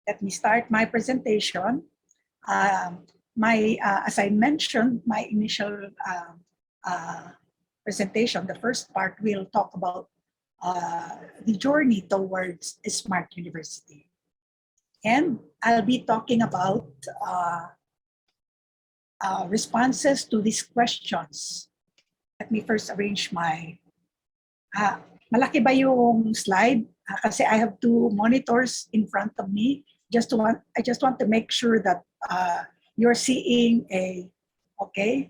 Let me start my presentation. As I mentioned, my initial presentation, the first part will talk about the journey towards a smart university. And I'll be talking about responses to these questions. Let me first arrange my... malaki ba yung slide? Kasi I have two monitors in front of me. I just want to make sure that you're seeing okay?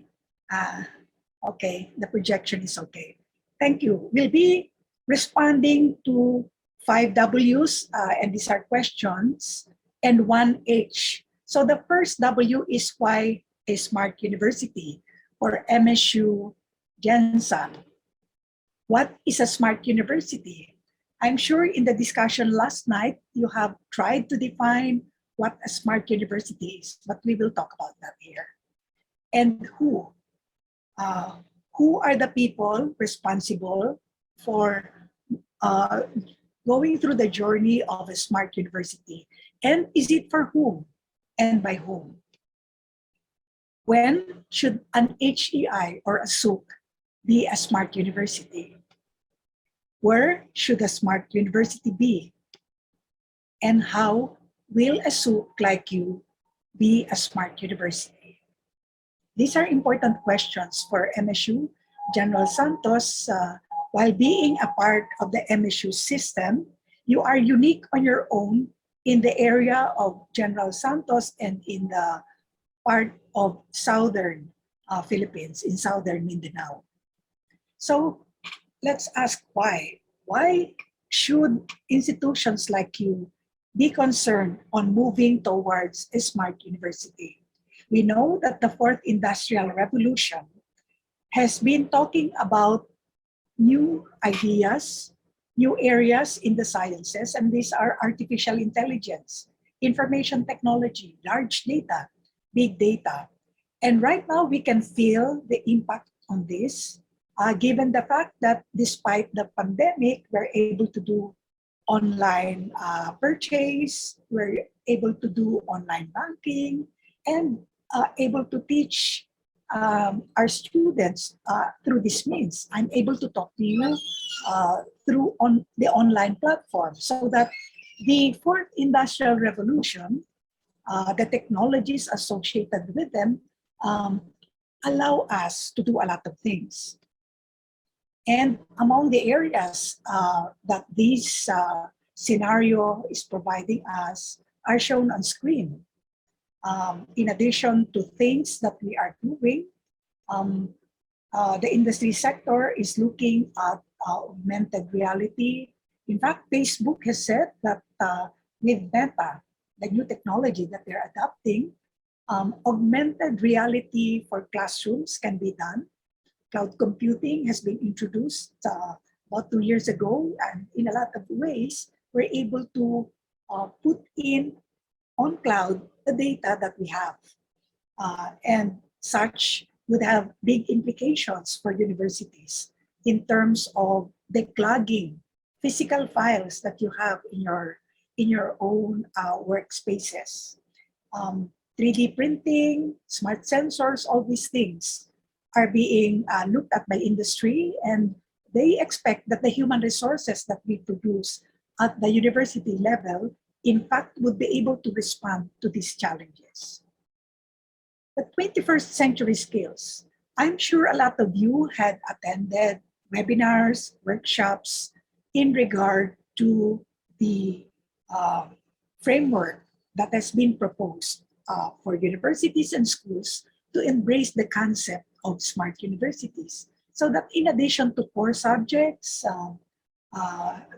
Okay, the projection is okay. Thank you. We'll be responding to 5 W's, and these are questions, and 1 H. So the first W is why a smart university, or MSU GENSA. What is a smart university? I'm sure in the discussion last night, you have tried to define what a smart university is, but we will talk about that here. And who? Who are the people responsible for going through the journey of a smart university? And is it for whom and by whom? When should an HEI or a SUC be a smart university? Where should a smart university be? And how will a SUC like you be a smart university? These are important questions for MSU. General Santos, while being a part of the MSU system, you are unique on your own in the area of General Santos and in the part of southern Philippines, in southern Mindanao. So let's ask why. Why should institutions like you be concerned on moving towards a smart university? We know that the fourth industrial revolution has been talking about new ideas, new areas in the sciences, and these are artificial intelligence, information technology, large data, big data. And right now we can feel the impact on this, given the fact that despite the pandemic, we're able to do online purchase, we're able to do online banking, and able to teach our students through this means. I'm able to talk to you through the online platform, so that the fourth industrial revolution, the technologies associated with them, allow us to do a lot of things. And among the areas that this scenario is providing us are shown on screen. In addition to things that we are doing, the industry sector is looking at augmented reality. In fact, Facebook has said that with Meta, the new technology that they're adopting, augmented reality for classrooms can be done. Cloud computing has been introduced about 2 years ago, and in a lot of ways, we're able to put in on cloud the data that we have. And such would have big implications for universities in terms of declogging physical files that you have in your own workspaces. 3D printing, smart sensors, all these things are being looked at by industry, and they expect that the human resources that we produce at the university level, in fact, would be able to respond to these challenges. The 21st century skills. I'm sure a lot of you had attended webinars, workshops in regard to the framework that has been proposed for universities and schools to embrace the concept of smart universities. So that in addition to core subjects,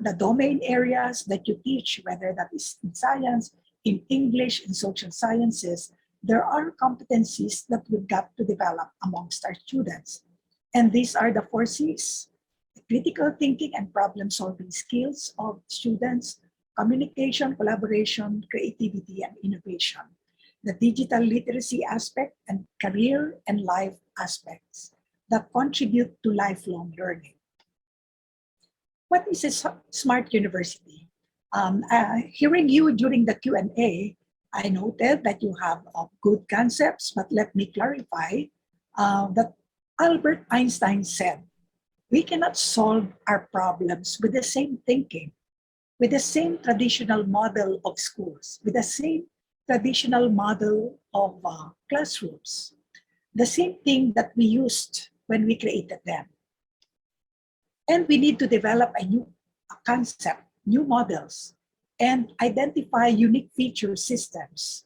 the domain areas that you teach, whether that is in science, in English, in social sciences, there are competencies that we've got to develop amongst our students. And these are the 4 C's: the critical thinking and problem-solving skills of students, communication, collaboration, creativity, and innovation, the digital literacy aspect, and career and life aspects that contribute to lifelong learning. What is a smart university? Hearing you during the Q&A, I noted that you have good concepts, but let me clarify that Albert Einstein said, we cannot solve our problems with the same thinking, with the same traditional model of schools, with the same traditional model of classrooms, the same thing that we used when we created them. And we need to develop a new concept, new models, and identify unique feature systems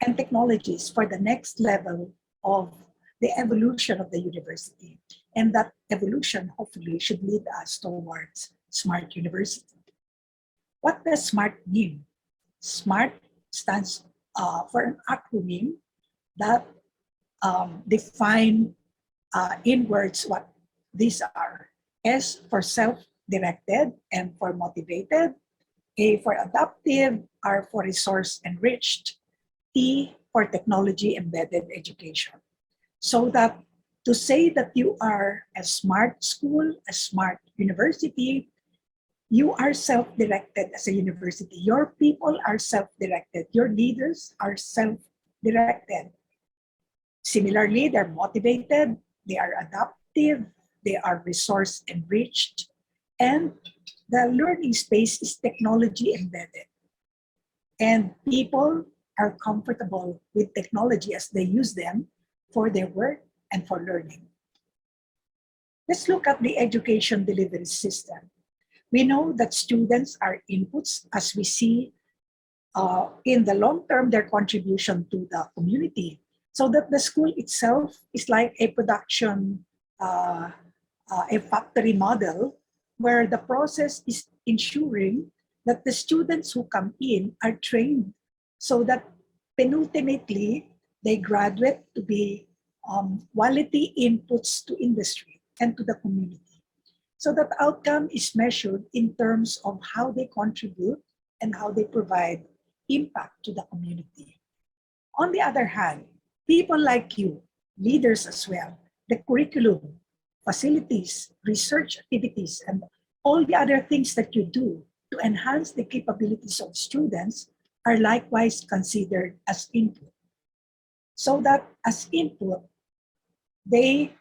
and technologies for the next level of the evolution of the university. And that evolution hopefully should lead us towards smart university. What does SMART mean? SMART stands for an acronym that define in words what these are. S for self-directed and for motivated. A for adaptive, R for resource enriched, T for technology embedded education. So that to say that you are a smart school, a smart university, you are self-directed as a university. Your people are self-directed. Your leaders are self-directed. Similarly, they're motivated, they are adaptive, they are resource enriched, and the learning space is technology embedded. And people are comfortable with technology as they use them for their work and for learning. Let's look at the education delivery system. We know that students are inputs as we see in the long term their contribution to the community. So that the school itself is like a production, a factory model where the process is ensuring that the students who come in are trained so that penultimately they graduate to be quality inputs to industry and to the community. So that outcome is measured in terms of how they contribute and how they provide impact to the community. On the other hand, people like you, leaders as well, the curriculum, facilities, research activities, and all the other things that you do to enhance the capabilities of students are likewise considered as input. So that as input, they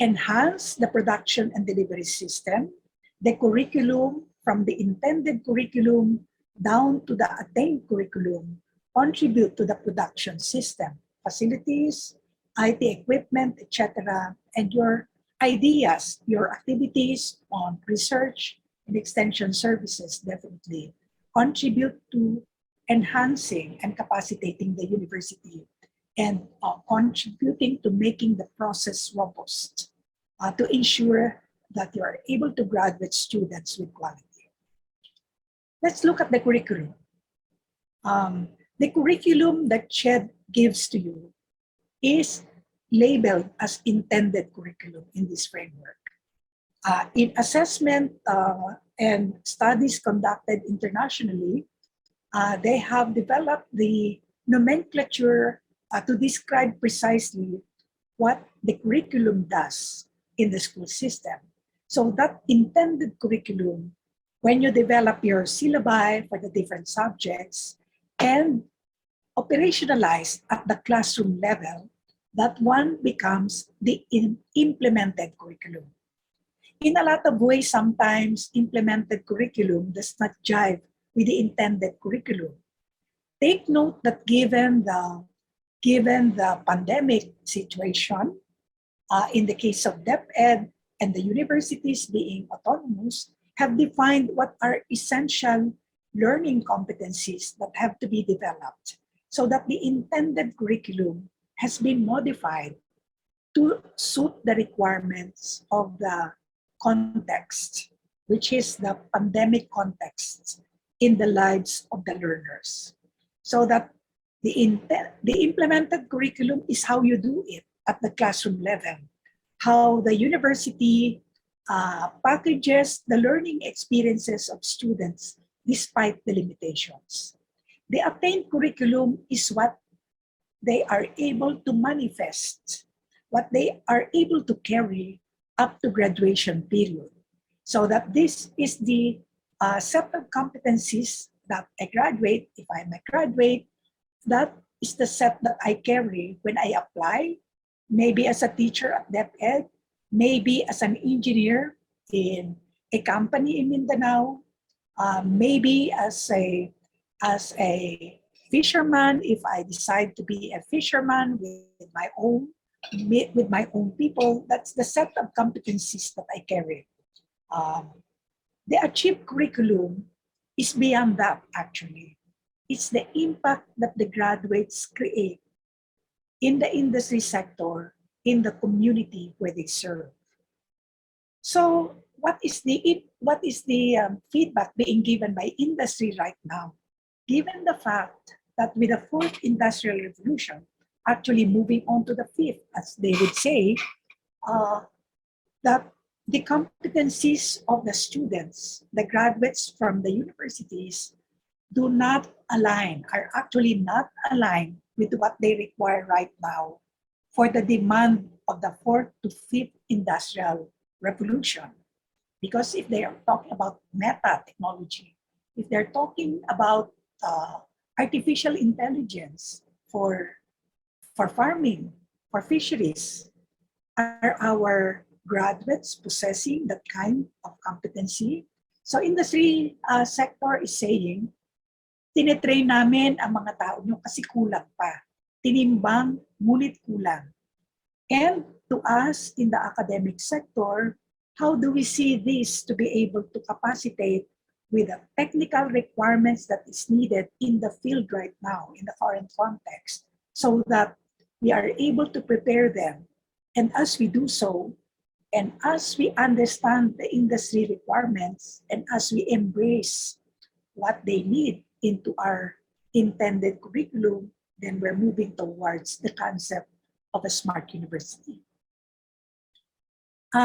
enhance the production and delivery system, the curriculum from the intended curriculum down to the attained curriculum, contribute to the production system, facilities, IT equipment, etc., and your ideas, your activities on research and extension services definitely contribute to enhancing and capacitating the university and contributing to making the process robust to ensure that you are able to graduate students with quality. Let's look at the curriculum. The curriculum that CHED gives to you is labeled as intended curriculum in this framework. In assessment and studies conducted internationally, they have developed the nomenclature to describe precisely what the curriculum does in the school system. So that intended curriculum, when you develop your syllabi for the different subjects and operationalized at the classroom level, that one becomes the implemented curriculum. In a lot of ways, sometimes implemented curriculum does not jive with the intended curriculum. Take note that given the pandemic situation, in the case of DepEd and the universities being autonomous, have defined what are essential learning competencies that have to be developed so that the intended curriculum has been modified to suit the requirements of the context, which is the pandemic context in the lives of the learners. So that the implemented curriculum is how you do it at the classroom level, how the university packages the learning experiences of students despite the limitations. The attained curriculum is what they are able to manifest, what they are able to carry up to graduation period. So that this is the set of competencies that I graduate, if I'm a graduate, that is the set that I carry when I apply, maybe as a teacher at DepEd, maybe as an engineer in a company in Mindanao, maybe as a fisherman if I decide to be a fisherman with my own people. That's the set of competencies that I carry. The achieved curriculum is beyond that actually. It's the impact that the graduates create in the industry sector, in the community where they serve. So what is the feedback being given by industry right now? Given the fact that with the fourth industrial revolution, actually moving on to the fifth, as they would say, that the competencies of the students, the graduates from the universities, do not align, are actually not aligned with what they require right now for the demand of the fourth to fifth industrial revolution. Because if they are talking about meta technology, if they're talking about artificial intelligence for farming, for fisheries, are our graduates possessing that kind of competency? So industry sector is saying, tinetrain namin ang mga tao nyo kasi kulang pa. Tinimbang, ngunit kulang. And to us in the academic sector, how do we see this to be able to capacitate with the technical requirements that is needed in the field right now, in the current context, so that we are able to prepare them. And as we do so, and as we understand the industry requirements, and as we embrace what they need into our intended curriculum, then we're moving towards the concept of a smart university.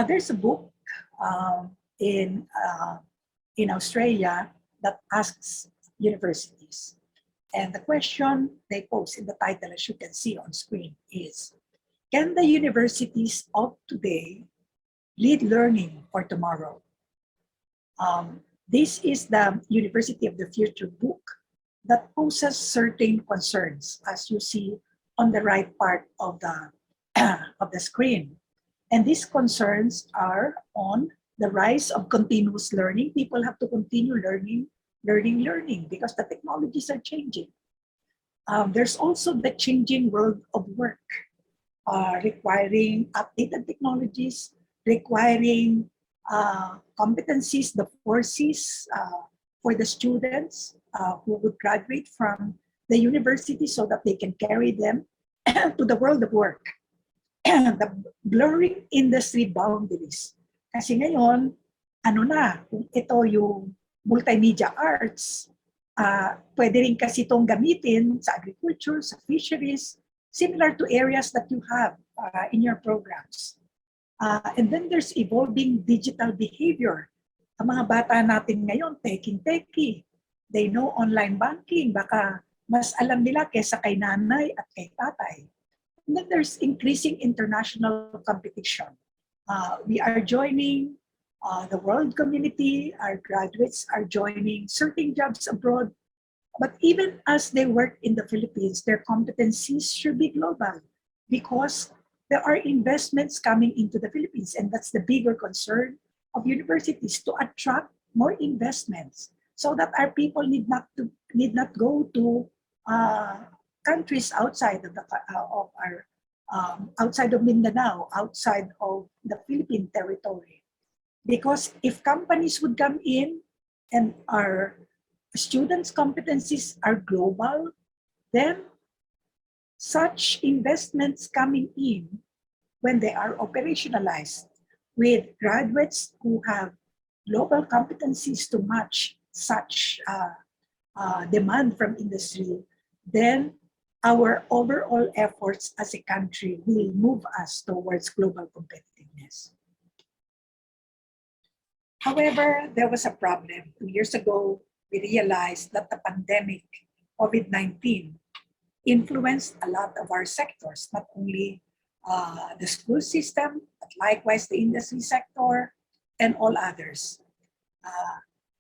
There's a book in Australia that asks universities. And the question they pose in the title, as you can see on screen, is, can the universities of today lead learning for tomorrow? This is the University of the Future book that poses certain concerns, as you see on the right part of the, of the screen. And these concerns are on the rise of continuous learning. People have to continue learning, because the technologies are changing. There's also the changing world of work, requiring updated technologies, requiring competencies, the forces for the students who would graduate from the university so that they can carry them to the world of work. The blurring industry boundaries. Kasi ngayon, ano na, kung ito yung multimedia arts, pwede rin kasi itong gamitin sa agriculture, sa fisheries, similar to areas that you have in your programs. And then there's evolving digital behavior. Ang mga bata natin ngayon, techie. They know online banking. Baka mas alam nila kesa kay nanay at kay tatay. And then there's increasing international competition. We are joining the world community. Our graduates are joining certain jobs abroad. But even as they work in the Philippines, their competencies should be global, because there are investments coming into the Philippines, and that's the bigger concern of universities, to attract more investments so that our people need not go to countries outside of outside of Mindanao, outside of the Philippine territory. Because if companies would come in and our students' competencies are global, then such investments coming in, when they are operationalized with graduates who have global competencies to match such demand from industry, then our overall efforts as a country will move us towards global competitiveness. However, there was a problem. 2 years ago, we realized that the pandemic, COVID-19, influenced a lot of our sectors, not only the school system, but likewise the industry sector and all others.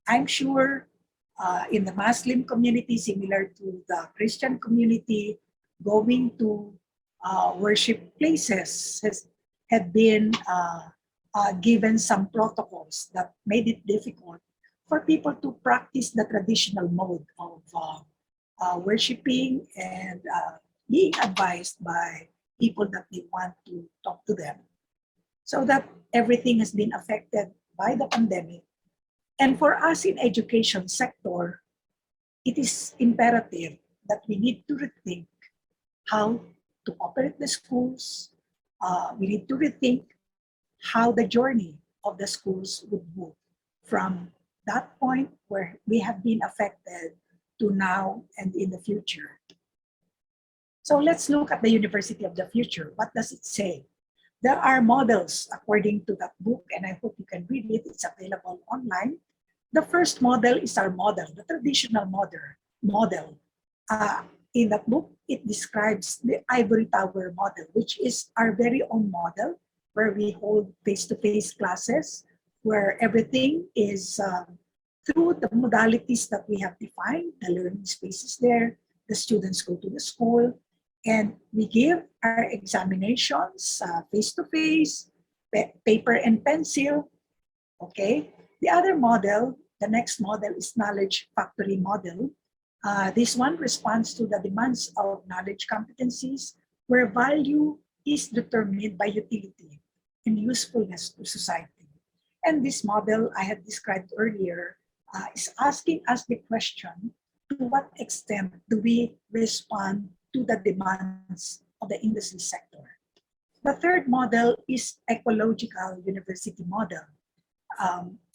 I'm sure in the Muslim community, similar to the Christian community, going to worship places had been given some protocols that made it difficult for people to practice the traditional mode of worshiping and being advised by people that they want to talk to them. So that everything has been affected by the pandemic. And for us in education sector, it is imperative that we need to rethink how to operate the schools. We need to rethink how the journey of the schools would move from that point where we have been affected to now and in the future. So let's look at the University of the Future. What does it say? There are models according to that book, and I hope you can read it. It's available online. The first model is our model, the traditional model. In that book, it describes the ivory tower model, which is our very own model, where we hold face-to-face classes, where everything is through the modalities that we have defined. The learning space is there, the students go to the school, and we give our examinations face-to-face, paper and pencil, okay? The other model, the next model is knowledge factory model. This one responds to the demands of knowledge competencies, where value is determined by utility and usefulness to society. And this model I had described earlier is asking us the question, to what extent do we respond to the demands of the industry sector? The third model is ecological university model.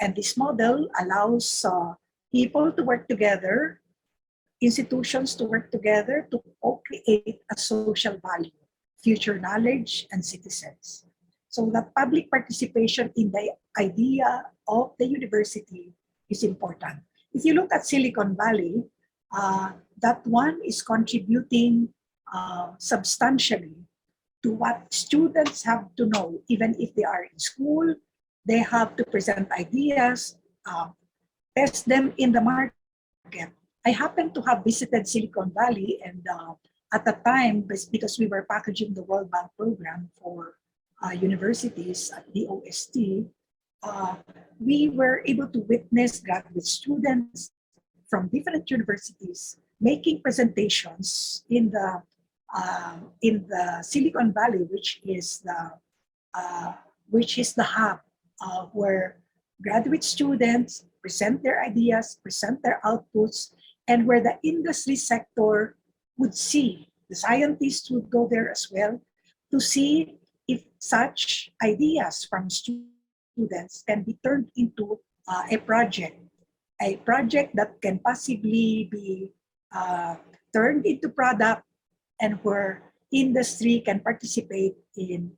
And this model allows people to work together, institutions to work together to co-create a social value, future knowledge, and citizens. So that public participation in the idea of the university is important. If you look at Silicon Valley, that one is contributing substantially to what students have to know, even if they are in school. They have to present ideas, test them in the market. I happen to have visited Silicon Valley, and at the time, because we were packaging the World Bank program for universities at the OST, we were able to witness graduate students from different universities making presentations in the Silicon Valley, which is the hub where graduate students present their ideas, present their outputs, and where the industry sector would see, the scientists would go there as well to see if such ideas from students can be turned into a project that can possibly be turned into product, and where industry can participate in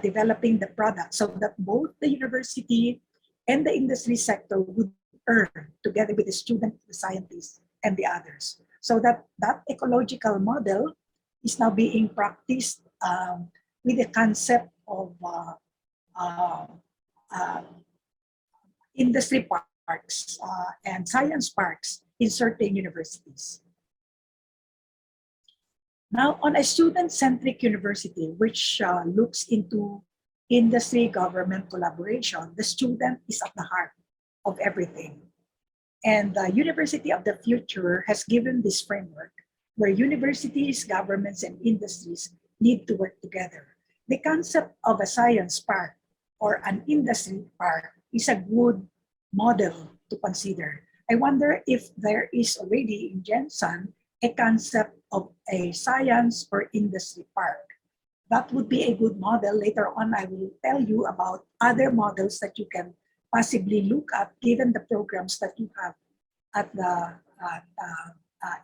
developing the product, so that both the university and the industry sector would earn together with the student, the scientists, and the others. So that ecological model is now being practiced with the concept of industry parks and science parks in certain universities. Now, on a student-centric university, which looks into industry government collaboration, the student is at the heart of everything. And the University of the Future has given this framework where universities, governments, and industries need to work together. The concept of a science park or an industry park is a good model to consider. I wonder if there is already in Jensen a concept of a science or industry park. That would be a good model. Later on, I will tell you about other models that you can possibly look at given the programs that you have at the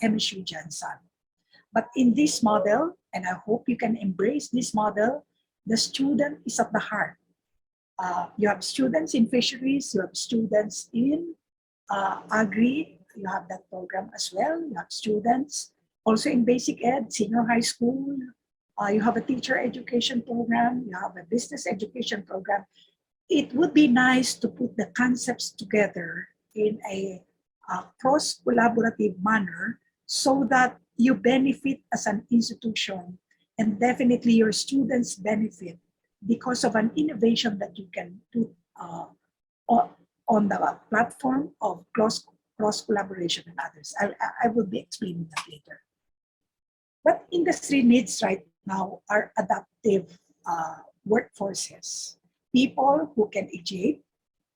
MSU Jensen. But in this model, and I hope you can embrace this model, the student is at the heart. You have students in fisheries, you have students in agri, you have that program as well. You have students also in basic ed, senior high school. You have a teacher education program, you have a business education program. It would be nice to put the concepts together in a cross-collaborative manner so that you benefit as an institution and definitely your students benefit because of an innovation that you can do on the platform of cross collaboration and others. I will be explaining that later. What industry needs right now are adaptive workforces, people who can educate,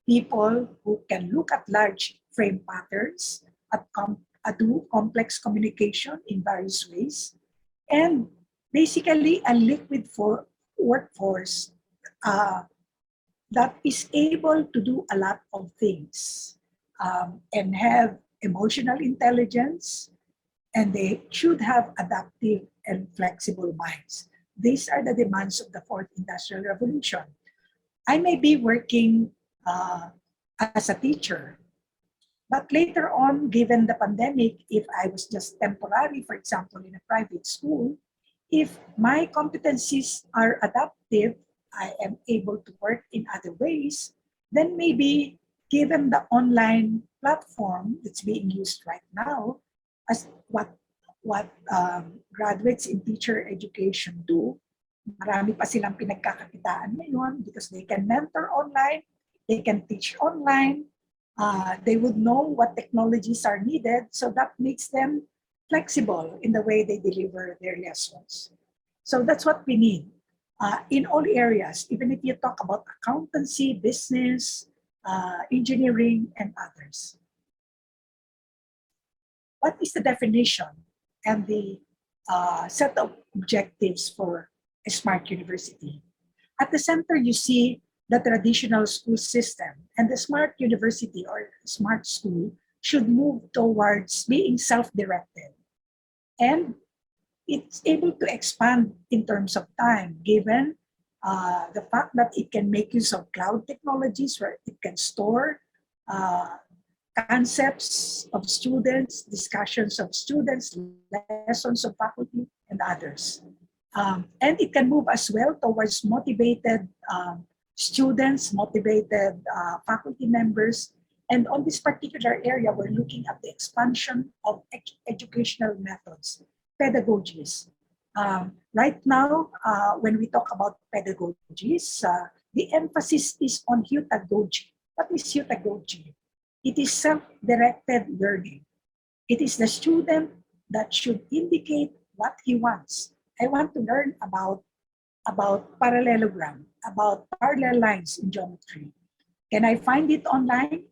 people who can look at large frame patterns, do complex communication in various ways, and basically a liquid for workforce that is able to do a lot of things and have emotional intelligence, and they should have adaptive and flexible minds. These are the demands of the fourth industrial revolution. I may be working as a teacher, but later on, given the pandemic, if I was just temporary, for example, in a private school, if my competencies are adaptive, I am able to work in other ways, then maybe given the online platform that's being used right now, as what graduates in teacher education do, marami pa silang pinagkakakitaan ngayon because they can mentor online, they can teach online, they would know what technologies are needed, so that makes them flexible in the way they deliver their lessons. So that's what we need in all areas, even if you talk about accountancy, business, engineering, and others. What is the definition and the set of objectives for a smart university? At the center, you see the traditional school system, and the smart university or smart school should move towards being self-directed. And it's able to expand in terms of time, given the fact that it can make use of cloud technologies where it can store concepts of students, discussions of students, lessons of faculty, and others. And it can move as well towards motivated students, motivated faculty members. And on this particular area, we're looking at the expansion of educational methods, pedagogies. Right now, when we talk about pedagogies, the emphasis is on heutagogy. What is heutagogy? It is self-directed learning. It is the student that should indicate what he wants. I want to learn about parallelogram, about parallel lines in geometry. Can I find it online?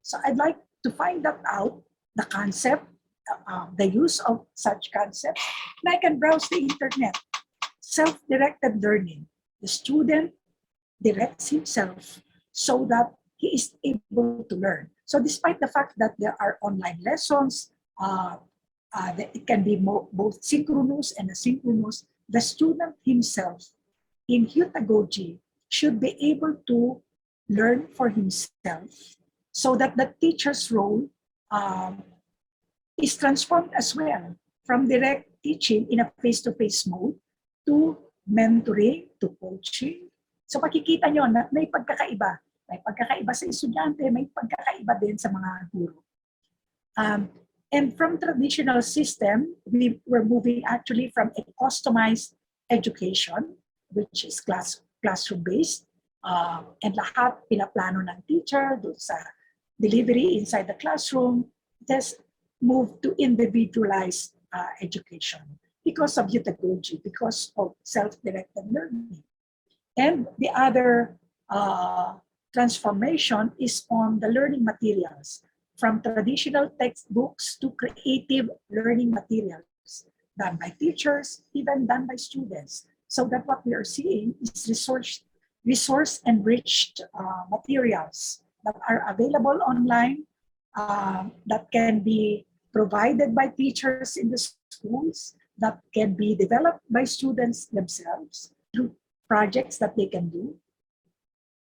So I'd like to find that out, the concept, the use of such concepts, and I can browse the internet. Self-directed learning. The student directs himself so that he is able to learn. So despite the fact that there are online lessons, it can be both synchronous and asynchronous, the student himself in heutagogy should be able to learn for himself so that the teacher's role is transformed as well from direct teaching in a face-to-face mode to mentoring, to coaching. So makikita nyo na may pagkakaiba. May pagkakaiba sa estudyante, may pagkakaiba din sa mga guro. And from traditional system, we were moving actually from a customized education, which is classroom-based, and lahat pinaplano ng teacher doon sa delivery inside the classroom. It has moved to individualized education because of heutagogy, because of self-directed learning. And the other transformation is on the learning materials, from traditional textbooks to creative learning materials done by teachers, even done by students. So that what we are seeing is resource-enriched materials that are available online, that can be provided by teachers in the schools, that can be developed by students themselves through projects that they can do.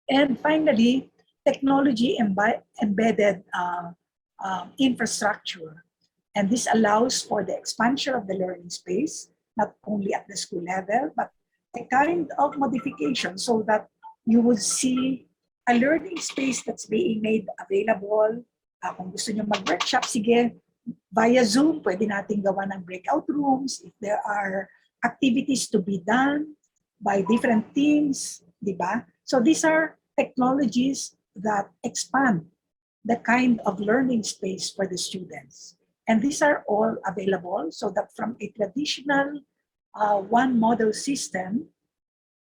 And finally, technology embedded infrastructure. And this allows for the expansion of the learning space, not only at the school level, but a kind of modification so that you would see a learning space that's being made available. Kung gusto nyo mag-workshop, sige, via Zoom, pwede natin gawa ng breakout rooms. If there are activities to be done by different teams, di ba? So these are technologies that expand the kind of learning space for the students. And these are all available so that from a traditional one model system,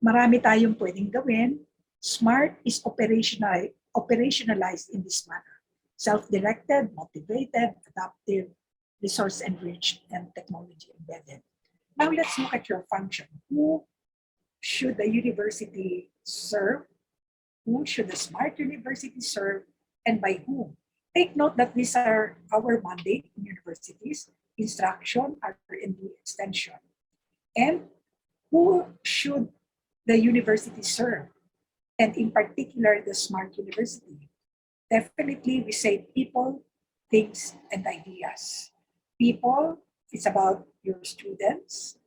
marami tayong pwedeng gawin. SMART is operationalized in this manner. Self-directed, motivated, adaptive, resource-enriched, and technology embedded. Now let's look at your function. Who should the university serve? Who should the SMART university serve? And by whom? Take note that these are our mandate in universities: instruction, R&D, extension. And who should the university serve? And in particular, the SMART university. Definitely, we say people, things, and ideas. People, it's about your students,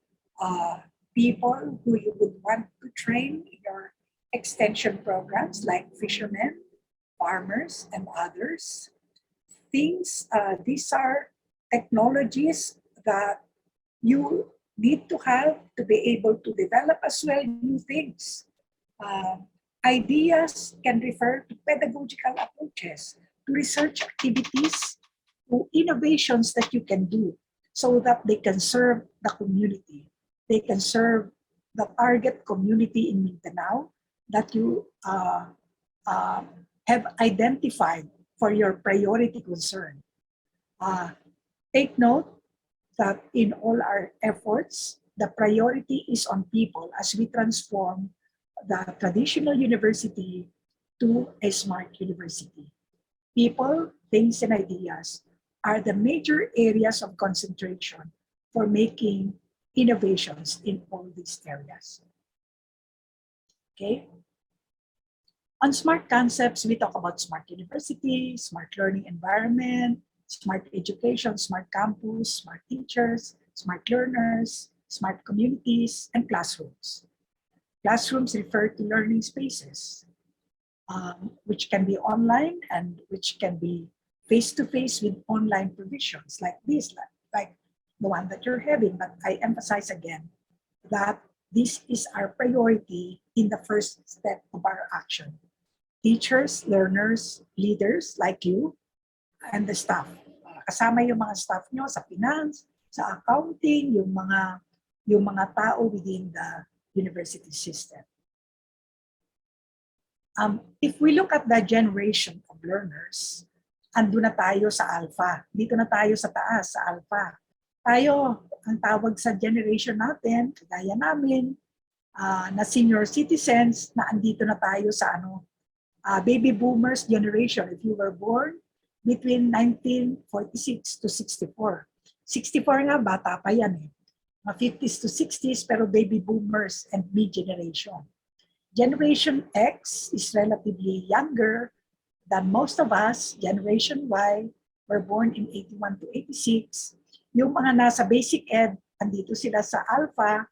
people who you would want to train in your extension programs like fishermen, farmers, and others. Things, these are technologies that you need to have to be able to develop as well new things. Ideas can refer to pedagogical approaches, to research activities, to innovations that you can do so that they can serve the community. They can serve the target community in Mindanao that you have identified for your priority concern. Take note that in all our efforts, the priority is on people as we transform the traditional university to a smart university. People, things, and ideas are the major areas of concentration for making innovations in all these areas. Okay? On smart concepts, we talk about smart university, smart learning environment, smart education, smart campus, smart teachers, smart learners, smart communities, and classrooms. Classrooms refer to learning spaces, which can be online and which can be face-to-face with online provisions like this, like the one that you're having. But I emphasize again that this is our priority in the first step of our action. Teachers, learners, leaders like you, and the staff. Kasama yung mga staff nyo sa finance, sa accounting, yung mga tao within the university system. If we look at the generation of learners, ando na tayo sa alpha. Dito na tayo sa taas, sa alpha. Tayo, ang tawag sa generation natin, kagaya namin, na senior citizens, na andito na tayo sa baby boomers generation. If you were born between 1946 to 64. 64 nga, bata pa yan eh. Mga 50s to 60s, pero baby boomers and mid-generation. Generation X is relatively younger than most of us. Generation Y were born in 81 to 86. Yung mga nasa basic ed, andito sila sa alpha,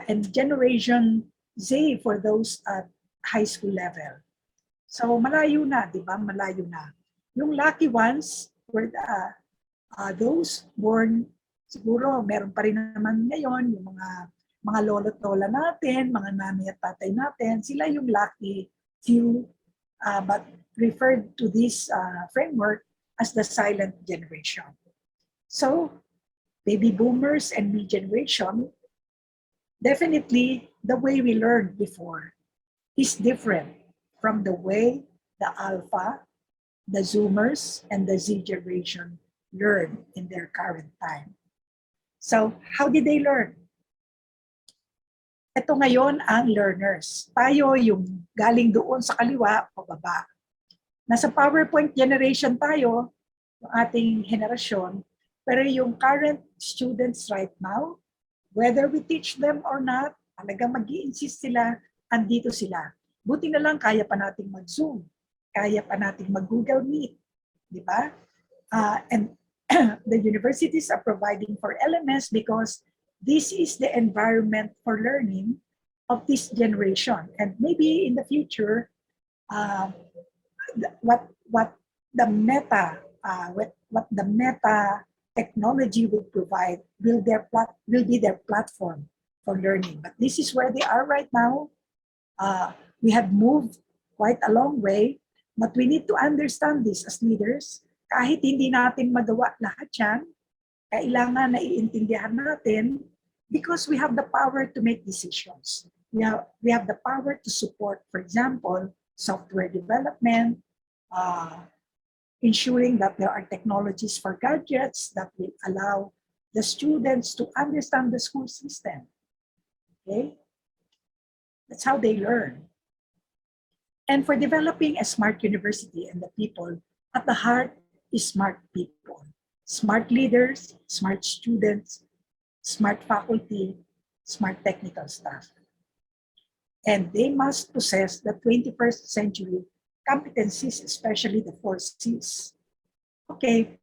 and Generation Z for those at high school level. So malayo na, di ba? Malayo na. Yung lucky ones were those born, siguro meron pa rin naman ngayon, yung mga lolo't lola natin, mga nanay at tatay natin, sila yung lucky few, but referred to this framework as the silent generation. So, baby boomers and me generation, definitely the way we learned before is different from the way the alpha, the zoomers, and the Z generation learn in their current time. So, how did they learn? Ito ngayon ang learners. Tayo yung galing doon sa kaliwa, pababa. Nasa PowerPoint generation tayo, yung ating henerasyon, pero yung current students right now, whether we teach them or not, talagang mag-i-insist sila, andito sila. Buti na lang kaya pa nating mag-Zoom, kaya pa nating mag-Google Meet, di ba? And the universities are providing for LMS because this is the environment for learning of this generation. And maybe in the future, uh, what the meta what the meta technology will provide will be their platform for learning. But this is where they are right now. We have moved quite a long way, but we need to understand this as leaders. Kahit hindi natin magawa lahat yan, kailangan na iintindihan natin because we have the power to make decisions. We have the power to support, for example, software development, ensuring that there are technologies for gadgets that will allow the students to understand the school system. Okay? That's how they learn. And for developing a smart university and the people, at the heart is smart people, smart leaders, smart students, smart faculty, smart technical staff. And they must possess the 21st century competencies, especially the 4Cs. Okay,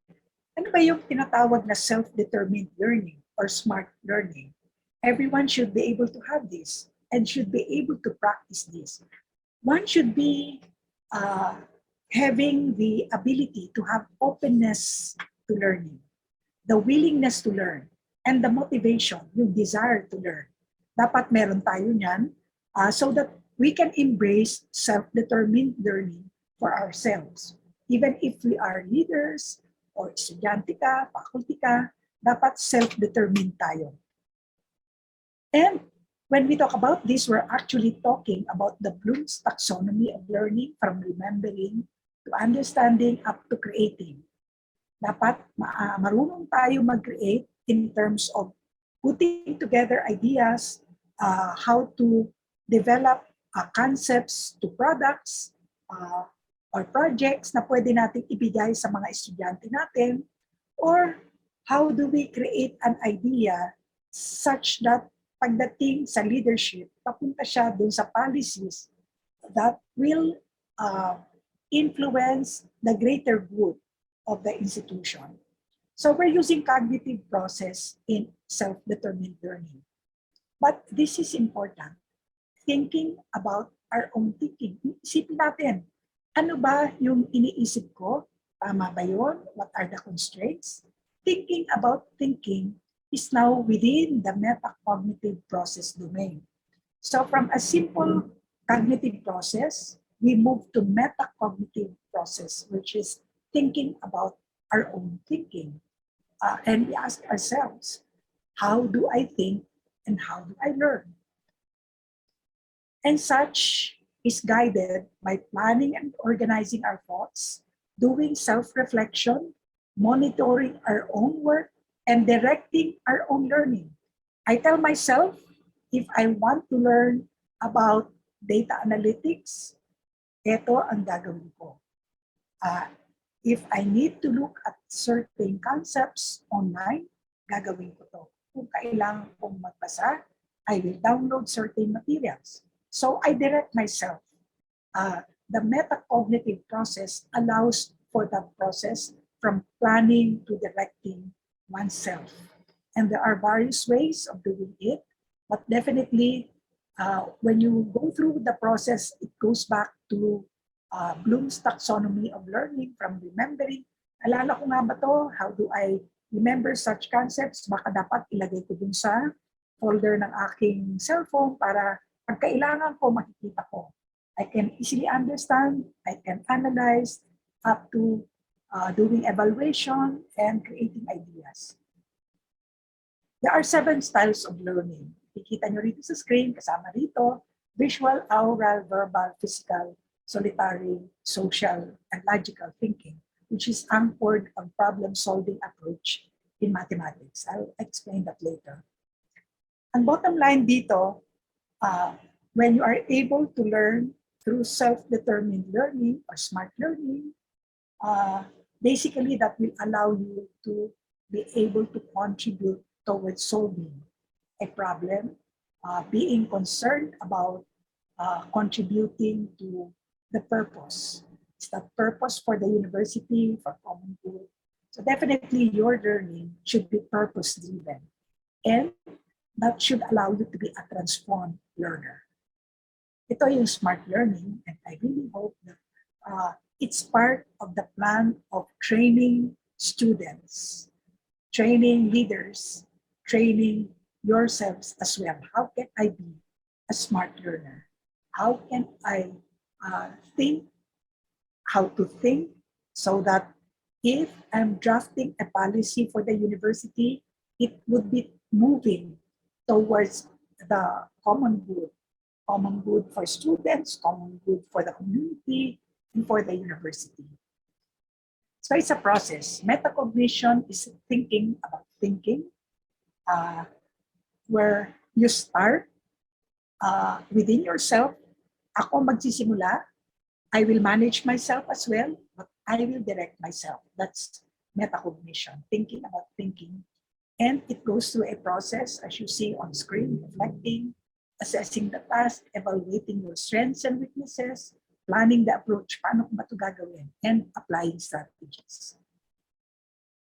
ano ba yung tinatawag na self-determined learning or smart learning? Everyone should be able to have this and should be able to practice this. One should be having the ability to have openness to learning, the willingness to learn, and the motivation, yung desire to learn. Dapat meron tayo niyan so that we can embrace self-determined learning for ourselves. Even if we are leaders or estudyante ka, faculty ka, dapat self-determined tayo. And when we talk about this, we're actually talking about the Bloom's taxonomy of learning, from remembering to understanding up to creating. Dapat marunong tayo mag-create in terms of putting together ideas, how to develop concepts to products or projects na pwede natin ibigay sa mga estudyante natin, or how do we create an idea such that pagdating sa leadership, papunta siya dun sa policies that will influence the greater good of the institution. So we're using cognitive process in self-determined learning. But this is important. Thinking about our own thinking. Isipin natin, ano ba yung iniisip ko? Tama ba yun? What are the constraints? Thinking about thinking is now within the metacognitive process domain. So from a simple cognitive process, we move to metacognitive process, which is thinking about our own thinking. And we ask ourselves, how do I think and how do I learn? And such is guided by planning and organizing our thoughts, doing self-reflection, monitoring our own work, and directing our own learning. I tell myself, if I want to learn about data analytics, ito ang gagawin ko. If I need to look at certain concepts online, gagawin ko to. Kung kailangan kong magbasa, I will download certain materials. So I direct myself. The metacognitive process allows for that process from planning to directing oneself. And there are various ways of doing it, but definitely when you go through the process, it goes back to Bloom's taxonomy of learning, from remembering. Alala ko nga ba to? How do I remember such concepts? Baka dapat ilagay ko dun sa folder ng aking cellphone para pag kailangan ko, makikita ko. I can easily understand, I can analyze, up to doing evaluation and creating ideas. There are 7 styles of learning. Kikita nyo rito sa screen, kasama rito, visual, oral, verbal, physical, solitary, social, and logical thinking, which is anchored on problem-solving approach in mathematics. I'll explain that later. Ang bottom line dito, when you are able to learn through self-determined learning or smart learning, basically that will allow you to be able to contribute towards solving a problem, being concerned about contributing to the purpose. It's the purpose for the university, for common good. So definitely your learning should be purpose-driven, and that should allow you to be a transformed learner. ito yung smart learning, and I really hope that it's part of the plan of training students, training leaders, training yourselves as well. How can I be a smart learner? How can I think how to think so that if I'm drafting a policy for the university, it would be moving towards the common good for students, common good for the community, and for the university. So it's a process. Metacognition is thinking about thinking, where you start within yourself. Ako magsisimula, I will manage myself as well, but I will direct myself. That's metacognition, thinking about thinking. And it goes through a process, as you see on screen, reflecting, assessing the task, evaluating your strengths and weaknesses, planning the approach, paano ko ba ito gagawin, and applying strategies.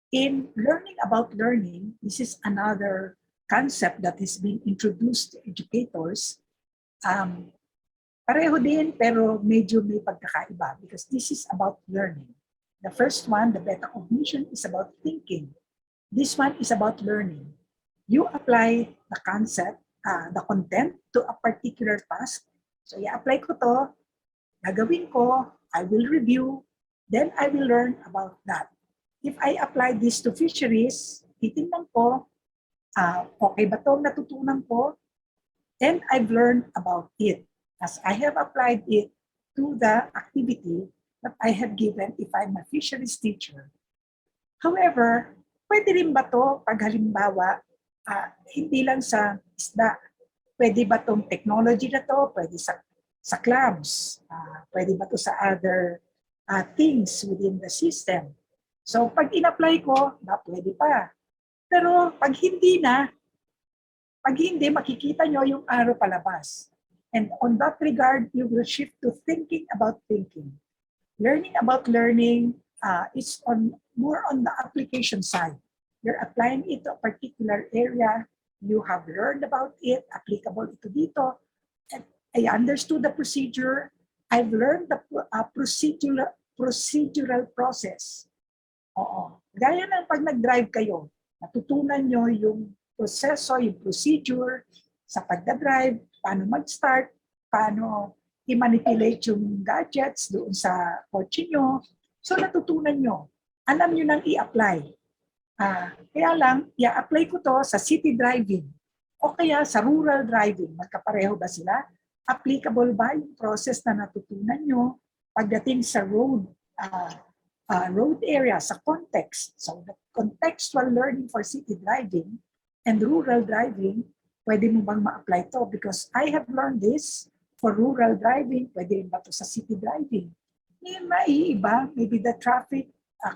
In learning about learning, this is another concept that is being introduced to educators. Pareho din, pero medyo may pagkakaiba because this is about learning. The first one, the metacognition, is about thinking. This one is about learning. You apply the concept, the content to a particular task. So i-apply ko to, gagawin ko, I will review, then I will learn about that. If I apply this to fisheries, titingnan ko, okay ba ito natutunan ko? And I've learned about it as I have applied it to the activity that I have given if I'm a fisheries teacher. However, pwede rin ba ito pag halimbawa, hindi lang sa isda, pwede ba itong technology na ito, pwede sa clubs, pwede ba ito sa other things within the system. So pag in-apply ko, pwede pa. Pero pag hindi, makikita nyo yung arrow palabas. And on that regard, you will shift to thinking about thinking. Learning about learning is more on the application side. You're applying it to a particular area. You have learned about it, applicable ito dito. And I understood the procedure. I've learned the procedural process. Oo. Gaya ng pag nag-drive kayo, natutunan nyo yung proseso, yung procedure sa pagdadrive, paano mag-start, paano i-manipulate yung gadgets doon sa kotse nyo. So natutunan nyo. Alam nyo nang i-apply. Kaya lang, i-apply ko to sa city driving o kaya sa rural driving. Magkapareho ba sila? Applicable ba yung process na natutunan nyo pagdating sa road area, sa context? So the contextual learning for city driving and rural driving, pwede mo bang ma-apply to? Because I have learned this for rural driving, pwede rin ba to sa city driving? Maiiba, maybe the traffic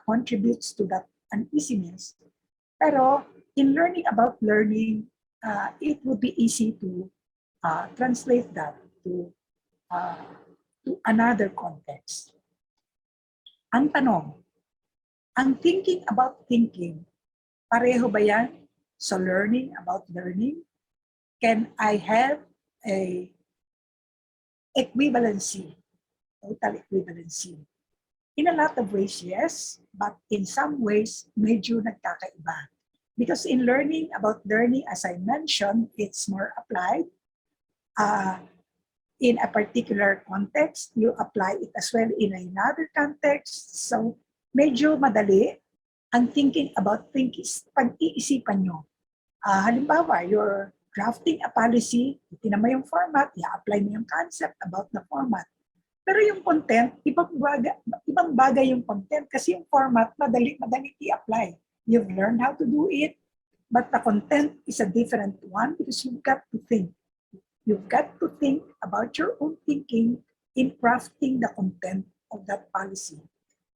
contributes to that uneasiness. Pero in learning about learning, it would be easy to translate that to another context. Ang tanong, ang thinking about thinking, pareho ba yan? So learning about learning, can I have a equivalency, total equivalency? In a lot of ways, yes, but in some ways, medyo nagkakaiba. Because in learning about learning, as I mentioned, it's more applied. In a particular context, you apply it as well in another context. So medyo madali. Ang thinking about thinking, pag-iisipan nyo. Halimbawa, you're drafting a policy, tinan mo yung format, i-apply mo yung concept about the format. Pero yung content, ibang bagay yung content kasi yung format, madali i-apply. You've learned how to do it, but the content is a different one because you've got to think. You've got to think about your own thinking in crafting the content of that policy.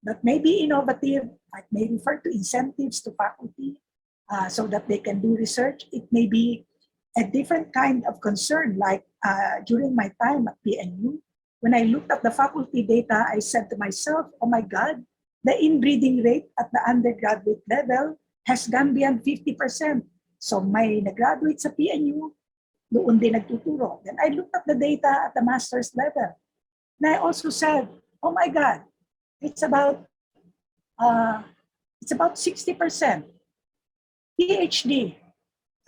That may be innovative, it may refer to incentives to faculty, so that they can do research. It may be a different kind of concern, like during my time at PNU, when I looked at the faculty data, I said to myself, oh my God, the inbreeding rate at the undergraduate level has gone beyond 50%. So may nag-graduate sa PNU, doon din nagtuturo. Then I looked at the data at the master's level. And I also said, oh my God, it's about uh, 60% PhD.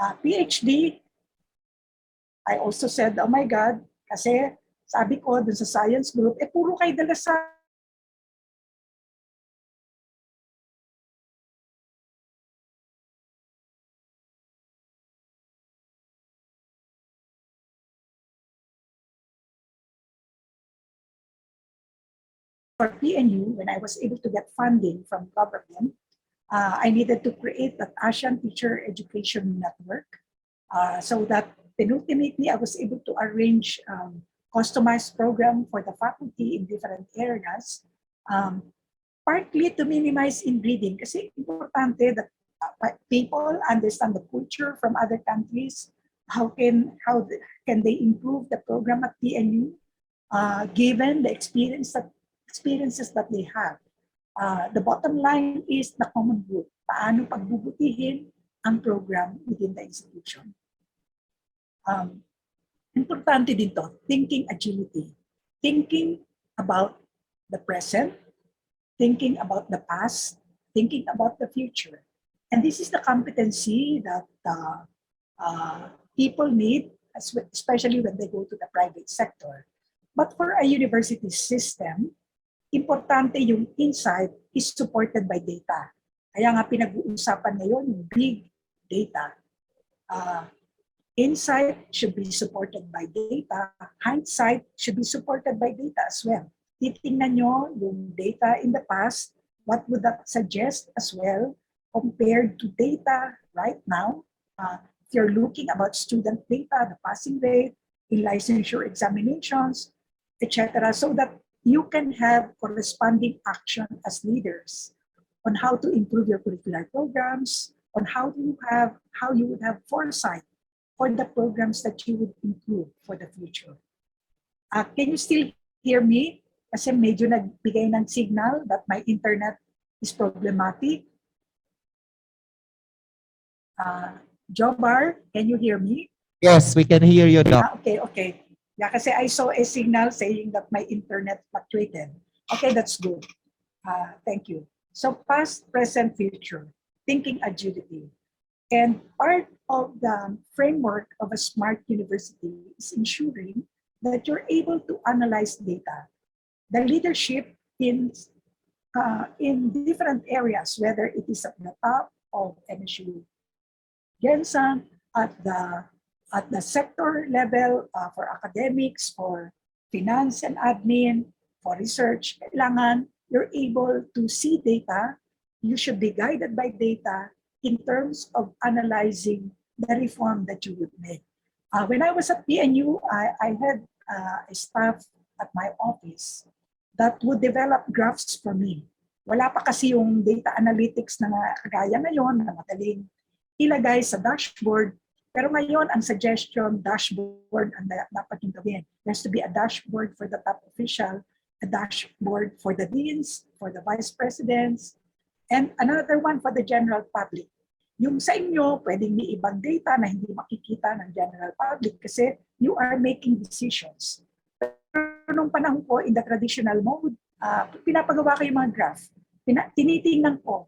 PhD, I also said, oh my God, kasi sabi ko dun sa science group, puro kayo dala sa for PNU, when I was able to get funding from government, I needed to create that Asian Teacher Education Network so that ultimately I was able to arrange customized program for the faculty in different areas, partly to minimize inbreeding kasi importante that people understand the culture from other countries, how can they improve the program at PNU given the experiences that they have. The bottom line is the common good. Paano pagbubutihin ang program within the institution. Importante din to, thinking agility. Thinking about the present, thinking about the past, thinking about the future. And this is the competency that people need, especially when they go to the private sector. But for a university system, importante yung insight is supported by data. Kaya nga pinag-uusapan ngayon yung big data. Insight should be supported by data. Hindsight should be supported by data as well. Titingnan nyo yung data in the past, what would that suggest as well compared to data right now? If you're looking about student data, the passing rate, in licensure examinations, etc., so that you can have corresponding action as leaders on how to improve your curricular programs, on how you would have foresight for the programs that you would improve for the future. Can you still hear me? Kasi medyo nagbigay ng signal that my internet is problematic. Jobar, can you hear me? Yes, we can hear you, Doc. Okay. Yeah, kasi I saw a signal saying that my internet fluctuated. Okay, that's good. Thank you. So past, present, future, thinking agility. And part of the framework of a smart university is ensuring that you're able to analyze data. The leadership in different areas, whether it is at the top of MSU Gensan, at the sector level for academics, for finance and admin, for research, kailangan you're able to see data. You should be guided by data in terms of analyzing the reform that you would make. When I was at PNU, I had a staff at my office that would develop graphs for me. Wala pa kasi yung data analytics na kagaya ngayon na madaling ilagay sa dashboard. Pero ngayon, ang suggestion, dashboard ang dapat yung gawin. There has to be a dashboard for the top official, a dashboard for the deans, for the vice presidents, and another one for the general public. Yung sa inyo, pwedeng may ibang data na hindi makikita ng general public kasi you are making decisions. Pero nung panahon ko, in the traditional mode, pinapagawa ko yung mga graph. Tinitingnan ko.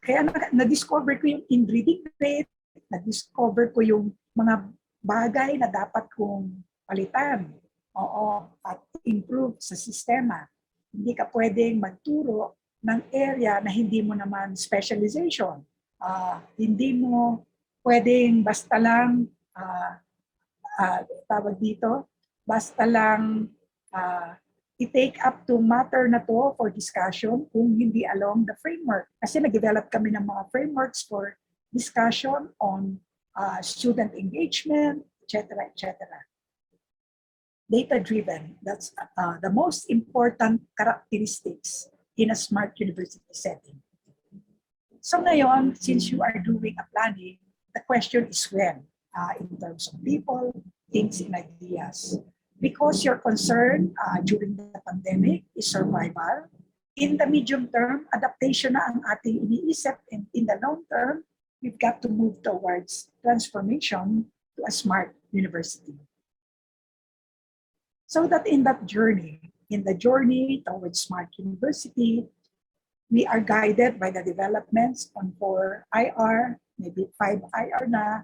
Kaya na-discover ko yung inbreeding rate, na-discover ko yung mga bagay na dapat kong palitan. At improve sa sistema. Hindi ka pwedeng magturo ng area na hindi mo naman specialization. Hindi mo pwedeng basta lang tawag dito, basta lang i-take up to matter na to for discussion kung hindi along the framework. Kasi nag-develop kami ng mga frameworks for discussion on student engagement, etc., etc. Data-driven, that's the most important characteristics in a smart university setting. So ngayon, since you are doing a planning, the question is when, in terms of people, things, and ideas. Because your concern during the pandemic is survival, in the medium term, adaptation na ang ating iniisip, and in the long term, we've got to move towards transformation to a smart University. So that in the journey towards smart university, we are guided by the developments on 4 IR, maybe 5 IR na,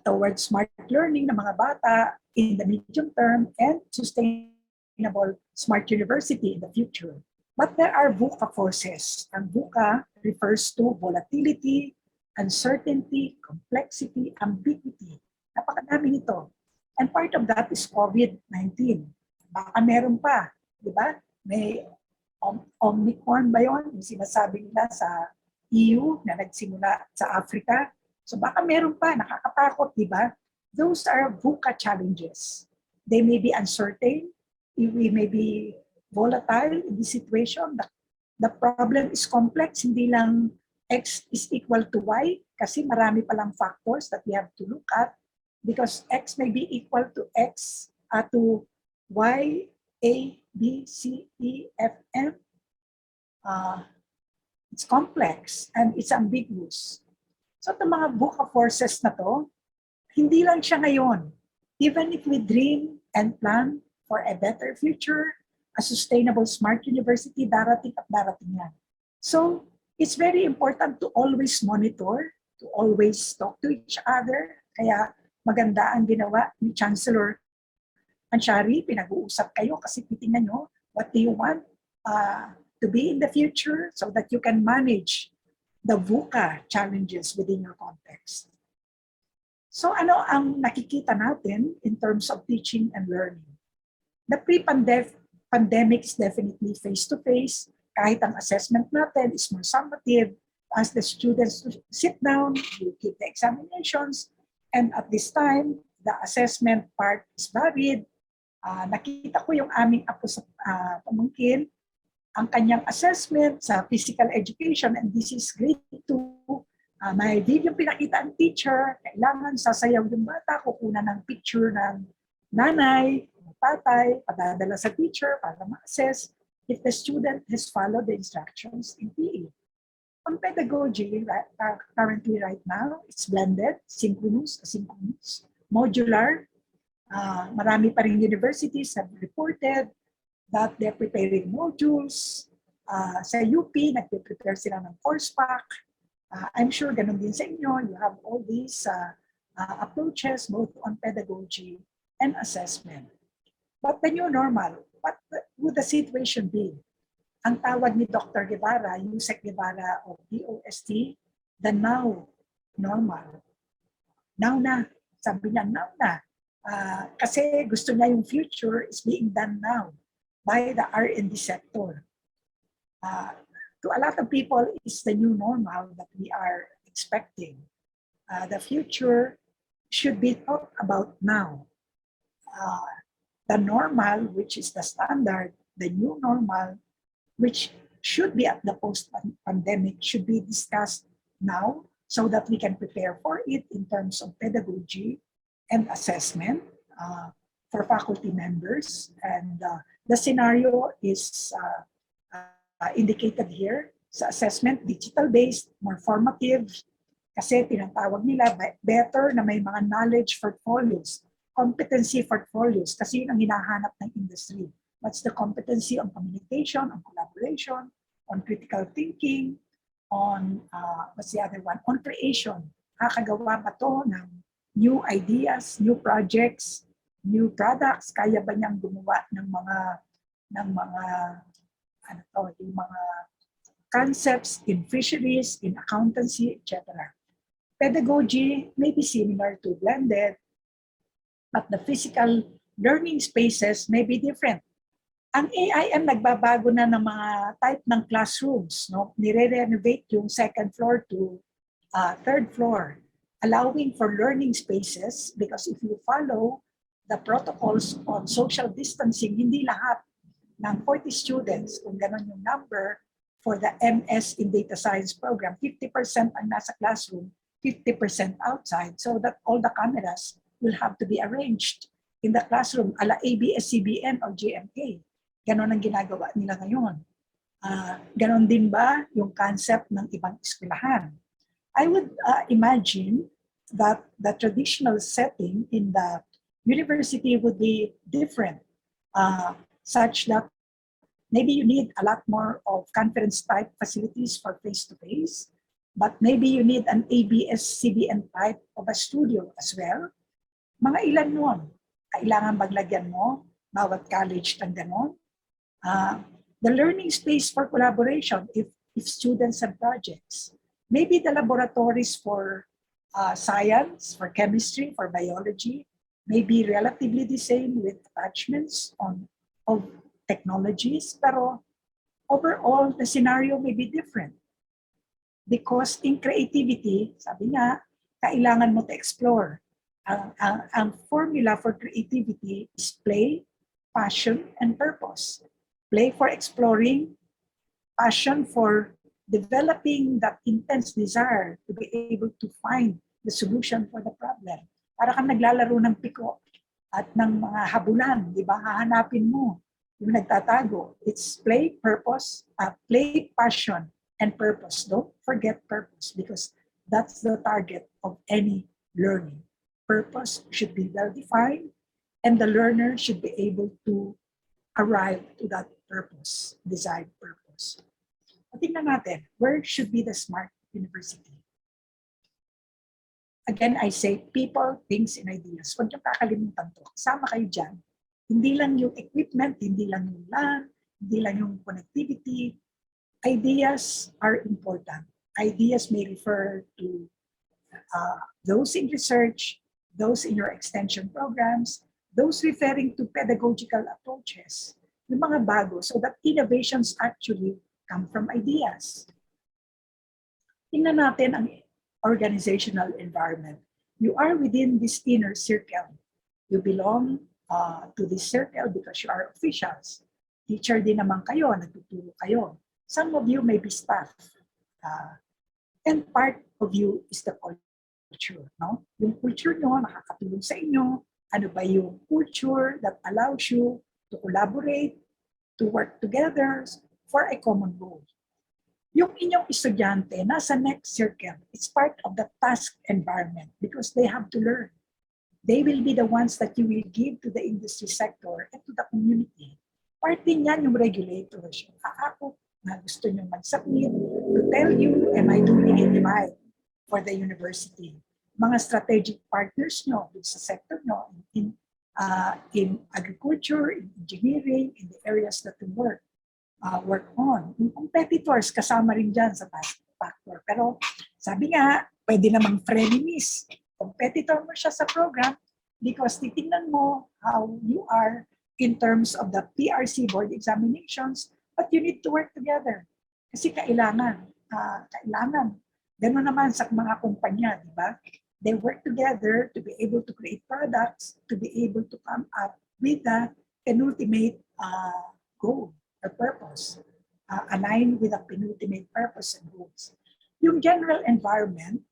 towards smart learning ng mga bata in the medium term and sustainable smart university in the future. But there are VUCA forces. Ang VUCA refers to volatility, uncertainty, complexity, ambiguity. Napakadami nito. And part of that is COVID-19. Baka meron pa, di ba? May Omicron ba yun? Yung sinasabi nila sa EU na nagsimula sa Africa. So baka meron pa, nakakatakot, di ba? Those are VUCA challenges. They may be uncertain, we may be volatile in this situation. The problem is complex, hindi lang X is equal to Y, kasi marami palang factors that we have to look at, because X may be equal to X to Y, A, B, C, E, F, M. It's complex and it's ambiguous. So itong mga VUCA forces na to, hindi lang siya ngayon. Even if we dream and plan for a better future, a sustainable smart university, darating at darating yan. So it's very important to always monitor, to always talk to each other. Kaya maganda ang ginawa ni Chancellor Anshari, pinag-uusap kayo kasi titingnan nyo, what do you want to be in the future so that you can manage the VUCA challenges within your context. So ano ang nakikita natin in terms of teaching and learning? The pre-pandemic is definitely face-to-face. Kahit ang assessment natin is more summative, as the students sit down, you keep the examinations, and at this time, the assessment part is varied. Nakita ko yung aming apo sa pamangkin, ang kanyang assessment sa physical education, and this is grade 2. May video pinakita ang teacher, kailangan sasayaw yung bata, kukunan ng picture ng nanay, tatay, padadala sa teacher para ma-assess if the student has followed the instructions in PE. On pedagogy, currently right now, it's blended, synchronous, asynchronous, modular. Marami pa rin universities have reported that they're preparing modules. Sa UP, nagpe-prepare sila ng course pack. I'm sure ganun din sa inyo. You have all these approaches both on pedagogy and assessment. But the new normal, what would the situation be? Ang tawag ni Dr. Guevara, Yusek Guevara of DOST, the now normal. Now na. Sabi niya, now na. Kasi gusto niya yung future is being done now by the R&D sector. To a lot of people, it's the new normal that we are expecting. The future should be thought about now. The normal, which is the standard, the new normal, which should be at the post-pandemic, should be discussed now so that we can prepare for it in terms of pedagogy and assessment for faculty members. And the scenario is indicated here. Sa assessment, digital-based, more formative, kasi tinatawag nila better na may mga knowledge portfolios, competency portfolios, kasi yun ang hinahanap ng industry. What's the competency on communication, on collaboration, on critical thinking, on, what's the other one? On creation. Kakagawa ba to ng new ideas, new projects, new products? Kaya ba niyang gumawa ng yung mga concepts in fisheries, in accountancy, etc. Pedagogy may be similar to blended, but the physical learning spaces may be different. Ang AIM nagbabago na ng mga type ng classrooms, no? Nire-renovate yung second floor to third floor, allowing for learning spaces, because if you follow the protocols on social distancing, hindi lahat ng 40 students, kung gano'n yung number for the MS in Data Science program, 50% ang nasa classroom, 50% outside, so that all the cameras will have to be arranged in the classroom ala ABS-CBN or GMK. Ganon ang ginagawa nila ngayon. Ganon din ba yung concept ng ibang eskwelahan? I would imagine that the traditional setting in the university would be different, such that maybe you need a lot more of conference type facilities for face-to-face, but maybe you need an ABS-CBN type of a studio as well. Mga ilan nun? Kailangan maglagyan mo, bawat college ng ganon. The learning space for collaboration, if students have projects. Maybe the laboratories for science, for chemistry, for biology, may be relatively the same with attachments of technologies, pero overall, the scenario may be different. Because in creativity, sabi nga, kailangan mo to explore. Ang formula for creativity is play, passion, and purpose. Play for exploring, passion for developing that intense desire to be able to find the solution for the problem. Para kang naglalaro ng piko at ng mga habulan, di ba? Hahanapin mo yung nagtatago. It's play, purpose, play, passion, and purpose. Don't forget purpose because that's the target of any learning. Purpose should be well-defined and the learner should be able to arrive to that purpose, desired purpose. Tingnan natin, where should be the smart university? Again, I say people, things, and ideas. Huwag niyong kakalimutan to. Kasama kayo dyan. Hindi lang yung equipment, hindi lang yung LAN, hindi lang yung connectivity. Ideas are important. Ideas may refer to those in research, those in your extension programs, those referring to pedagogical approaches, yung mga bago, so that innovations actually come from ideas. Tingnan natin ang organizational environment. You are within this inner circle. You belong to this circle because you are officials. Teacher din naman kayo, nagtuturo kayo. Some of you may be staff. And part of you is the culture. No? Yung culture nyo, nakakatulong sa inyo. Ano ba yung culture that allows you to collaborate, to work together for a common goal. Yung inyong estudyante, nasa next circle, it's part of the task environment because they have to learn. They will be the ones that you will give to the industry sector and to the community. Part din yan yung regulators. Ako na gusto nyo mag-submit to tell you, am I doing it right for the university? Mga strategic partners nyo sa sector nyo in agriculture, in engineering, in the areas that you work on. Yung competitors, kasama rin dyan sa factor. Pero sabi nga, pwede namang frenemies. Competitor mo siya sa program because titingnan mo how you are in terms of the PRC board examinations, but you need to work together. Kasi kailangan. Gano'n naman sa mga kumpanya, di ba? They work together to be able to create products, to be able to come up with the penultimate goal or purpose, aligned with the penultimate purpose and goals. Yung general environment,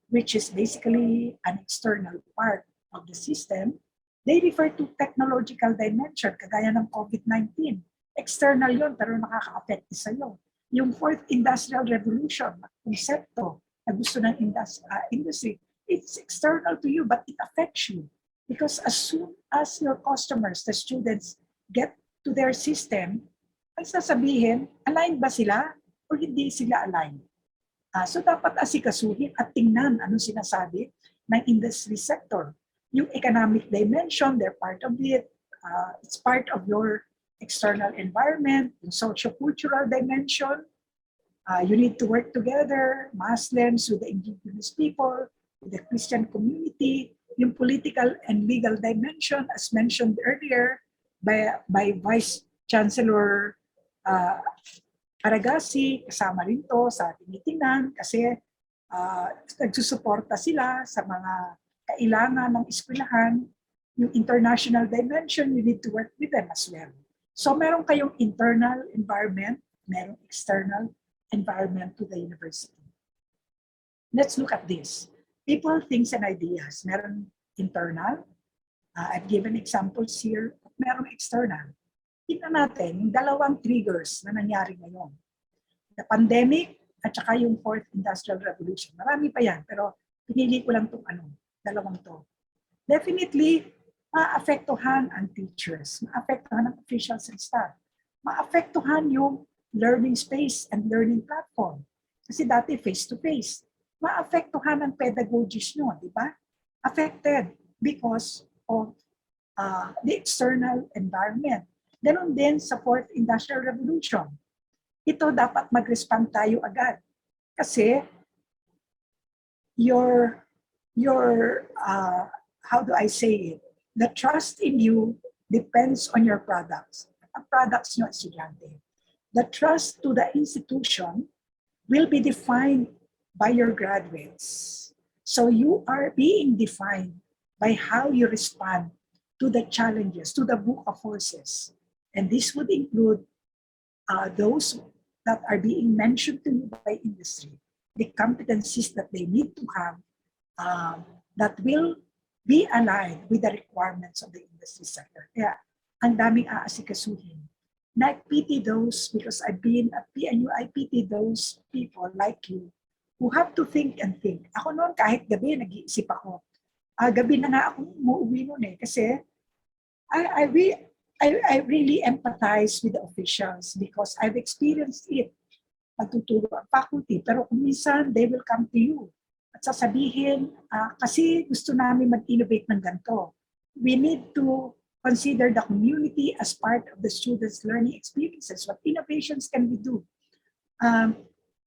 which is basically an external part of the system, they refer to technological dimension, kagaya ng COVID-19. External yon pero nakaka-affect sa'yo. Yung fourth industrial revolution, konsepto na gusto ng industry, it's external to you but it affects you. Because as soon as your customers, the students, get to their system, ay sasabihin, aligned ba sila o hindi sila aligned? So dapat asikasuhin at tingnan anong sinasabi ng industry sector. Yung economic dimension, they're part of it. It's part of your external environment. Yung socio-cultural dimension, you need to work together, Muslims with the indigenous people, with the Christian community. Yung political and legal dimension, as mentioned earlier by Vice Chancellor Aragasi, kasama rin to sa tinitingnan kasi nagsusuporta sila sa mga kailangan ng eskwelahan. Yung international dimension, you need to work with them as well. So meron kayong internal environment, merong external environment to the university. Let's look at this. People, things, and ideas. Meron internal. I've given examples here. Merong external. Tingnan natin yung dalawang triggers na nangyari ngayon. The pandemic at saka yung fourth industrial revolution. Marami pa yan, pero Pinili ko lang itong dalawang to. Definitely, maapektuhan ang teachers, maapektuhan ang officials and staff, maapektuhan yung learning space and learning platform. Kasi dati face-to-face. Maapektuhan ang pedagogies nyo, di ba? Affected because of the external environment. Ganon din sa Fourth Industrial Revolution. Ito dapat mag-respond tayo agad. Kasi your how do I say it? The trust in you depends on your products. Ang products nyo, estudyante. The trust to the institution will be defined by your graduates. So you are being defined by how you respond to the challenges, to the VUCA forces. And this would include those that are being mentioned to you by industry, the competencies that they need to have that will be aligned with the requirements of the industry sector. Kaya ang daming aasikasuhin. And I pity those, because I've been at PNU, I pity those people like you who have to think and think. Ako noon, kahit gabi, nag-iisip ako. Gabi na nga ako umuwi noon kasi I really empathize with the officials because I've experienced it. Magtuturo ang faculty, pero kung minsan, they will come to you at sasabihin, kasi gusto namin mag-innovate ng ganito. We need to consider the community as part of the students' learning experiences. What innovations can we do?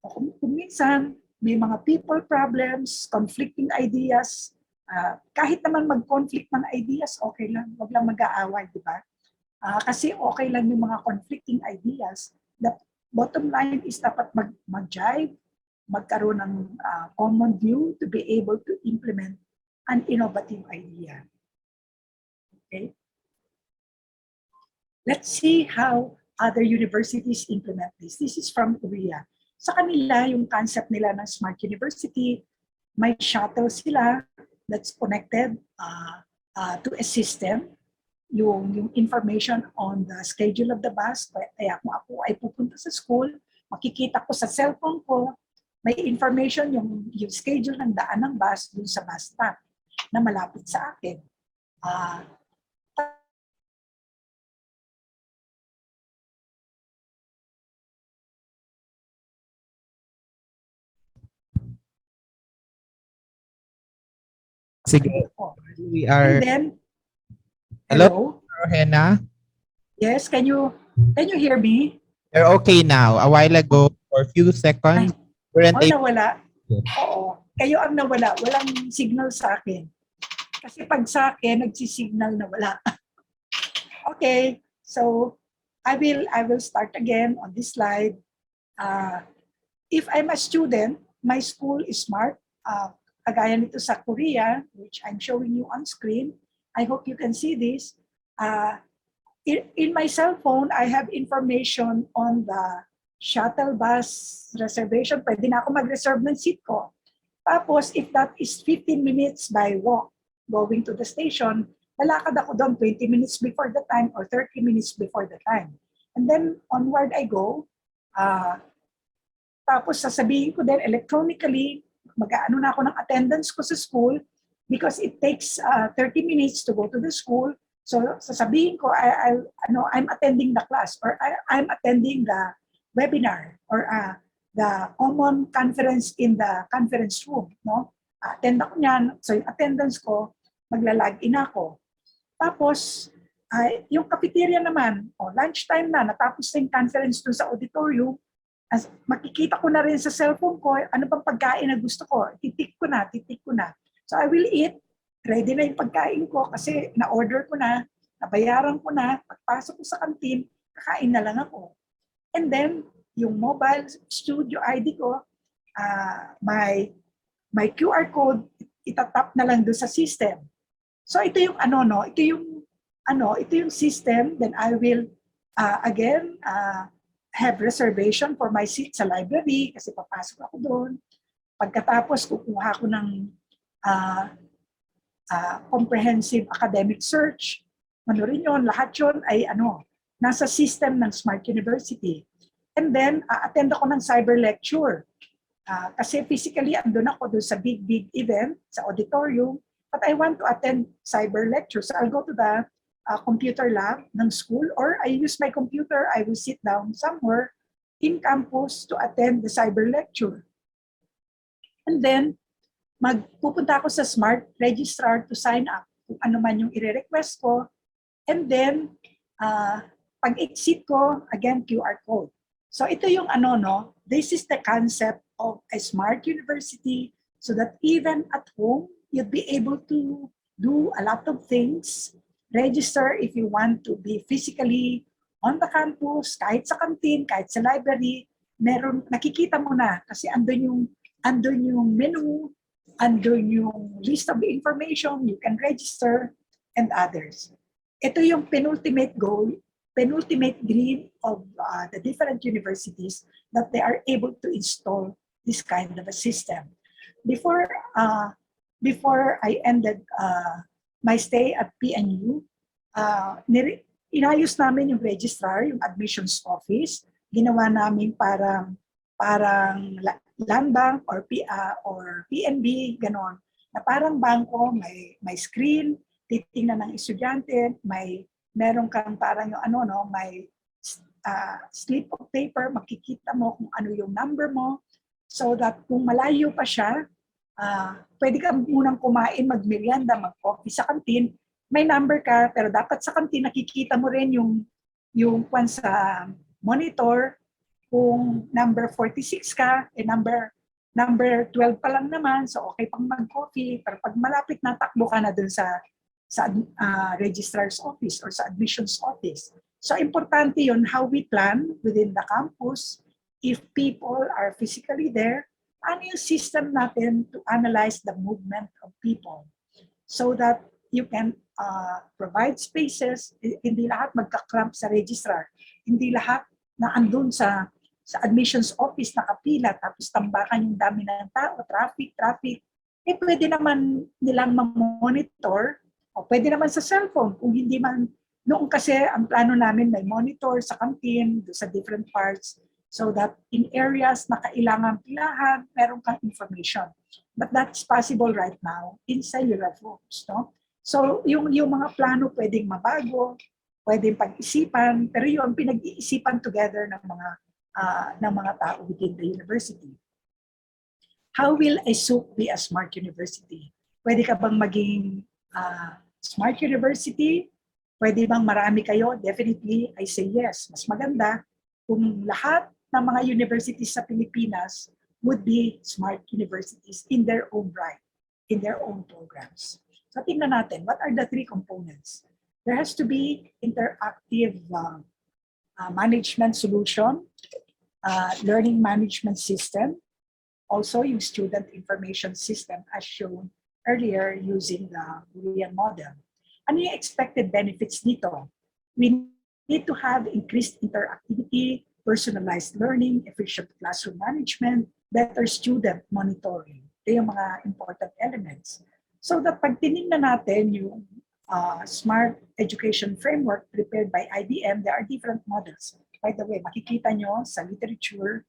Kung minsan, may mga people problems, conflicting ideas, kahit naman mag-conflict ng ideas, okay lang, wag lang mag-aaway, di ba? Kasi okay lang yung mga conflicting ideas. The bottom line is dapat mag-jive, magkaroon ng common view to be able to implement an innovative idea. Okay? Let's see how other universities implement this. This is from Korea. Sa kanila, yung concept nila ng Smart University, may shuttle sila that's connected to a system, yung information on the schedule of the bus. Kaya kung ako ay pupunta sa school, makikita ko sa cellphone ko, may information yung schedule ng daan ng bus dun sa bus stop na malapit sa akin. Sige, we are... And then, hello, Hannah? Yes, can you hear me? You're okay now. A while ago, for a few seconds, nawala. Oo. Kayo ang nawala. Walang signal sa akin. Kasi pag sa akin, nagsisignal na wala. Okay. So, I will start again on this slide. If I'm a student, my school is smart. Kagaya nito sa Korea, which I'm showing you on screen. I hope you can see this. In my cell phone, I have information on the shuttle bus reservation. Pwede na ako mag-reserve ng seat ko. Tapos, if that is 15 minutes by walk going to the station, lalakad ako doon 20 minutes before the time or 30 minutes before the time. And then, onward I go. Tapos, sasabihin ko din electronically, mag-aano na ako ng attendance ko sa school because it takes 30 minutes to go to the school. So, sasabihin ko, I'm attending the class or I'm attending the webinar or the common conference in the conference room. No? Attend ako niyan. So, yung attendance ko, magla-login ako. Tapos, yung cafeteria naman, lunchtime na, natapos na yung conference doon sa auditorium, makikita ko na rin sa cellphone ko, ano bang pagkain na gusto ko, titik ko na. So, I will eat. Ready na yung pagkain ko kasi na-order ko na, nabayaran ko na, pagpasok ko sa kantin, kakain na lang ako. And then, yung mobile studio ID ko, my QR code, itatap na lang doon sa system. So ito yung ito yung system, then I will again have reservation for my seat sa library kasi papasok ako doon. Pagkatapos kukuha ko ng comprehensive academic search. Ano rin yun, lahat yun ay nasa system ng Smart University. And then, attend ako ng cyber lecture. Kasi physically, andun ako doon sa big event, sa auditorium, but I want to attend cyber lectures. So I'll go to the computer lab ng school, or I use my computer, I will sit down somewhere in campus to attend the cyber lecture. And then, magpupunta ako sa smart registrar to sign up kung ano man yung i-request ko. And then, pag exit ko, again, QR code. So ito yung this is the concept of a smart university, so that even at home, you'd be able to do a lot of things. Register if you want to be physically on the campus, kahit sa canteen, kahit sa library, nakikita mo na kasi andun yung menu, andun yung list of information, you can register, and others. Ito yung penultimate goal, penultimate dream of the different universities, that they are able to install this kind of a system. Before I ended my stay at PNU, inayos namin yung registrar, yung admissions office. Ginawa namin parang land bank or PNB, ganon. Na parang bangko, may screen, titingnan ng estudyante, meron kang parang yung may slip of paper, makikita mo kung ano yung number mo, so that kung malayo pa siya, pwede ka munang kumain, magmerienda, mag-coffee sa kantin, may number ka, pero dapat sa kantin nakikita mo rin yung sa monitor, kung number 46 ka, number 12 pa lang naman, so okay pang mag-coffee, pero pag malapit na, takbo ka na dun sa registrar's office or sa admissions office. So importante yun, how we plan within the campus, if people are physically there, ano yung system natin to analyze the movement of people, so that you can provide spaces, hindi lahat magka-cramp sa registrar, hindi lahat na andun sa admissions office nakapila, tapos tambakan yung dami ng tao, traffic, pwede naman nilang ma-monitor, o pwede naman sa cellphone, kung hindi man, noong kasi ang plano namin may monitor sa canteen, sa different parts, so that in areas na kailangan pilahan, meron kang information. But that's possible right now in cellular phones, no? So yung mga plano pwedeng mabago, pwedeng pag-isipan, pero yung pinag-iisipan together ng mga tao within the university. How will a SUC be a smart university? Pwede ka bang maging smart university? Pwede bang marami kayo? Definitely, I say yes. Mas maganda kung lahat ng mga universities sa Pilipinas would be smart universities in their own right, in their own programs. So tingnan natin, what are the three components? There has to be interactive management solution, learning management system, also yung student information system as shown earlier using the Korean model. Ano yung expected benefits dito? We need to have increased interactivity, personalized learning, efficient classroom management, better student monitoring. Ito yung mga important elements. So that pag tinignan natin yung smart education framework prepared by IBM, there are different models. By the way, makikita nyo sa literature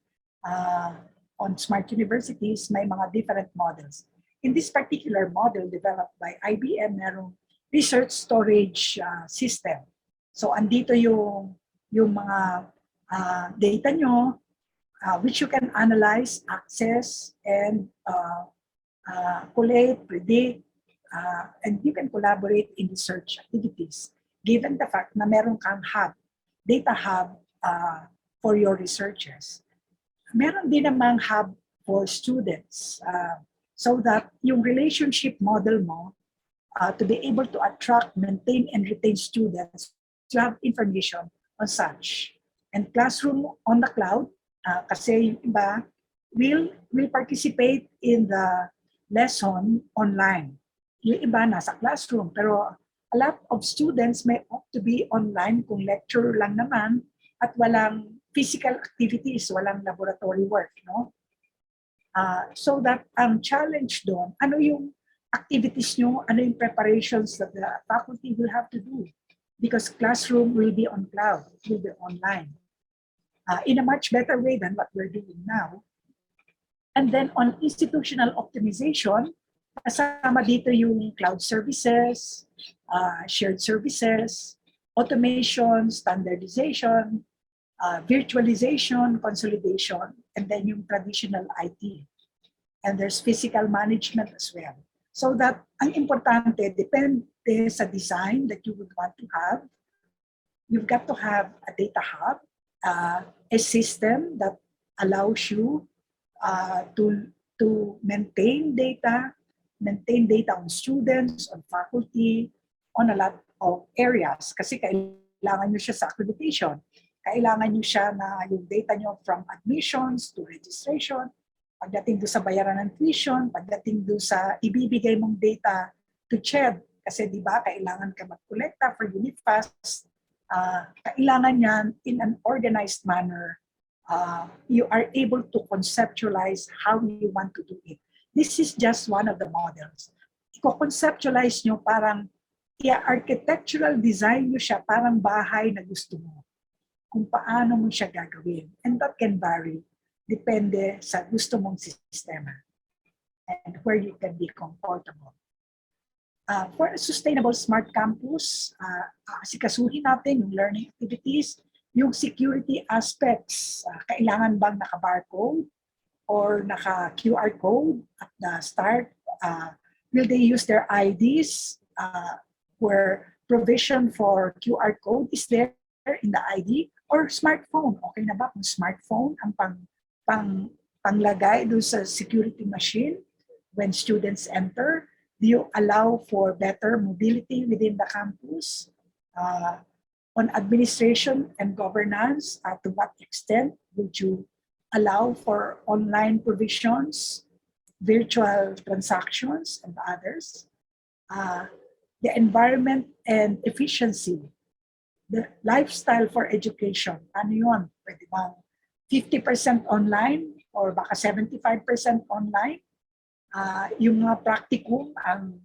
on smart universities, may mga different models. In this particular model developed by IBM, merong research storage system. So andito yung mga data nyo, which you can analyze, access, and collate, predict, and you can collaborate in research activities, given the fact na meron kang hub, data hub for your researchers. Meron din namang hub for students, so that yung relationship model mo, to be able to attract, maintain, and retain students, you have information on such. And classroom on the cloud, kasi yung iba will participate in the lesson online. Yung iba nasa classroom, pero a lot of students may opt to be online kung lecture lang naman at walang physical activities, walang laboratory work, no? So that ang challenge doon, ano yung activities nyo, ano yung preparations that the faculty will have to do, because classroom will be on cloud, will be online, in a much better way than what we're doing now. And then on institutional optimization, kasama dito yung cloud services, shared services, automation, standardization, virtualization, consolidation, and then yung traditional IT. And there's physical management as well. So that ang importante, depende sa design that you would want to have. You've got to have a data hub, a system that allows you to maintain data on students, on faculty, on a lot of areas. Kasi kailangan nyo siya sa accreditation. Kailangan nyo siya na yung data nyo from admissions to registration, pagdating doon sa bayaran ng tuition, pagdating doon sa ibibigay mong data to CHED. Kasi di ba, kailangan ka mag-collecta for unit pass. Kailangan yan in an organized manner. You are able to conceptualize how you want to do it. This is just one of the models. I-conceptualize nyo parang i-architectural design nyo siya parang bahay na gusto mo. Kung paano mo siya gagawin. And that can vary. Depende sa gusto mong sistema. And where you can be comfortable. For a sustainable smart campus, asikasuhin natin yung learning activities, yung security aspects. Kailangan bang naka-barcode or naka-QR code at the start? Will they use their IDs where provision for QR code is there in the ID? Or smartphone? Okay na ba kung smartphone ang panglagay doon sa security machine when students enter? Do you allow for better mobility within the campus? On administration and governance, to what extent would you allow for online provisions, virtual transactions, and others? The environment and efficiency, the lifestyle for education, ano yun? Pwede bang 50% online or baka 75% online? Yung mga practicum, ang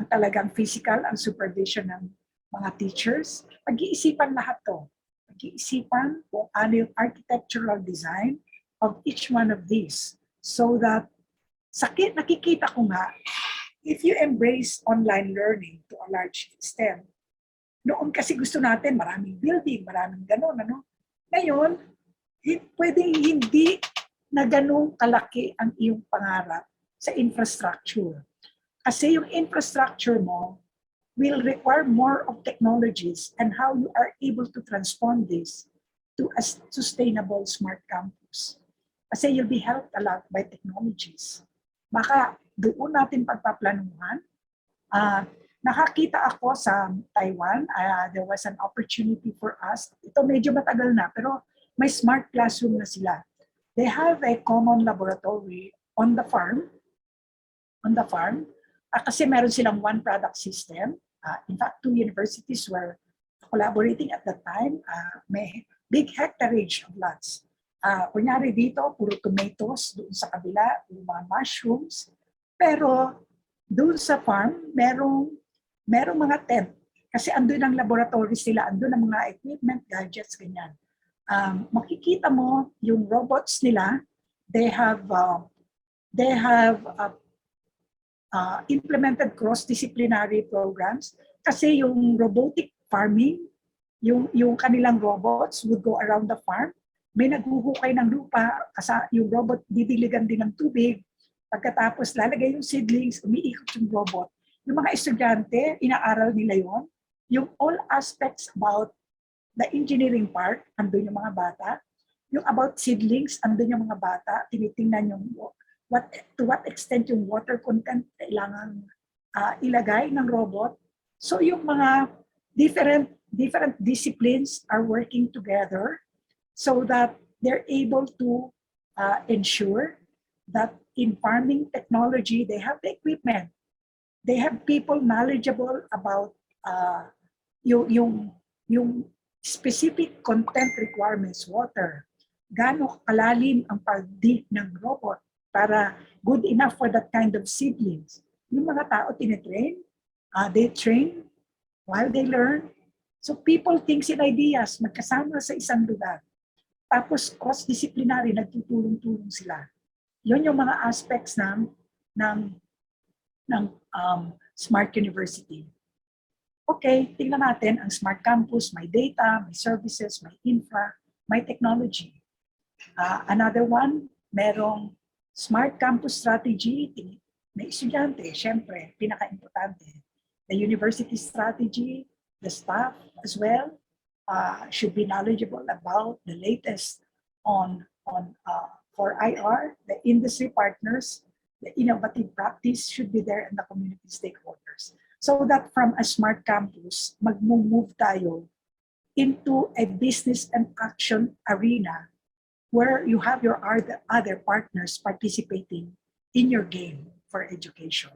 talagang physical, ang supervision ng mga teachers. Pag-iisipan lahat to. Pag-iisipan kung ano yung architectural design of each one of these. So that, nakikita ko nga, if you embrace online learning to a large extent, noon kasi gusto natin maraming building, maraming gano'n, ano? Ngayon, pwedeng hindi na gano'ng kalaki ang iyong pangarap sa infrastructure. Kasi yung infrastructure mo will require more of technologies and how you are able to transform this to a sustainable smart campus. Kasi you'll be helped a lot by technologies. Baka doon natin pagpaplanuhan. Nakakita ako sa Taiwan, there was an opportunity for us. Ito medyo matagal na, pero may smart classroom na sila. They have a common laboratory on the farm. Kasi meron silang one product system. In fact, 2 universities were collaborating at that time. May big hectareage of lots. Kunyari dito, puro tomatoes, doon sa kabila, yung mga mushrooms. Pero doon sa farm, merong mga tent. Kasi andun ang laboratory sila, andun ang mga equipment, gadgets, ganyan. Makikita mo yung robots nila, they have implemented cross-disciplinary programs. Kasi yung robotic farming, yung kanilang robots would go around the farm, may naghuhukay ng lupa, kasi yung robot didiligan din ng tubig. Pagkatapos lalagay yung seedlings, umiikot yung robot. Yung mga estudyante, inaaral nila yon. Yung all aspects about the engineering part, andun yung mga bata. Yung about seedlings, andun yung mga bata. Tinitingnan yung to what extent yung water content kailangan ilagay ng robot. So yung mga different disciplines are working together so that they're able to ensure that in farming technology, they have the equipment. They have people knowledgeable about yung specific content requirements, water. Gaano kalalim ang pag-dig ng robot para good enough for that kind of seedlings. Yung mga tao tinitrain, they train while they learn. So people think in ideas, magkasama sa isang lugar. Tapos cross-disciplinary, nagtutulong-tulong sila. Yun yung mga aspects ng, Smart University. Okay, tingnan natin ang Smart Campus, may data, may services, may infra, may technology. Another one, merong Smart Campus Strategy, may estudyante, syempre, pinaka-importante. The university strategy, the staff as well, should be knowledgeable about the latest on for IR, the industry partners, the innovative practice should be there, and the community stakeholders. So that from a smart campus, mag-move tayo into a business and action arena where you have your other partners participating in your game for education.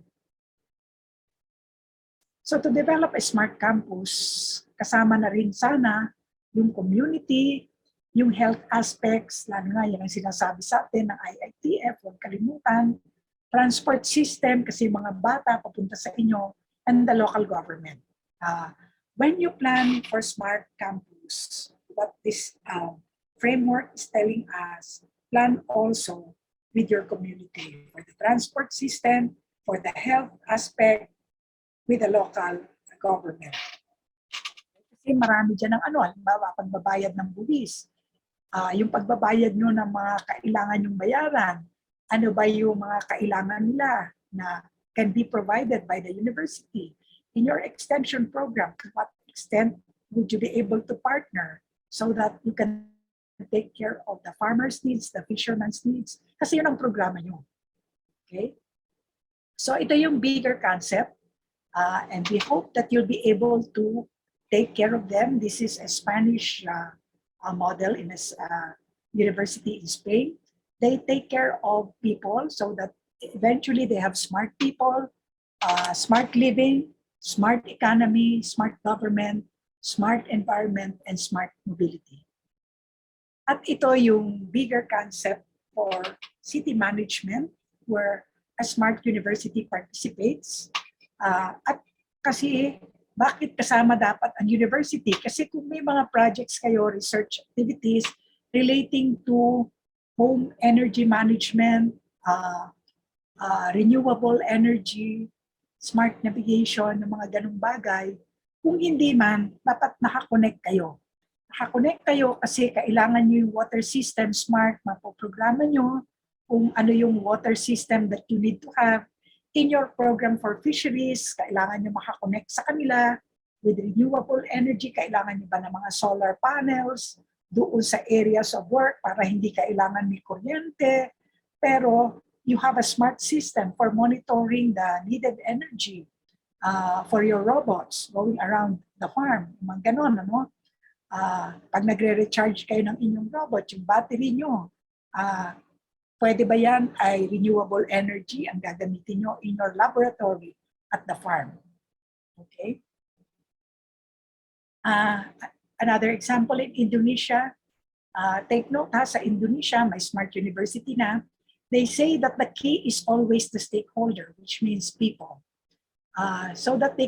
So to develop a smart campus, kasama na rin sana yung community, yung health aspects, lalo na yan ang sinasabi sa atin ng IITF, huwag kalimutan, transport system, kasi mga bata papunta sa inyo, and the local government. When you plan for smart campus, what this framework is telling us, plan also with your community for the transport system, for the health aspect, with the local government. Kasi marami dyan ng halimbawa, pagbabayad ng buwis, yung pagbabayad nyo ng mga kailangan yung bayaran, ano ba yung mga kailangan nila na can be provided by the university. In your extension program, to what extent would you be able to partner so that you can take care of the farmers' needs, the fishermen's needs, kasi yun ang programa nyo. Okay? So ito yung bigger concept, and we hope that you'll be able to take care of them. This is a Spanish model in a university in Spain. They take care of people so that eventually they have smart people, smart living, smart economy, smart government, smart environment, and smart mobility. At ito yung bigger concept for city management where a smart university participates. At kasi bakit kasama dapat ang university? Kasi kung may mga projects kayo, research activities relating to home energy management, renewable energy, smart navigation, ng mga ganung bagay, kung hindi man, dapat nakakonect kayo. Nakakonect kayo kasi kailangan nyo yung water system smart, mapoprograma nyo kung ano yung water system that you need to have. In your program for fisheries, kailangan nyo makakonect sa kanila. With renewable energy, kailangan nyo ba ng mga solar panels doon sa areas of work para hindi kailangan may kuryente. Pero you have a smart system for monitoring the needed energy for your robots going around the farm. Mga ganon, ano? Pag nagre-recharge kayo ng inyong robot, yung battery nyo, pwede ba yan ay renewable energy ang gagamitin nyo in your laboratory at the farm? Okay? Another example in Indonesia, take note sa Indonesia, may smart university na. They say that the key is always the stakeholder, which means people. So that they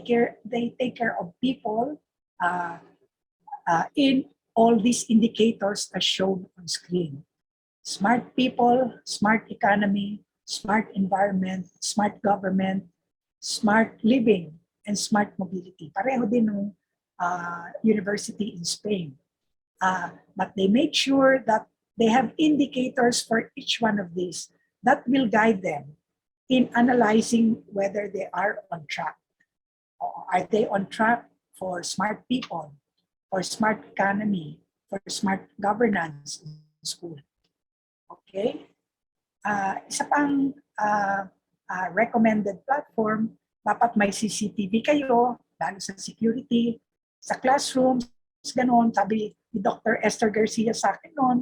take care of people in all these indicators as shown on screen. Smart people, smart economy, smart environment, smart government, smart living, and smart mobility. Pareho din ng university in Spain. But they make sure that they have indicators for each one of these that will guide them in analyzing whether they are on track. Are they on track for smart people, for smart economy, for smart governance in school? Okay? Isa pang recommended platform, dapat may CCTV kayo, lalo sa security, sa classrooms, gano'n. Sabi ni Dr. Esther Garcia sa akin noon,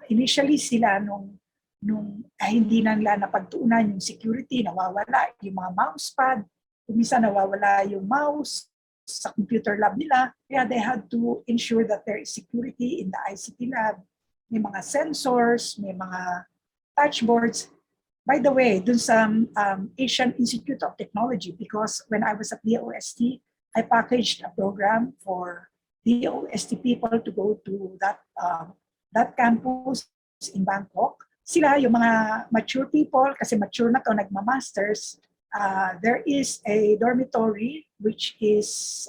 initially sila nung hindi na nila napagtuunan yung security, nawawala yung mga mousepad, minsan nawawala yung mouse sa computer lab nila, kaya they had to ensure that there is security in the ICT lab. May mga sensors, may mga touchboards. By the way, dun sa Asian Institute of Technology, because when I was at DOST, I packaged a program for DOST people to go to that campus in Bangkok sila, yung mga mature people, kasi mature na to, nagma-masters, there is a dormitory which is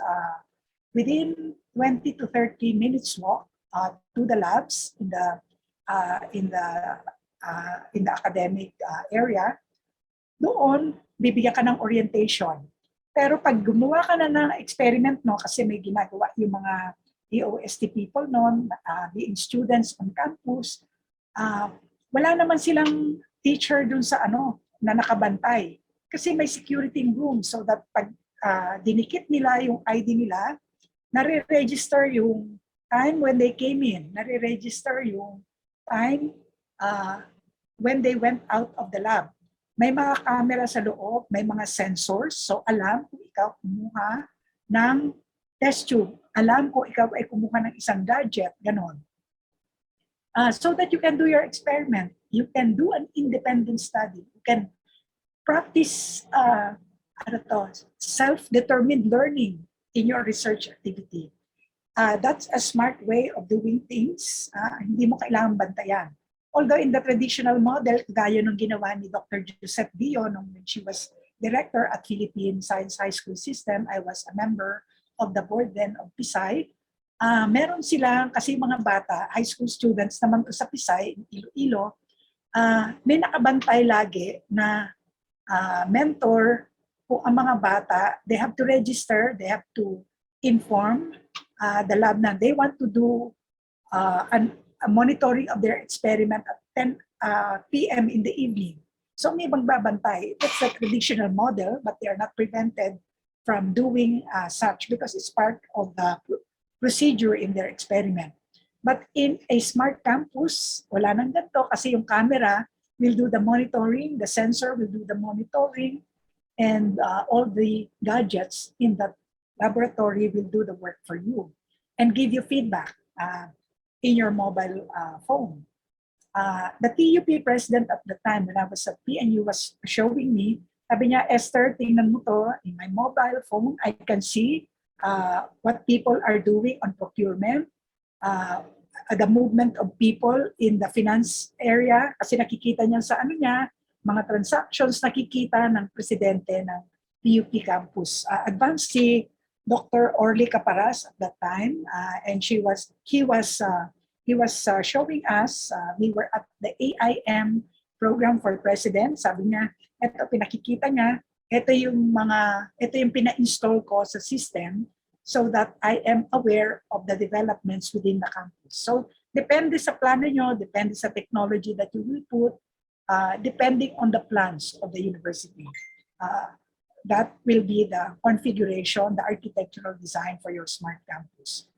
within 20 to 30 minutes walk to the labs uh, in the in the academic area. Doon, bibigyan ka ng orientation. Pero pag gumawa ka na ng experiment, no, kasi may ginagawa yung mga EOST people noon, being students on campus, wala naman silang teacher dun sa na nakabantay. Kasi may security room so that pag dinikit nila yung ID nila, nare-register yung time when they came in, nare-register yung time when they went out of the lab. May mga camera sa loob, may mga sensors, so alam kung ikaw kumuha ng test tube, alam kung ikaw ay kumuha ng isang gadget, ganon. So that you can do your experiment. You can do an independent study. You can practice self-determined learning in your research activity. That's a smart way of doing things. Hindi mo kailangan bantayan. Although in the traditional model, gaya nung ginawa ni Dr. Joseph Dio when she was director at Philippine Science High School System, I was a member of the board then of PSI. Meron silang, kasi mga bata, high school students naman sa PSI, Iloilo, may nakabantay lagi na mentor kung ang mga bata, they have to register, they have to inform the lab na they want to do a monitoring of their experiment at 10 p.m. in the evening. So may magbabantay. That's a traditional model, but they are not prevented from doing such because it's part of the procedure in their experiment. But in a smart campus, wala nang ganito kasi yung camera will do the monitoring, the sensor will do the monitoring, and all the gadgets in the laboratory will do the work for you and give you feedback in your mobile phone. The TUP president at the time when I was at PNU was showing me, sabi niya, Esther, tingnan mo to, in my mobile phone, I can see what people are doing on procurement, the movement of people in the finance area, kasi nakikita niya sa mga transactions nakikita ng presidente ng PUP campus. Advanced si Dr. Orly Caparas at that time, and he was showing us, we were at the AIM program for president. Sabi niya, ito pinakikita niya, ito yung pina-install ko sa system so that I am aware of the developments within the campus. So, depende sa plano nyo, depende sa technology that you will put, depending on the plans of the university. That will be the configuration, the architectural design for your smart campus.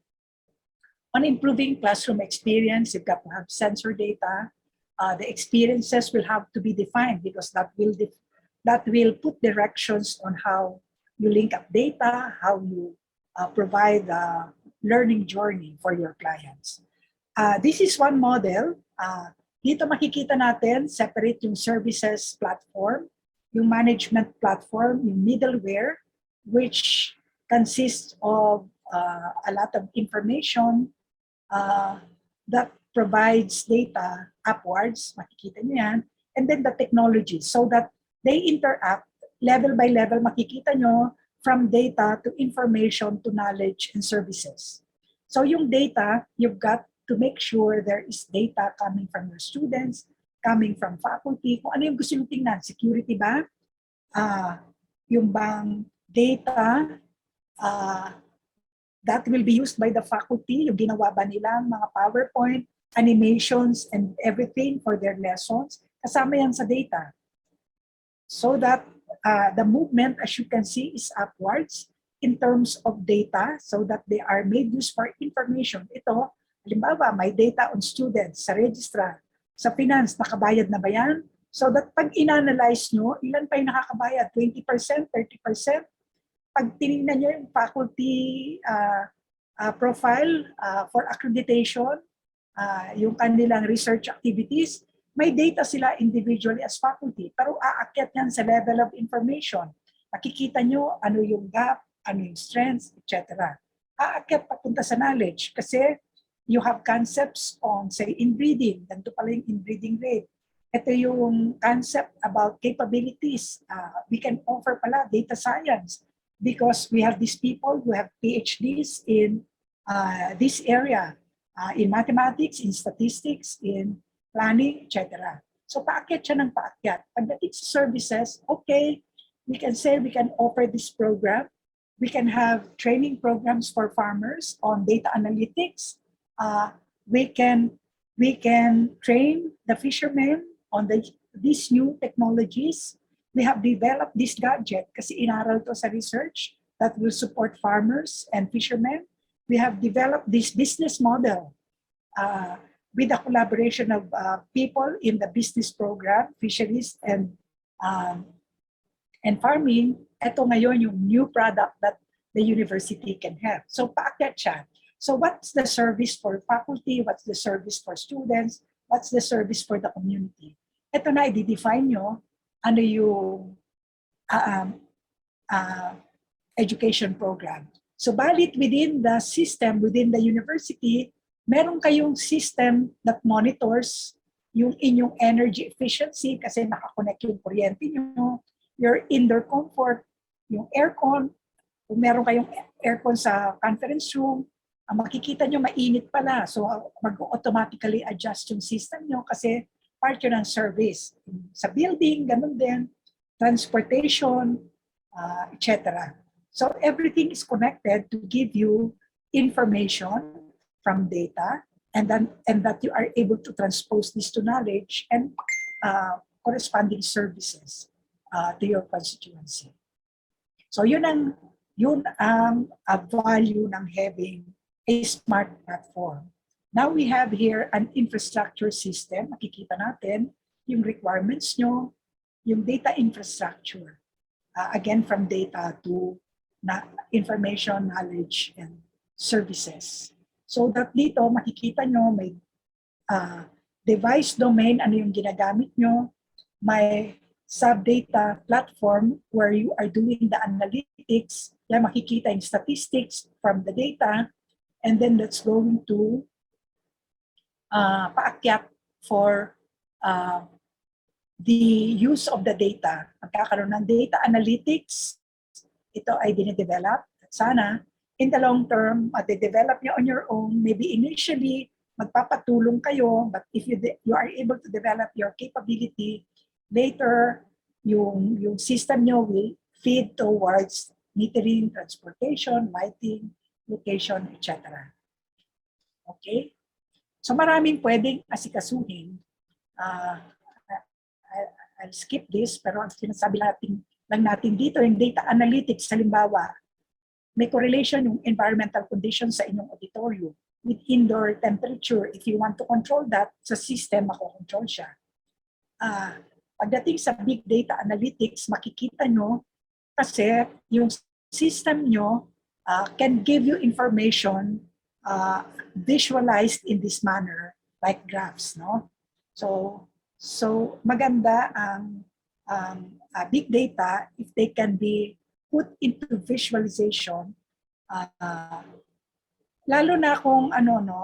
On improving classroom experience, you've got to have sensor data. The experiences will have to be defined because that will put directions on how you link up data, how you provide a learning journey for your clients. This is one model. Dito makikita natin, separate yung services platform, yung management platform, yung middleware, which consists of a lot of information that provides data upwards, makikita niyo yan, and then the technology so that they interact level by level, makikita nyo from data to information to knowledge and services. So yung data, you've got to make sure there is data coming from your students, coming from faculty, kung ano yung gusto nyo tingnan, security ba? Yung bang data that will be used by the faculty, yung ginawa ba nilang mga PowerPoint, animations, and everything for their lessons, kasama yan sa data. So that the movement, as you can see, is upwards in terms of data so that they are made use for information. Ito, halimbawa, may data on students, sa registrar, sa finance, nakabayad na ba yan? So that pag in-analyze nyo, ilan pa yung nakakabayad? 20%, 30%? Pag tinignan nyo yung faculty profile for accreditation, yung kanilang research activities, may data sila individually as faculty, pero aakyat yan sa level of information. Makikita nyo ano yung gap, ano yung strengths, etc. Aakyat papunta sa knowledge kasi you have concepts on, say, inbreeding. Ganito pala yung inbreeding rate. Ito yung concept about capabilities. We can offer pala data science because we have these people who have PhDs in this area, in mathematics, in statistics, in planning, etc. So paakyat siya ng paakyat. Pagdating sa services, okay, we can say we can offer this program. We can have training programs for farmers on data analytics. We can train the fishermen on these new technologies. We have developed this gadget kasi inaral to sa research that will support farmers and fishermen. We have developed this business model with the collaboration of people in the business program, fisheries and farming. Ito ngayon yung new product that the university can have. So paakyat siya. So what's the service for faculty? What's the service for students? What's the service for the community? Ito na, i-define nyo ano yung education program. So balit within the system, within the university, meron kayong system that monitors yung inyong energy efficiency kasi nakakonect yung kuryente nyo, your indoor comfort, yung aircon, kung meron kayong aircon sa conference room, makikita nyo mainit pala. So mag-automatically adjust yung system nyo kasi part yun ng service. Sa building, ganun din, transportation, etc. So everything is connected to give you information from data and that you are able to transpose this to knowledge and corresponding services to your constituency. So yun ang value ng having a smart platform. Now we have here an infrastructure system. Makikita natin yung requirements nyo, yung data infrastructure. Again, from data to information, knowledge, and services. So that dito, makikita nyo may device domain, ano yung ginagamit nyo, may sub-data platform where you are doing the analytics, yan makikita yung statistics from the data, and then that's going to paakyat for the use of the data. Magkakaroon ng data analytics, ito ay dinidevelop. Sana, in the long term, matidevelop nyo on your own. Maybe initially, magpapatulong kayo, but if you are able to develop your capability, later, yung system nyo will feed towards metering, transportation, lighting, location, etc. Okay? So maraming pwedeng asikasuhin. I'll skip this, pero ang sinasabi lang natin dito, yung data analytics, halimbawa, may correlation yung environmental conditions sa inyong auditorium with indoor temperature. If you want to control that, sa system, makokontrol siya. Pagdating sa big data analytics, makikita nyo kasi yung system nyo can give you information visualized in this manner, like graphs, no? So maganda ang big data if they can be put into visualization. Lalo na kung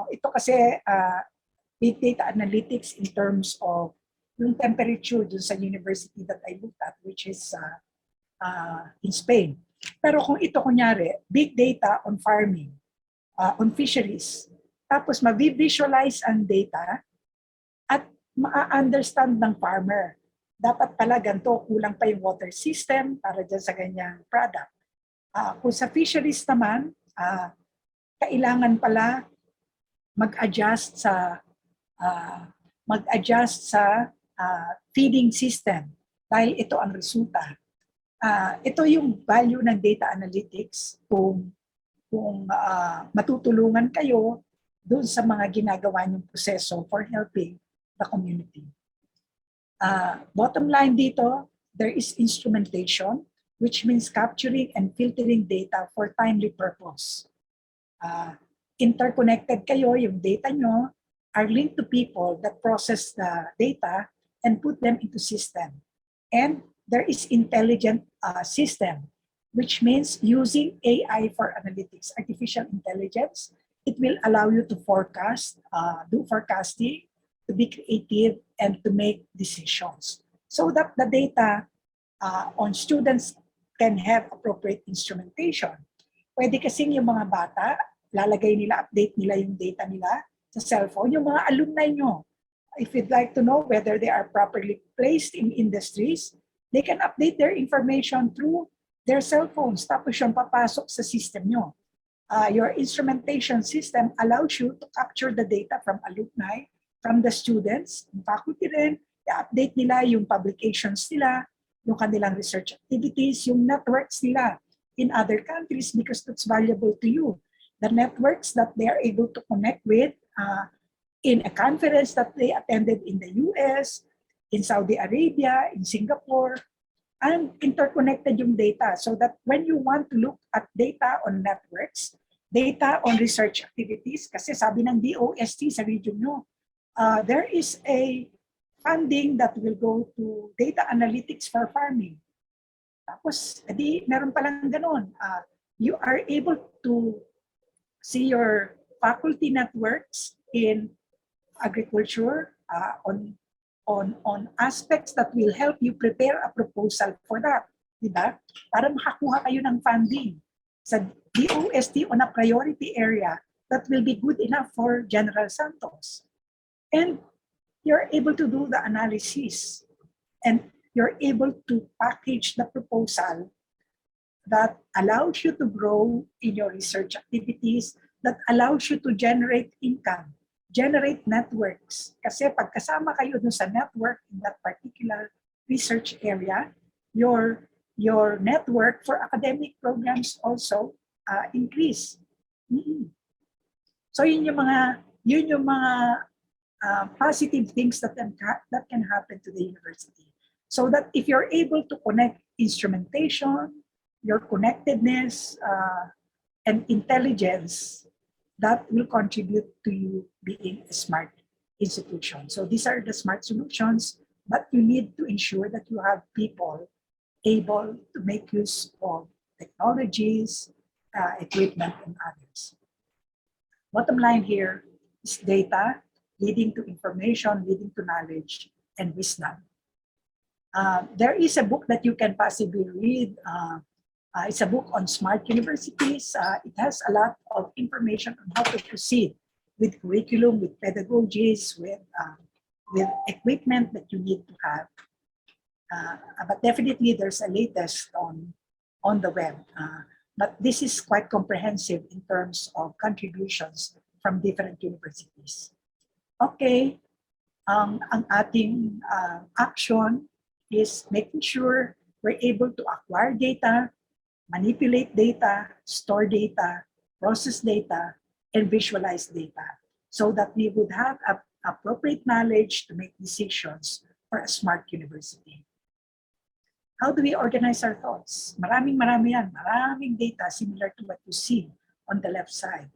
ito kasi big data analytics in terms of yung temperature dun sa university that I looked at, which is in Spain. Pero kung ito kunyari, big data on farming, on fisheries, tapos ma-visualize ang data at ma-understand ng farmer. Dapat pala ganito, kulang pa yung water system para dyan sa ganyang product. Kung sa fisheries naman, kailangan pala mag-adjust sa feeding system dahil ito ang resulta. Ito yung value ng data analytics kung matutulungan kayo doon sa mga ginagawa niyong proseso for helping the community. Bottom line dito, there is instrumentation, which means capturing and filtering data for timely purpose. Interconnected kayo, yung data nyo are linked to people that process the data and put them into system. And there is intelligent system, which means using AI for analytics, artificial intelligence. It will allow you to forecast, do forecasting, to to be creative, and to make decisions. So that the data on students can have appropriate instrumentation. Pwede kasing yung mga bata, lalagay nila, update nila yung data nila sa cellphone. Yung mga alumni nyo, if you'd like to know whether they are properly placed in industries, they can update their information through their cell phones. Tapos yung papasok sa system nyo. Your instrumentation system allows you to capture the data from alumni, from the students, yung faculty rin, i-update nila yung publications nila, yung kanilang research activities, yung networks nila in other countries because that's valuable to you. The networks that they are able to connect with in a conference that they attended in the US, in Saudi Arabia, in Singapore, and interconnected yung data so that when you want to look at data on networks, data on research activities, kasi sabi ng DOST sa region nyo, there is a funding that will go to data analytics for farming. Tapos, edi, meron palang ganun. You are able to see your faculty networks in agriculture on aspects that will help you prepare a proposal for that. Diba? Para makakuha kayo ng funding sa DOST on a priority area that will be good enough for General Santos. And you're able to do the analysis and you're able to package the proposal that allows you to grow in your research activities, that allows you to generate income, generate networks. Kasi pagkasama kayo dun sa network in that particular research area, your network for academic programs also increase. So yun yung mga positive things that can happen to the university. So that if you're able to connect instrumentation, your connectedness, and intelligence, that will contribute to you being a smart institution. So these are the smart solutions, but you need to ensure that you have people able to make use of technologies, equipment, and others. Bottom line here is data leading to information, leading to knowledge, and wisdom. There is a book that you can possibly read. It's a book on smart universities. It has a lot of information on how to proceed with curriculum, with pedagogies, with equipment that you need to have. But definitely there's a latest on the web. But this is quite comprehensive in terms of contributions from different universities. Okay, ang ating action is making sure we're able to acquire data, manipulate data, store data, process data, and visualize data so that we would have appropriate knowledge to make decisions for a smart university. How do we organize our thoughts? Maraming yan. Maraming data similar to what you see on the left side.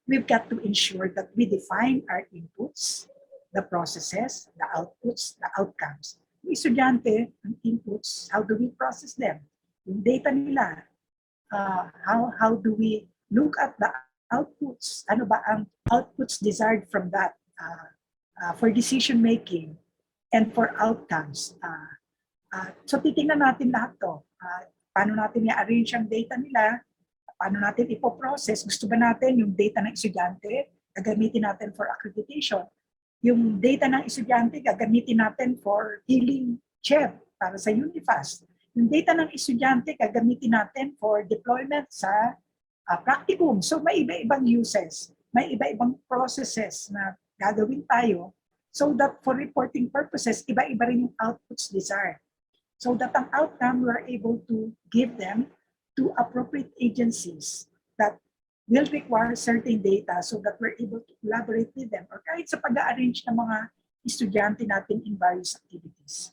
We've got to ensure that we define our inputs, the processes, the outputs, the outcomes. Yung estudyante, ang inputs, how do we process them? Yung data nila, how do we look at the outputs? Ano ba ang outputs desired from that for decision making and for outcomes? So titingnan natin lahat to. Paano natin i-arrange ang data nila? Paano natin ipoprocess? Gusto ba natin yung data ng estudyante, gagamitin natin for accreditation? Yung data ng estudyante, gagamitin natin for healing CHED para sa Unifast. Yung data ng estudyante, gagamitin natin for deployment sa practicum. So may iba-ibang uses, may iba-ibang processes na gagawin tayo so that for reporting purposes, iba-iba rin yung outputs desired. So that ang outcome, we're able to give them to appropriate agencies that will require certain data so that we're able to collaborate with them or kahit sa pag-arrange ng mga estudyante natin in various activities.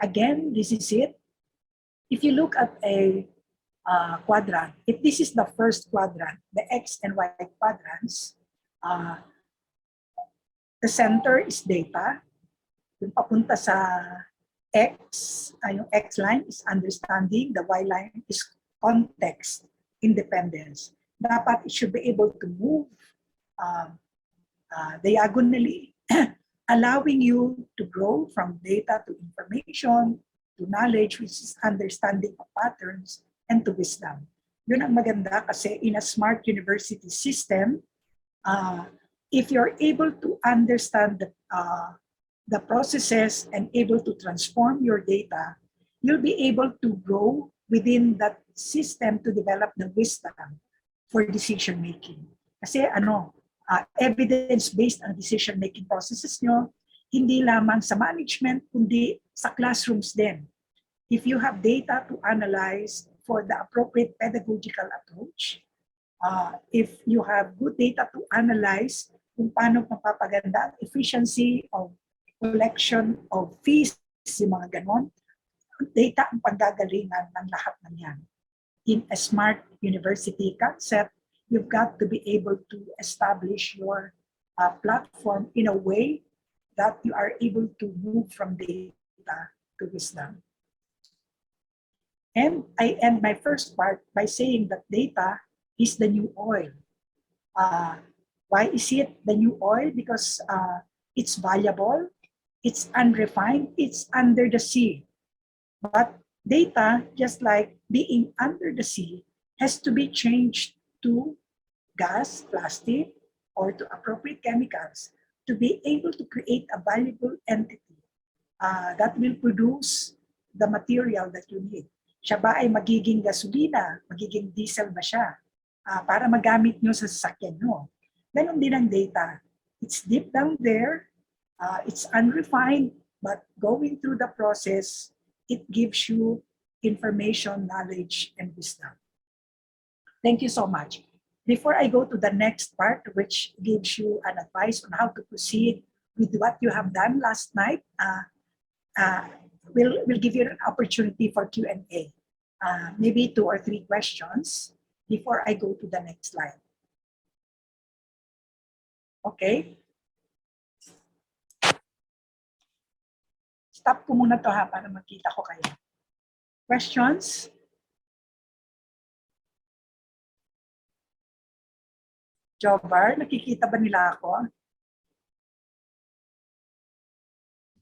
Again, this is it. If you look at a quadrant, if this is the first quadrant, the X and Y quadrants, the center is data. Yung papunta sa X, yung X line is understanding, the Y line is context, independence. Dapat it should be able to move diagonally, allowing you to grow from data to information, to knowledge, which is understanding of patterns, and to wisdom. Yun ang maganda kasi in a smart university system, if you're able to understand the processes and able to transform your data, you'll be able to grow within that system to develop the wisdom for decision making. Kasi evidence-based ang decision-making processes nyo, hindi lamang sa management, kundi sa classrooms din. If you have data to analyze for the appropriate pedagogical approach, if you have good data to analyze kung paano mapapaganda ang efficiency of collection of fees, yung mga ganon, data ang panggagalingan ng lahat ng yan. In a smart university concept, you've got to be able to establish your platform in a way that you are able to move from data to wisdom. And I end my first part by saying that data is the new oil. Why is it the new oil? Because it's valuable, it's unrefined, it's under the sea. But data, just like being under the sea, has to be changed to gas, plastic, or to appropriate chemicals to be able to create a valuable entity that will produce the material that you need. Siya ba ay magiging gasolina, magiging diesel ba siya para magamit nyo sa sasakyan nyo? Ganon din ang data. It's deep down there, it's unrefined, but going through the process, it gives you information, knowledge, and wisdom. Thank you so much. Before I go to the next part, which gives you an advice on how to proceed with what you have done last night, we'll give you an opportunity for Q&A. Maybe 2 or 3 questions before I go to the next slide. Okay? Stop ko muna to para makita ko kayo. Questions? Jobar, nakikita ba nila ako?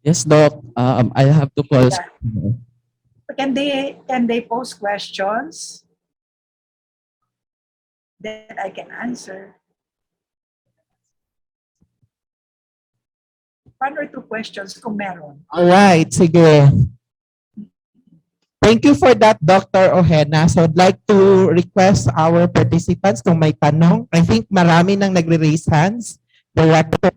Yes, Doc. I have to pause. Yeah. Can they pose questions that I can answer? 1 or 2 questions kung meron. All right, sige. Thank you for that, Dr. Ojena. So I'd like to request our participants kung may tanong. I think marami nang nagre-raise hands. Director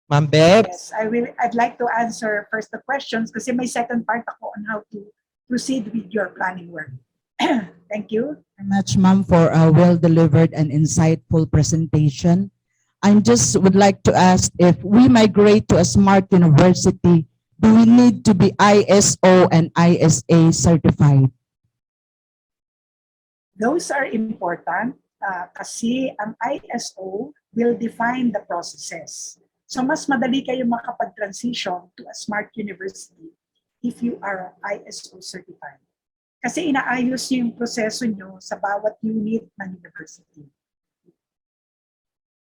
Ma'am Bebs. Yes, I'd like to answer first the questions kasi may second part ako on how to proceed with your planning work. Thank you. Very much, ma'am, for a well-delivered and insightful presentation. I just would like to ask, if we migrate to a smart university, do we need to be ISO and ISA certified? Those are important kasi ang ISO will define the processes. So mas madali kayo makapag-transition to a smart university if you are ISO certified. Kasi inaayos niyo yung proseso nyo sa bawat unit ng university.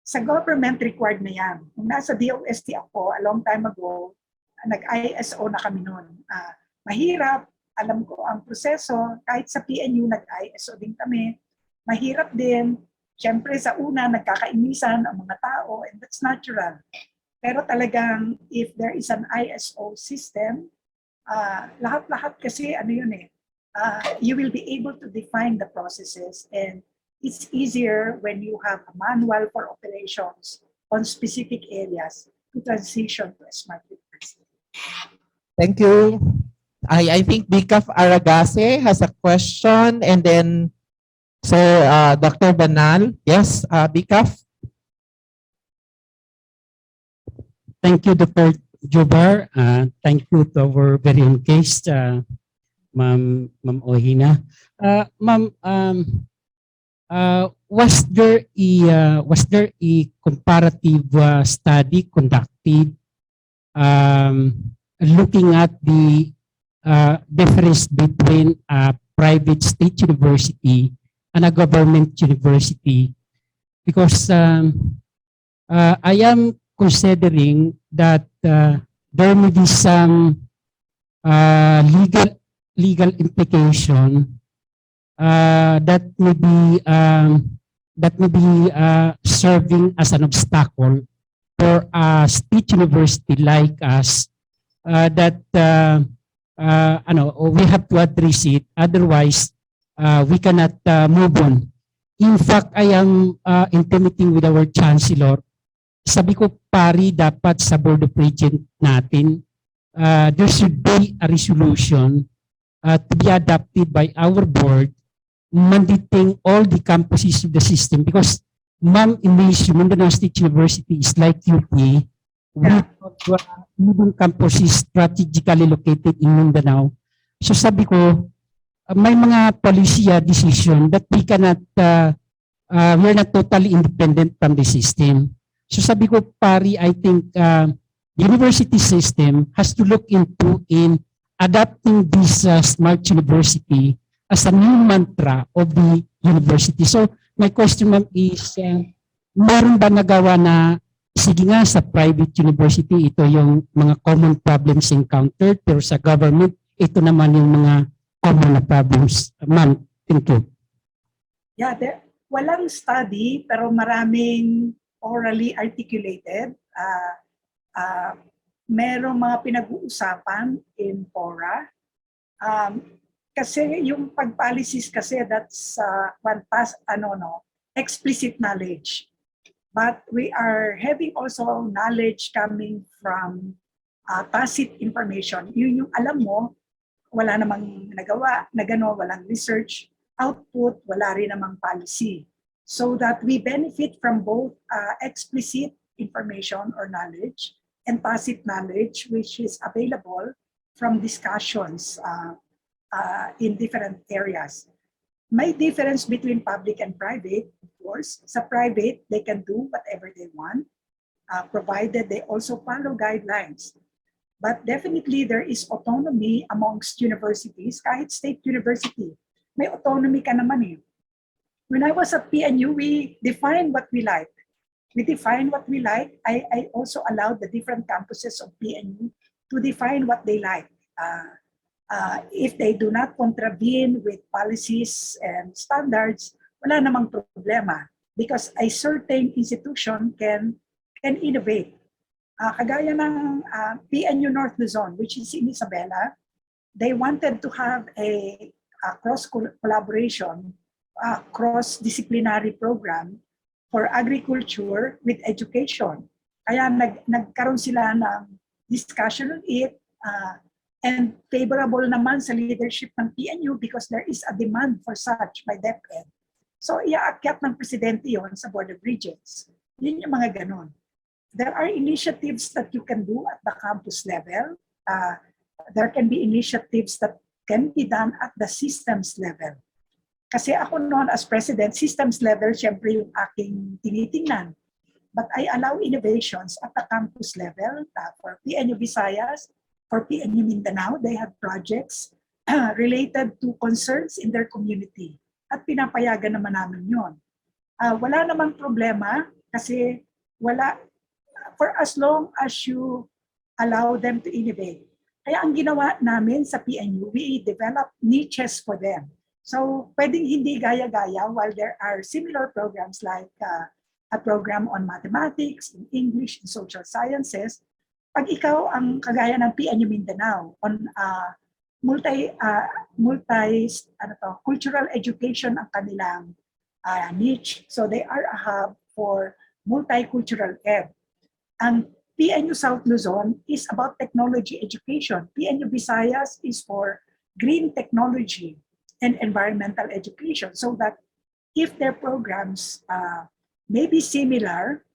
Sa government required na yan. Kung nasa DOST ako, a long time ago, nag-ISO na kami noon. Mahirap, alam ko ang proseso, kahit sa PNU nag-ISO din kami. Mahirap din. Siyempre sa una, nagkakainisan ang mga tao, and that's natural. Pero talagang, if there is an ISO system, lahat-lahat kasi you will be able to define the processes, and it's easier when you have a manual for operations on specific areas to transition to a smart university. Thank you. I think Bicaf Aragase has a question, and then Dr. Banal. Yes, Bicaf. Thank you, Dr. Jobar. Thank you to our very own guest, Ma'am Ohina. Ma'am, was there a comparative study conducted looking at the difference between a private state university and a government university? Because I am considering that there may be some legal implication that may be serving as an obstacle for a state university like us that we have to address it. Otherwise, we cannot move on. In fact, I am intimating with our chancellor. Sabi ko, pari, dapat sa Board of Regents natin, there should be a resolution to be adopted by our board mandating all the campuses of the system because ma'am, in this Mindanao State University is like UP. We have even campuses strategically located in Mindanao. So sabi ko, may mga policy decision that we cannot, we're not totally independent from the system. So sabi ko, pari, I think university system has to look into in adapting this smart university as a new mantra of the university. So my question ma'am is, meron ba nagawa na, sige nga sa private university, ito yung mga common problems encountered, pero sa government, ito naman yung mga common na problems. Ma'am, thank you. Yeah, walang study pero maraming orally articulated. Merong mga pinag-uusapan in fora. Kasi yung pag-policies kasi that's explicit knowledge. But we are having also knowledge coming from tacit information. Yun yung alam mo, wala namang nagawa, walang research, output, wala rin namang policy. So that we benefit from both explicit information or knowledge and tacit knowledge which is available from discussions in different areas. May difference between public and private, of course. Sa private, they can do whatever they want, provided they also follow guidelines. But definitely there is autonomy amongst universities, kahit state university. May autonomy ka naman eh. When I was at PNU, we defined what we like. We define what we like. I also allowed the different campuses of PNU to define what they like. If they do not contravene with policies and standards, wala namang problema because a certain institution can innovate. Kagaya ng PNU North Luzon, which is in Isabela, they wanted to have a cross-collaboration, cross-disciplinary program for agriculture with education. Kaya nagkaroon sila ng discussion on it, and favorable naman sa leadership ng PNU because there is a demand for such by DepEd. So iaakyat ng presidente yon sa Board of Regents. Yun yung mga ganon. There are initiatives that you can do at the campus level. There can be initiatives that can be done at the systems level. Kasi ako noon as president, systems level, syempre yung aking tinitingnan. But I allow innovations at the campus level for PNU Visayas, for PNU Mindanao. They have projects related to concerns in their community. At pinapayagan naman namin yun. Wala namang problema kasi for as long as you allow them to innovate. Kaya ang ginawa namin sa PNU, we develop niches for them. So pwedeng hindi gaya-gaya while there are similar programs like a program on mathematics, in English, and social sciences. Pag ikaw ang kagaya ng PNU Mindanao on cultural education ang kanilang niche. So they are a hub for multicultural ed. Ang PNU South Luzon is about technology education. PNU Visayas is for green technology and environmental education. So that if their programs may be similar,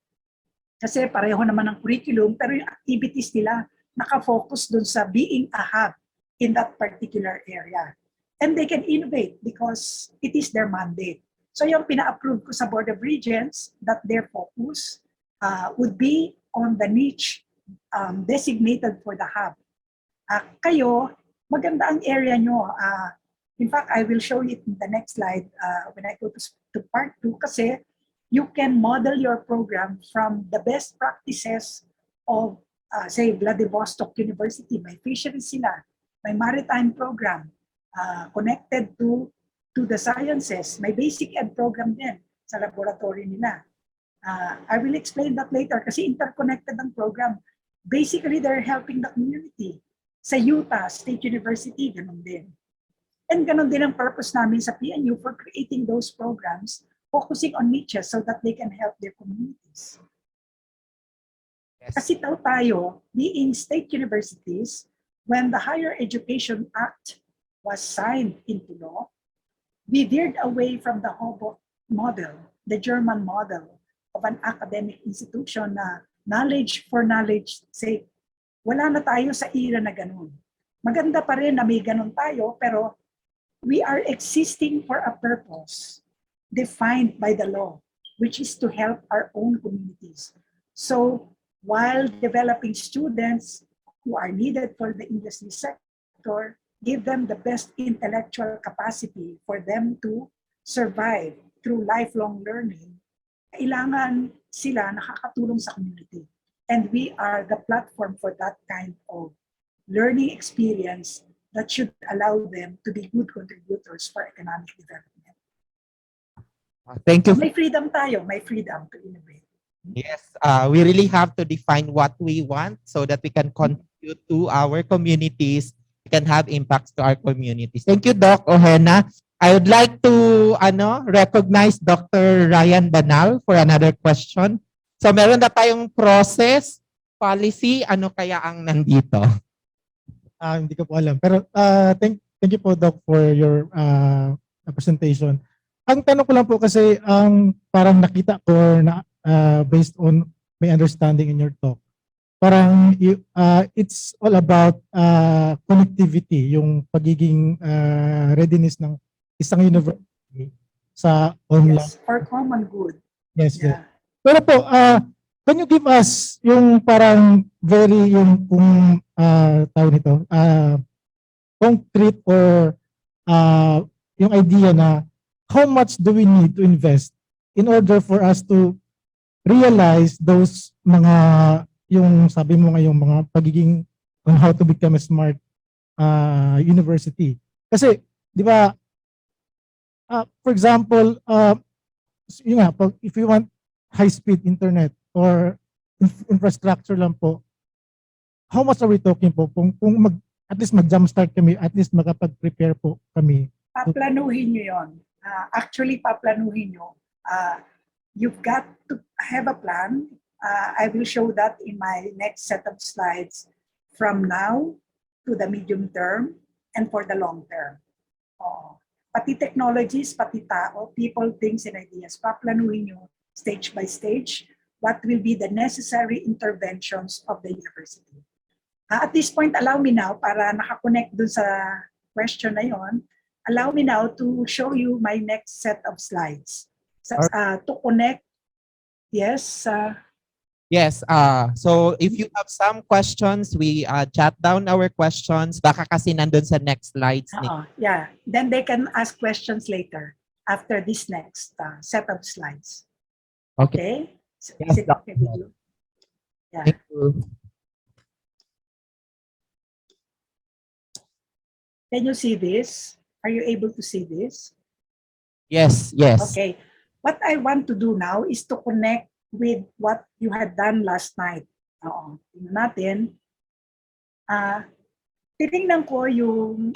kasi pareho naman ang curriculum, pero yung activities nila nakafocus dun sa being a hub in that particular area. And they can innovate because it is their mandate. So yung pina-approve ko sa Board of Regents that their focus would be on the niche designated for the hub. Kayo, maganda ang area nyo. In fact, I will show it in the next slide when I go to part 2 kasi you can model your program from the best practices of, say, Vladivostok University. May fisheries sila, may maritime program connected to the sciences. May basic ed program din sa laboratory nila. I will explain that later kasi interconnected ang program. Basically, they're helping the community. Sa Utah State University, ganun din. And ganun din ang purpose namin sa PNU for creating those programs focusing on niches so that they can help their communities. Yes. Kasi tayo, being state universities, when the Higher Education Act was signed into law, we veered away from the Hoboken model, the German model of an academic institution na knowledge for knowledge sake. Wala na tayo sa era na ganun. Maganda pa rin na may ganun tayo, pero we are existing for a purpose defined by the law, which is to help our own communities. So while developing students who are needed for the industry sector, give them the best intellectual capacity for them to survive through lifelong learning, kailangan sila nakakatulong sa community. And we are the platform for that kind of learning experience that should allow them to be good contributors for economic development. Thank you. May freedom tayo, may freedom to innovate. Yes, we really have to define what we want so that we can contribute to our communities, we can have impacts to our communities. Thank you, Doc Ohena. I would like to recognize Dr. Ryan Banal for another question. So meron na tayong process, policy, ano kaya ang nandito? Hindi ko po alam. Pero thank you po, Doc, for your presentation. Ang tanong ko lang po kasi parang nakita ko na based on my understanding in your talk, parang it's all about connectivity, yung pagiging readiness ng isang university sa online. Yes, for common good. Yes, yes. Yeah. Pero po, can you give us yung parang very yung kung tawag nito, concrete or yung idea na how much do we need to invest in order for us to realize those mga yung sabi mo ngayong mga pagiging on how to become a smart university. Kasi di ba for example yun nga, if you want high speed internet or infrastructure lang po, how much are we talking po kung at least mag-jumpstart kami, at least makapag-prepare po kami? Paplanuhin nyo yun. Actually, paplanuhin nyo. You've got to have a plan. I will show that in my next set of slides from now to the medium term and for the long term. Pati technologies, pati tao, people, things, and ideas. Paplanuhin nyo stage by stage what will be the necessary interventions of the university. At this point, allow me now, para nakakonect dun sa question na yon, allow me now to show you my next set of slides. To connect, yes. Yes, so if you have some questions, we chat down our questions. Baka kasi nandun sa next slides. Yeah, then they can ask questions later after this next set of slides. Okay? Yes, Is it okay with you? Yeah. Thank you. Can you see this? Are you able to see this? Yes, yes. Okay. What I want to do now is to connect with what you had done last night. Tingnan natin. Tinignan ko yung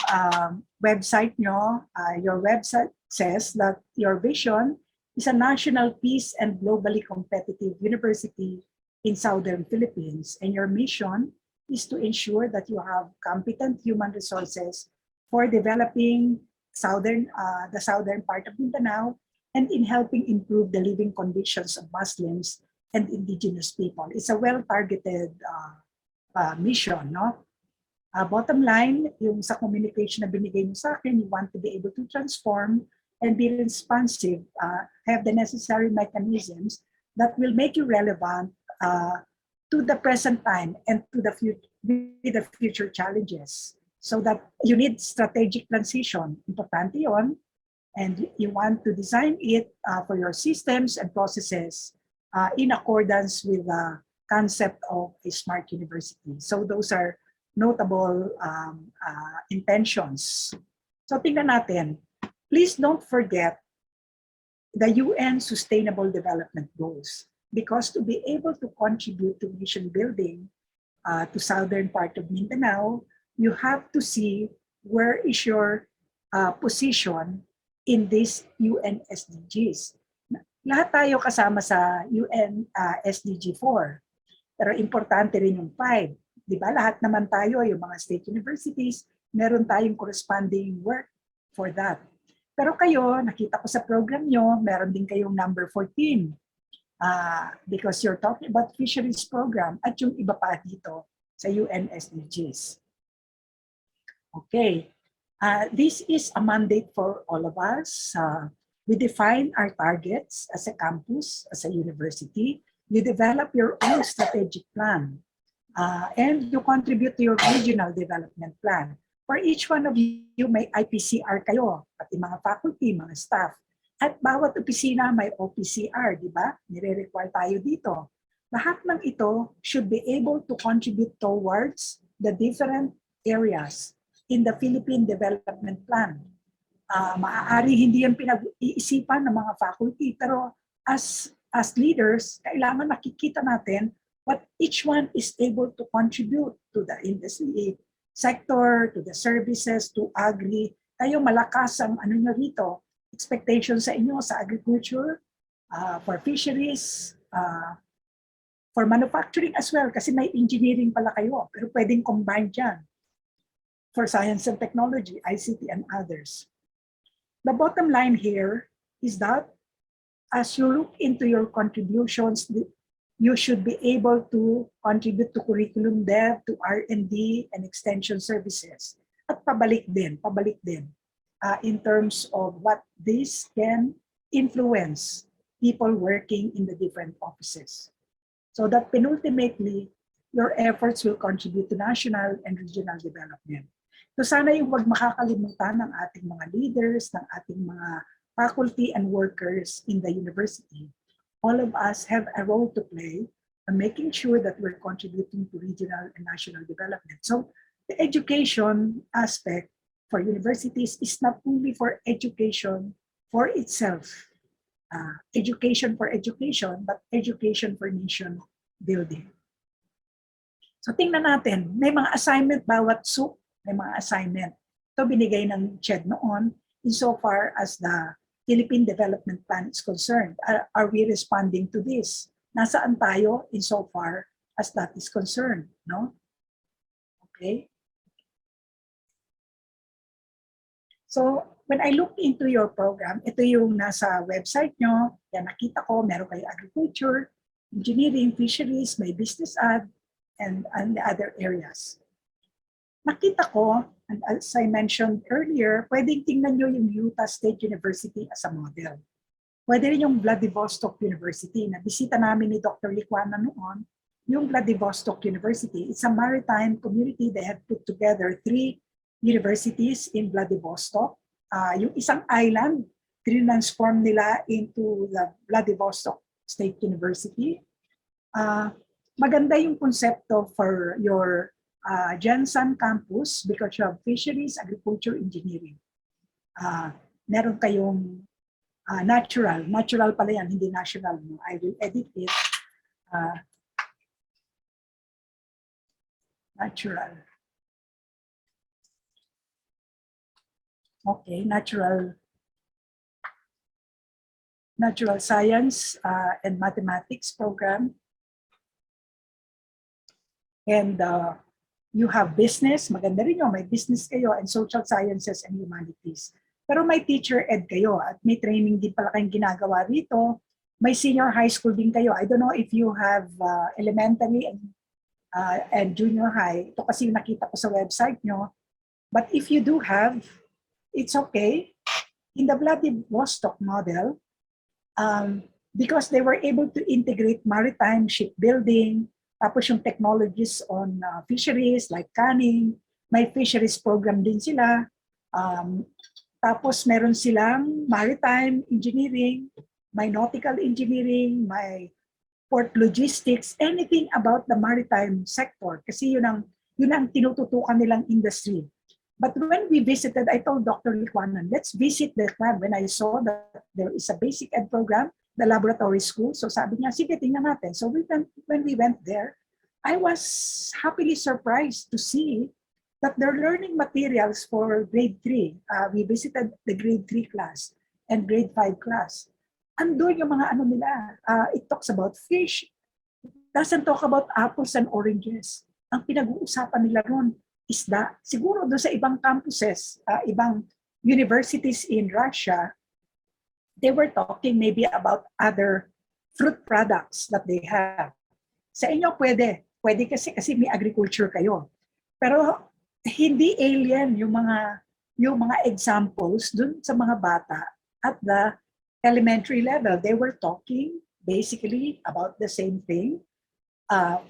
website nyo. Your website says that your vision is a national peace and globally competitive university in Southern Philippines. And your mission is to ensure that you have competent human resources for developing the southern part of Mindanao and in helping improve the living conditions of Muslims and indigenous people. It's a well-targeted mission, no? Bottom line, yung sa communication na binigay mo sa akin, you want to be able to transform and be responsive, have the necessary mechanisms that will make you relevant to the present time and to the future challenges. So that you need strategic transition. Importante yun. And you want to design it for your systems and processes in accordance with the concept of a smart university. So those are notable intentions. So tingnan natin. Please don't forget the UN Sustainable Development Goals, because to be able to contribute to nation building to southern part of Mindanao, you have to see where is your position in this UN SDGs. Lahat tayo kasama sa UN SDG 4, pero importante rin yung 5. Di ba? Lahat naman tayo, yung mga state universities, meron tayong corresponding work for that. Pero kayo, nakita ko sa program nyo, meron din kayong number 14. Because you're talking about fisheries program at yung iba pa dito sa UN SDGs. Okay. This is a mandate for all of us. We define our targets as a campus, as a university. You develop your own strategic plan. And you contribute to your regional development plan. For each one of you, may IPCR kayo, pati mga faculty, mga staff. At bawat opisina may OPCR, di ba? Nire-require tayo dito. Lahat ng ito should be able to contribute towards the different areas in the Philippine Development Plan. Maaari hindi yan pinag-iisipan ng mga faculty, pero as leaders, kailangan nakikita natin what each one is able to contribute to the industry sector, to the services, to agri. Kayo malakas ang ano nyo rito, expectation sa inyo sa agriculture, for fisheries, for manufacturing as well, kasi may engineering pala kayo, pero pwedeng combine dyan. For science and technology, ICT and others. The bottom line here is that as you look into your contributions, you should be able to contribute to curriculum dev, to R&D and extension services. At pabalik din in terms of what this can influence people working in the different offices. So that penultimately, your efforts will contribute to national and regional development. So sana yung wag makakalimutan ng ating mga leaders, ng ating mga faculty and workers in the university. All of us have a role to play in making sure that we're contributing to regional and national development. So the education aspect for universities is not only for education for itself, education for education, but education for nation building. So tingnan natin, may mga assignment bawat SUP, may mga assignment. Ito binigay ng CHED noon insofar as the Philippine Development Plan is concerned. Are we responding to this? Nasaan tayo insofar as that is concerned, no? Okay. So, when I look into your program, ito yung nasa website nyo. Yan, nakita ko, meron kayo agriculture, engineering, fisheries, may business ad, and the other areas. Nakita ko, and as I mentioned earlier, pwedeng tingnan nyo yung Utah State University as a model. Pwede rin yung Vladivostok University. Nabisita namin ni Dr. Licuana noon, yung Vladivostok University. It's a maritime community. They had put together 3 universities in Vladivostok. Yung isang island, transform nila into the Vladivostok State University. Maganda yung konsepto for your Jensen campus because you have fisheries, agriculture, engineering. Meron kayong natural pala yan, hindi national. No? I will edit it. Natural. Okay, natural science and mathematics program. And you have business, maganda rin yun, may business kayo, and social sciences and humanities. Pero may teacher ed kayo at may training din pala kayong ginagawa rito. May senior high school din kayo. I don't know if you have elementary and junior high. Ito kasi yung nakita ko sa website nyo. But if you do have, it's okay. In the Vladivostok model, because they were able to integrate maritime shipbuilding, tapos yung technologies on fisheries like canning, may fisheries program din sila. Tapos meron silang maritime engineering, may nautical engineering, may port logistics, anything about the maritime sector. Kasi yun ang tinututukan nilang industry. But when we visited, I told Dr. Liquanan, let's visit the lab. When I saw that there is a basic ed program, the laboratory school, so sabi niya, sige, tingnan natin. So when we went there, I was happily surprised to see that their learning materials for grade 3, we visited the grade 3 class and grade 5 class. Andun yung mga ano nila, it talks about fish, doesn't talk about apples and oranges. Ang pinag-uusapan nila ron, isda. Siguro doon sa ibang campuses, ibang universities in Russia, they were talking maybe about other fruit products that they have. Sa inyo pwede kasi may agriculture kayo. Pero hindi alien yung mga examples dun sa mga bata at the elementary level. They were talking basically about the same thing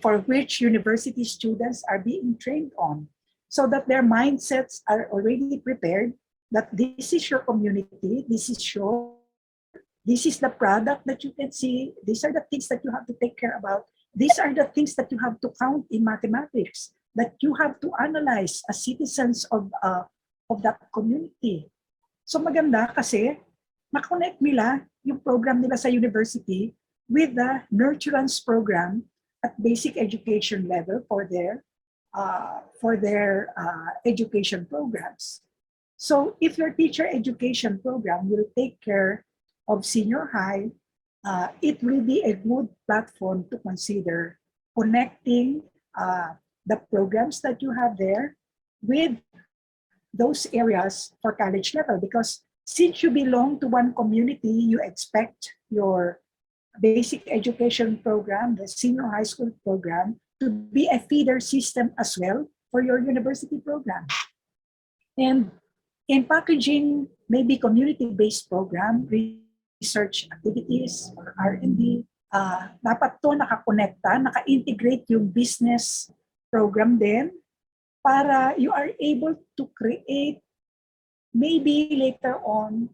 for which university students are being trained on, so that their mindsets are already prepared that this is your community, this is the product that you can see, these are the things that you have to take care about, these are the things that you have to count in mathematics, that you have to analyze as citizens of that community. So maganda kasi makonect nila yung program nila sa university with the nurturance program at basic education level for their education programs. So if your teacher education program will take care of senior high, it will be a good platform to consider connecting the programs that you have there with those areas for college level. Because since you belong to one community, you expect your basic education program, the senior high school program, to be a feeder system as well for your university program. And in packaging, maybe community-based program, research activities, or R&D, dapat to nakakonekta, naka-integrate yung business program din para you are able to create maybe later on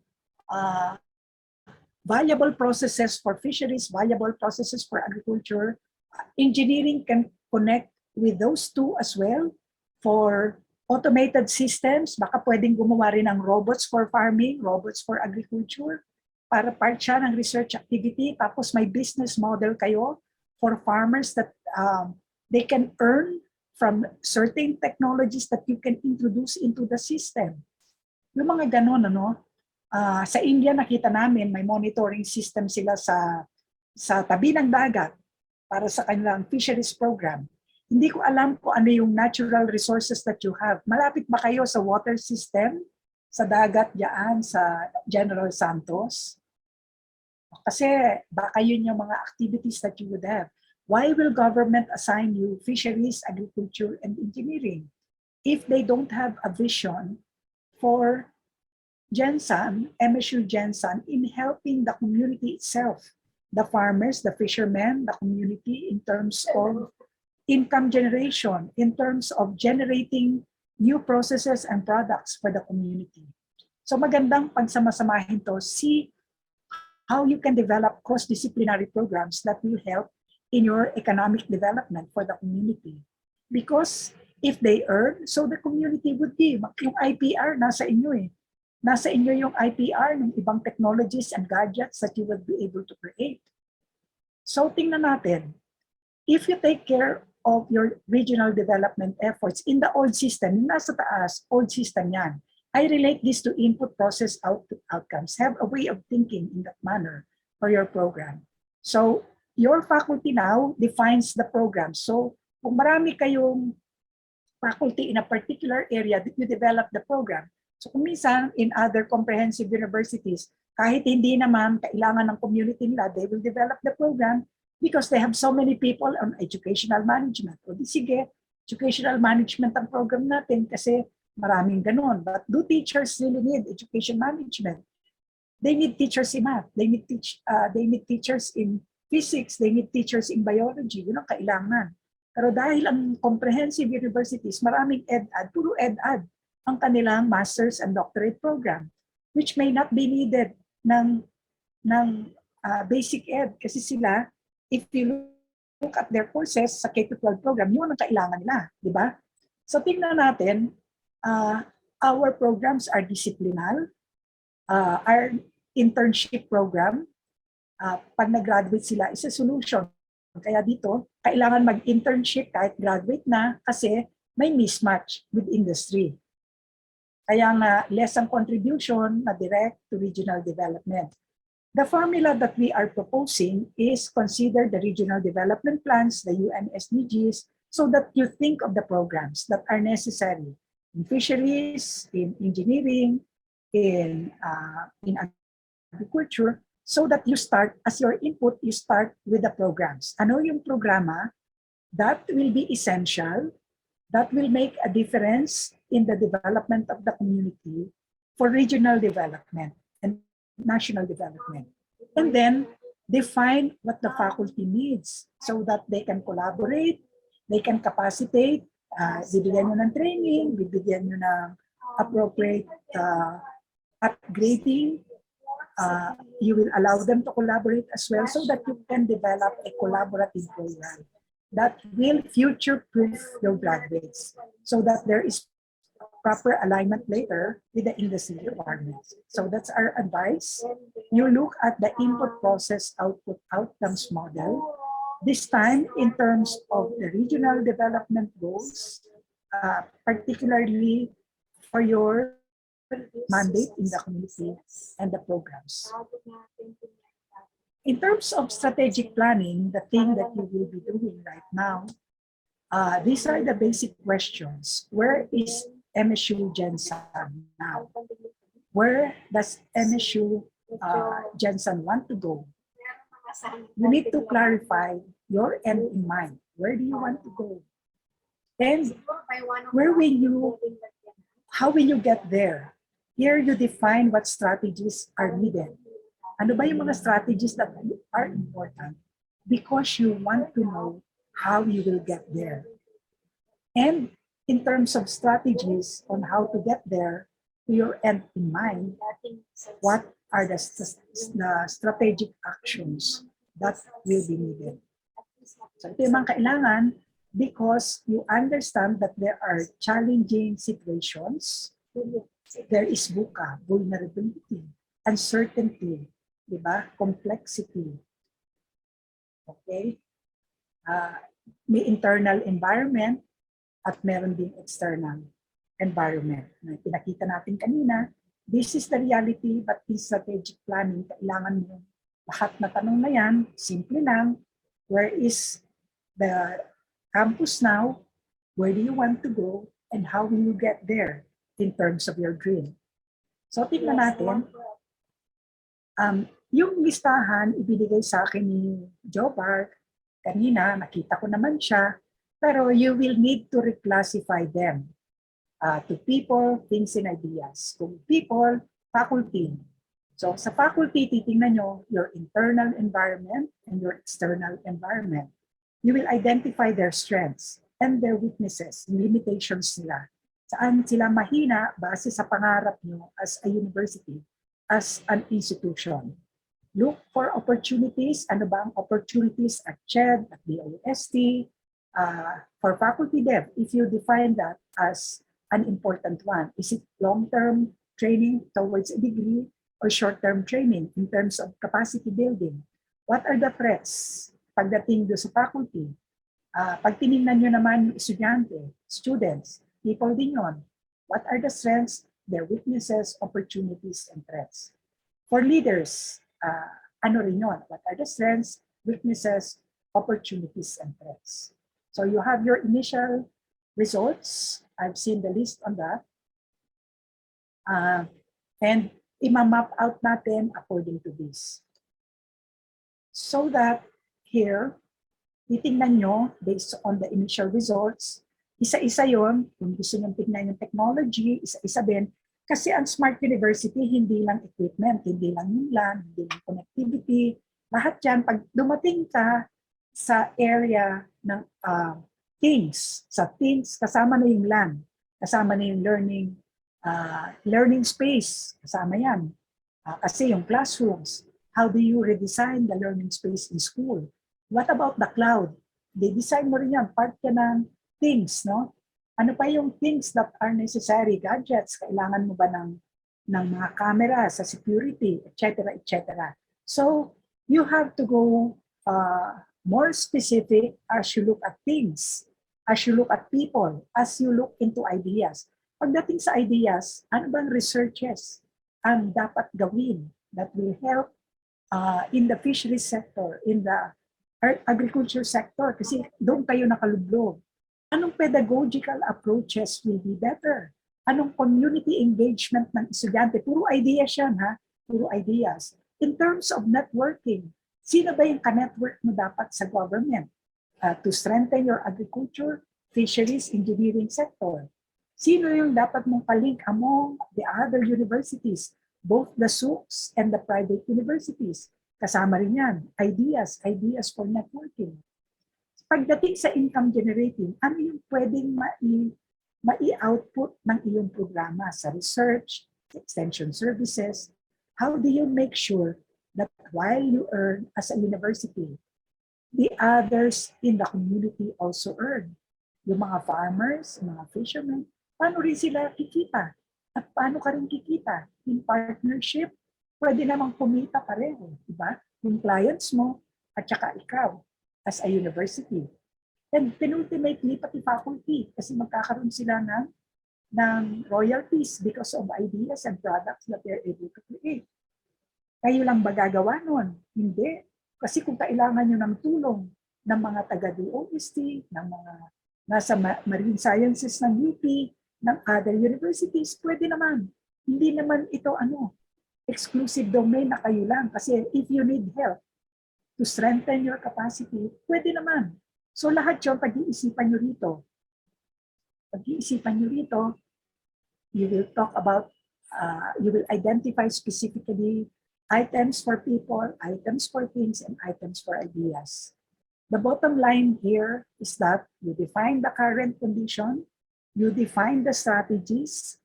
valuable processes for fisheries, valuable processes for agriculture. Engineering can connect with those two as well. For automated systems, baka pwedeng gumawa rin ng robots for farming, robots for agriculture, para part siya ng research activity. Tapos may business model kayo for farmers that they can earn from certain technologies that you can introduce into the system. Yung mga ganon, sa India nakita namin may monitoring system sila sa tabi ng dagat para sa kanilang fisheries program. Hindi ko alam kung ano yung natural resources that you have. Malapit ba kayo sa water system, sa dagat diyan sa General Santos? Kasi baka yun yung mga activities that you would have. Why will government assign you fisheries, agriculture, and engineering if they don't have a vision for Gensan, MSU Gensan, in helping the community itself, the farmers, the fishermen, the community in terms of income generation, in terms of generating new processes and products for the community. So magandang pagsama-samahin to, see how you can develop cross-disciplinary programs that will help in your economic development for the community. Because if they earn, so the community would be. Yung IPR, nasa inyo eh. Nasa inyo yung IPR ng ibang technologies and gadgets that you will be able to create. So tingnan natin, if you take care of your regional development efforts in the old system, yung nasa taas, old system yan, I relate this to input, process, output, outcomes. Have a way of thinking in that manner for your program. So your faculty now defines the program. So kung marami kayong faculty in a particular area, you develop the program. So kung minsan in other comprehensive universities, kahit hindi naman kailangan ng community nila, they will develop the program because they have so many people on educational management. O di sige, educational management ang program natin kasi maraming ganun. But do teachers really need education management? They need teachers in math. They need teachers in physics. They need teachers in biology. Yun ang kailangan. Pero dahil ang comprehensive universities, maraming ed-ed, puro ed-ed ang kanilang master's and doctorate program. which may not be needed ng basic ed kasi sila, if you look at their courses sa K-12 program, yun ang kailangan nila, di ba? So tingnan natin, our programs are disciplinal, our internship program, pag nag-graduate sila, is a solution. Kaya dito, kailangan mag-internship kahit graduate na kasi may mismatch with industry. Kaya nga, less ang contribution na direct to regional development. The formula that we are proposing is consider the regional development plans, the UN SDGs, so that you think of the programs that are necessary in fisheries, in engineering, in agriculture, so that you start, as your input, you start with the programs. Ano yung programa that will be essential, that will make a difference in the development of the community for regional development and national development. And then define what the faculty needs so that they can collaborate, they can capacitate, bibigyan nyo ng training, bibigyan nyo ng appropriate upgrading. You will allow them to collaborate as well so that you can develop a collaborative program that will future-proof your graduates so that there is proper alignment later with the industry requirements. So that's our advice. You look at the input process output outcomes model. This time in terms of the regional development goals, particularly for your mandate in the community and the programs. In terms of strategic planning, the thing that you will be doing right now, these are the basic questions. Where is MSU Jensen now? Where does MSU Jensen want to go? You need to clarify your end in mind. Where do you want to go? And how will you get there? Here you define what strategies are needed. Ano ba yung mga strategies that are important? Because you want to know how you will get there. And in terms of strategies on how to get there, to your end in mind, what are the strategic actions that will be needed? So ito yung mga kailangan because you understand that there are challenging situations. There is VUCA, vulnerability, uncertainty, diba? Complexity. Okay? May internal environment at meron din external environment. Na pinakita natin kanina, this is the reality, but in strategic planning, kailangan mo lahat na tanong na yan, simple lang, where is the campus now, where do you want to go, and how will you get there in terms of your dream. So tingnan natin, yung listahan ibinigay sa akin ni Joe Park, kanina nakita ko naman siya, pero you will need to reclassify them to people, things, and ideas. Kung people, faculty. So sa faculty, titingnan nyo your internal environment and your external environment. You will identify their strengths and their weaknesses, limitations nila. Saan sila mahina base sa pangarap nyo as a university, as an institution. Look for opportunities. Ano ba ang opportunities at CHED, at DOST, for faculty dev, if you define that as an important one. Is it long-term training towards a degree or short-term training in terms of capacity building? What are the threats pagdating do sa faculty? Pag tinignan nyo naman yung estudyante, students, people din yun. What are the strengths, their weaknesses, opportunities, and threats? For leaders, ano rin yun? What are the strengths, weaknesses, opportunities, and threats? So you have your initial results. I've seen the list on that. And i-map out natin according to this. So that here, titingnan nyo based on the initial results, isa-isa yon. Kung gusto nyo tignan yung technology, isa-isa din. Kasi ang Smart University, hindi lang equipment, hindi lang yung LAN, hindi lang connectivity. Lahat yan, pag dumating ka sa area ng things, sa things, kasama na yung LAN, kasama na yung learning Learning space, kasama yan. Kasi yung classrooms, how do you redesign the learning space in school? What about the cloud? Design mo rin yan, part ka ng things, no? Ano pa yung things that are necessary, gadgets, kailangan mo ba ng mga camera sa security, etc., etc. So, you have to go more specific as you look at things, as you look at people, as you look into ideas. Pagdating sa ideas, ano bang researches ang dapat gawin that will help in the fisheries sector, in the agriculture sector, kasi doon kayo nakalublog. Anong pedagogical approaches will be better? Anong community engagement ng estudyante? Puro ideas yan, ha? Puro ideas. In terms of networking, sino ba yung ka-network mo dapat sa government to strengthen your agriculture, fisheries, engineering sector? Sino yung dapat mong kalink among the other universities, both the SUCs and the private universities? Kasama rin yan, ideas for networking. Pagdating sa income generating, ano yung pwedeng mai-output ng iyong programa sa research, extension services? How do you make sure that while you earn as a university, the others in the community also earn? Yung mga farmers, yung mga fishermen, paano rin sila kikita? At paano ka rin kikita? In partnership, pwede namang kumita pareho, di ba? Yung clients mo at saka ikaw as a university. And penultimately, pati faculty, kasi magkakaroon sila ng royalties because of ideas and products that they're able to create. Kayo lang ba gagawa nun? Hindi. Kasi kung kailangan nyo ng tulong ng mga taga-DOST, ng mga nasa marine sciences ng UP, ng other universities, pwede naman. Hindi naman ito exclusive domain na kayo lang. Kasi if you need help to strengthen your capacity, pwede naman. So lahat yun, pag-iisipan nyo rito. Pag-iisipan nyo rito, you will talk about, you will identify specifically items for people, items for things, and items for ideas. The bottom line here is that you define the current condition, you define the strategies,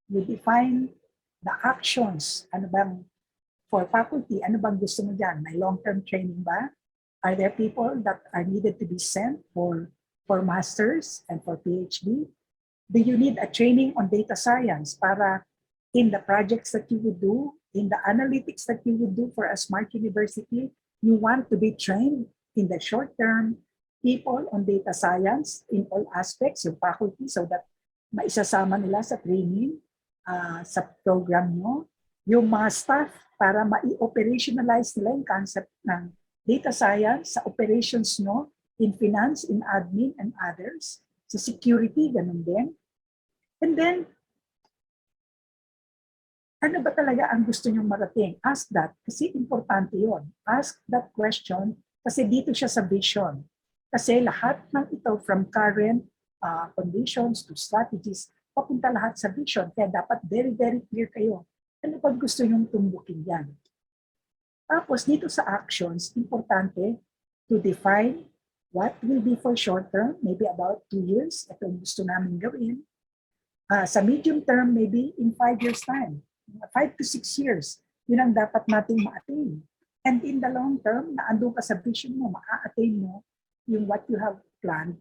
you define the actions. Ano bang, for faculty, ano bang gusto mo dyan? May long-term training ba? Are there people that are needed to be sent for masters and for PhD? Do you need a training on data science para in the projects that you would do, in the analytics that you would do for a smart university, you want to be trained in the short term, people on data science in all aspects, yung faculty, so that maisasama nila sa training, sa program nyo, yung mga staff para ma-operationalize nila yung concept ng data science sa operations nyo, in finance, in admin, and others, sa security, ganun din. And then, ano ba talaga ang gusto nyong marating? Ask that, kasi importante yon. Ask that question, kasi dito siya sa vision. Kasi lahat ng ito, from current conditions to strategies, papunta lahat sa vision. Kaya dapat very, very clear kayo. Ano ba gusto nyong tumbukin yan? Tapos dito sa actions, importante to define what will be for short term, maybe about 2 years, ito yung gusto namin gawin. Sa medium term, maybe in 5 years time, 5 to 6 years, yun ang dapat nating ma-attain. And in the long term, naandun ka sa vision mo, ma-attain mo yung what you have planned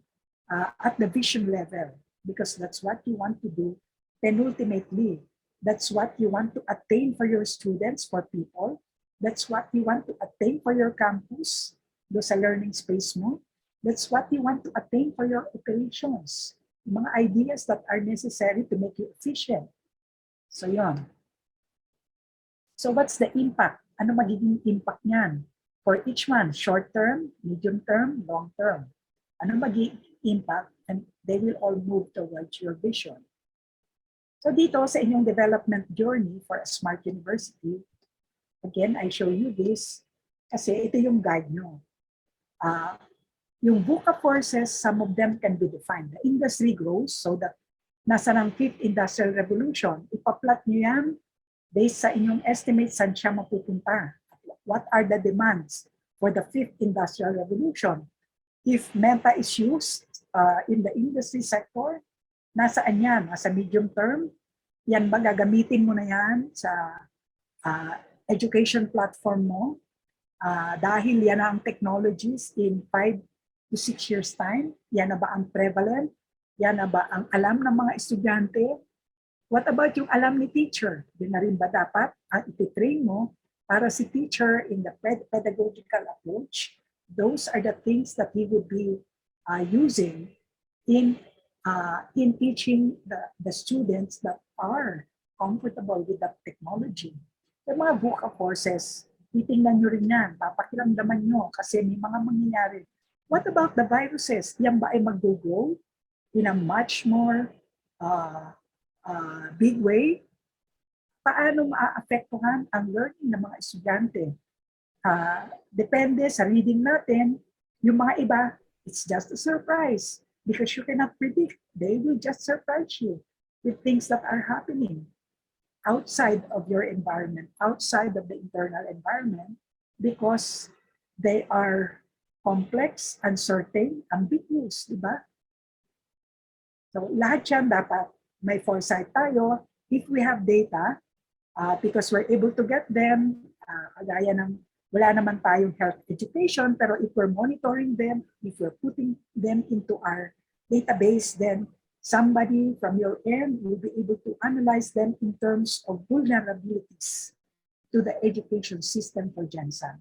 at the vision level, because that's what you want to do. Then ultimately, that's what you want to attain for your students, for people. That's what you want to attain for your campus, do sa learning space mo. That's what you want to attain for your operations. Mga ideas that are necessary to make you efficient. So yun. So what's the impact? Ano magiging impact niyan? For each one, short term, medium term, long term. Ano magiging impact? And they will all move towards your vision. So dito sa inyong development journey for a smart university, again, I show you this kasi ito yung guide nyo. Yung VUCA forces, some of them can be defined. The industry grows so that nasa ng 5th Industrial Revolution, ipa-plot nyo yan based sa inyong estimate saan siya mapupunta. What are the demands for the 5th Industrial Revolution? If MENTA is used in the industry sector, nasaan yan? Nasa medium term, Yan ba, gagamitin mo na yan sa education platform mo? Dahil yan ang technologies in 5 to 6 years time? Yan na ba ang prevalent? Yan na ba ang alam ng mga estudyante? What about yung alam ni teacher? Di na rin ba dapat ang ititrain mo para si teacher in the pedagogical approach? Those are the things that he would be using in teaching the students that are comfortable with that technology. Yung mga VUCA courses, titingnan nyo rin yan, papakiramdaman nyo kasi may mga mangyayari. What about the viruses? Yan ba ay mag-go in a much more big way? Paano maaapektuhan ang learning ng mga estudyante? Depende sa reading natin, yung mga iba, it's just a surprise because you cannot predict. They will just surprise you with things that are happening outside of your environment, outside of the internal environment, because they are complex, uncertain, ambiguous, di ba? So lahat yan dapat may foresight tayo if we have data because we're able to get them, kagaya ng wala naman tayong health education, pero if we're monitoring them, if we're putting them into our database, then somebody from your end will be able to analyze them in terms of vulnerabilities to the education system for GenSan.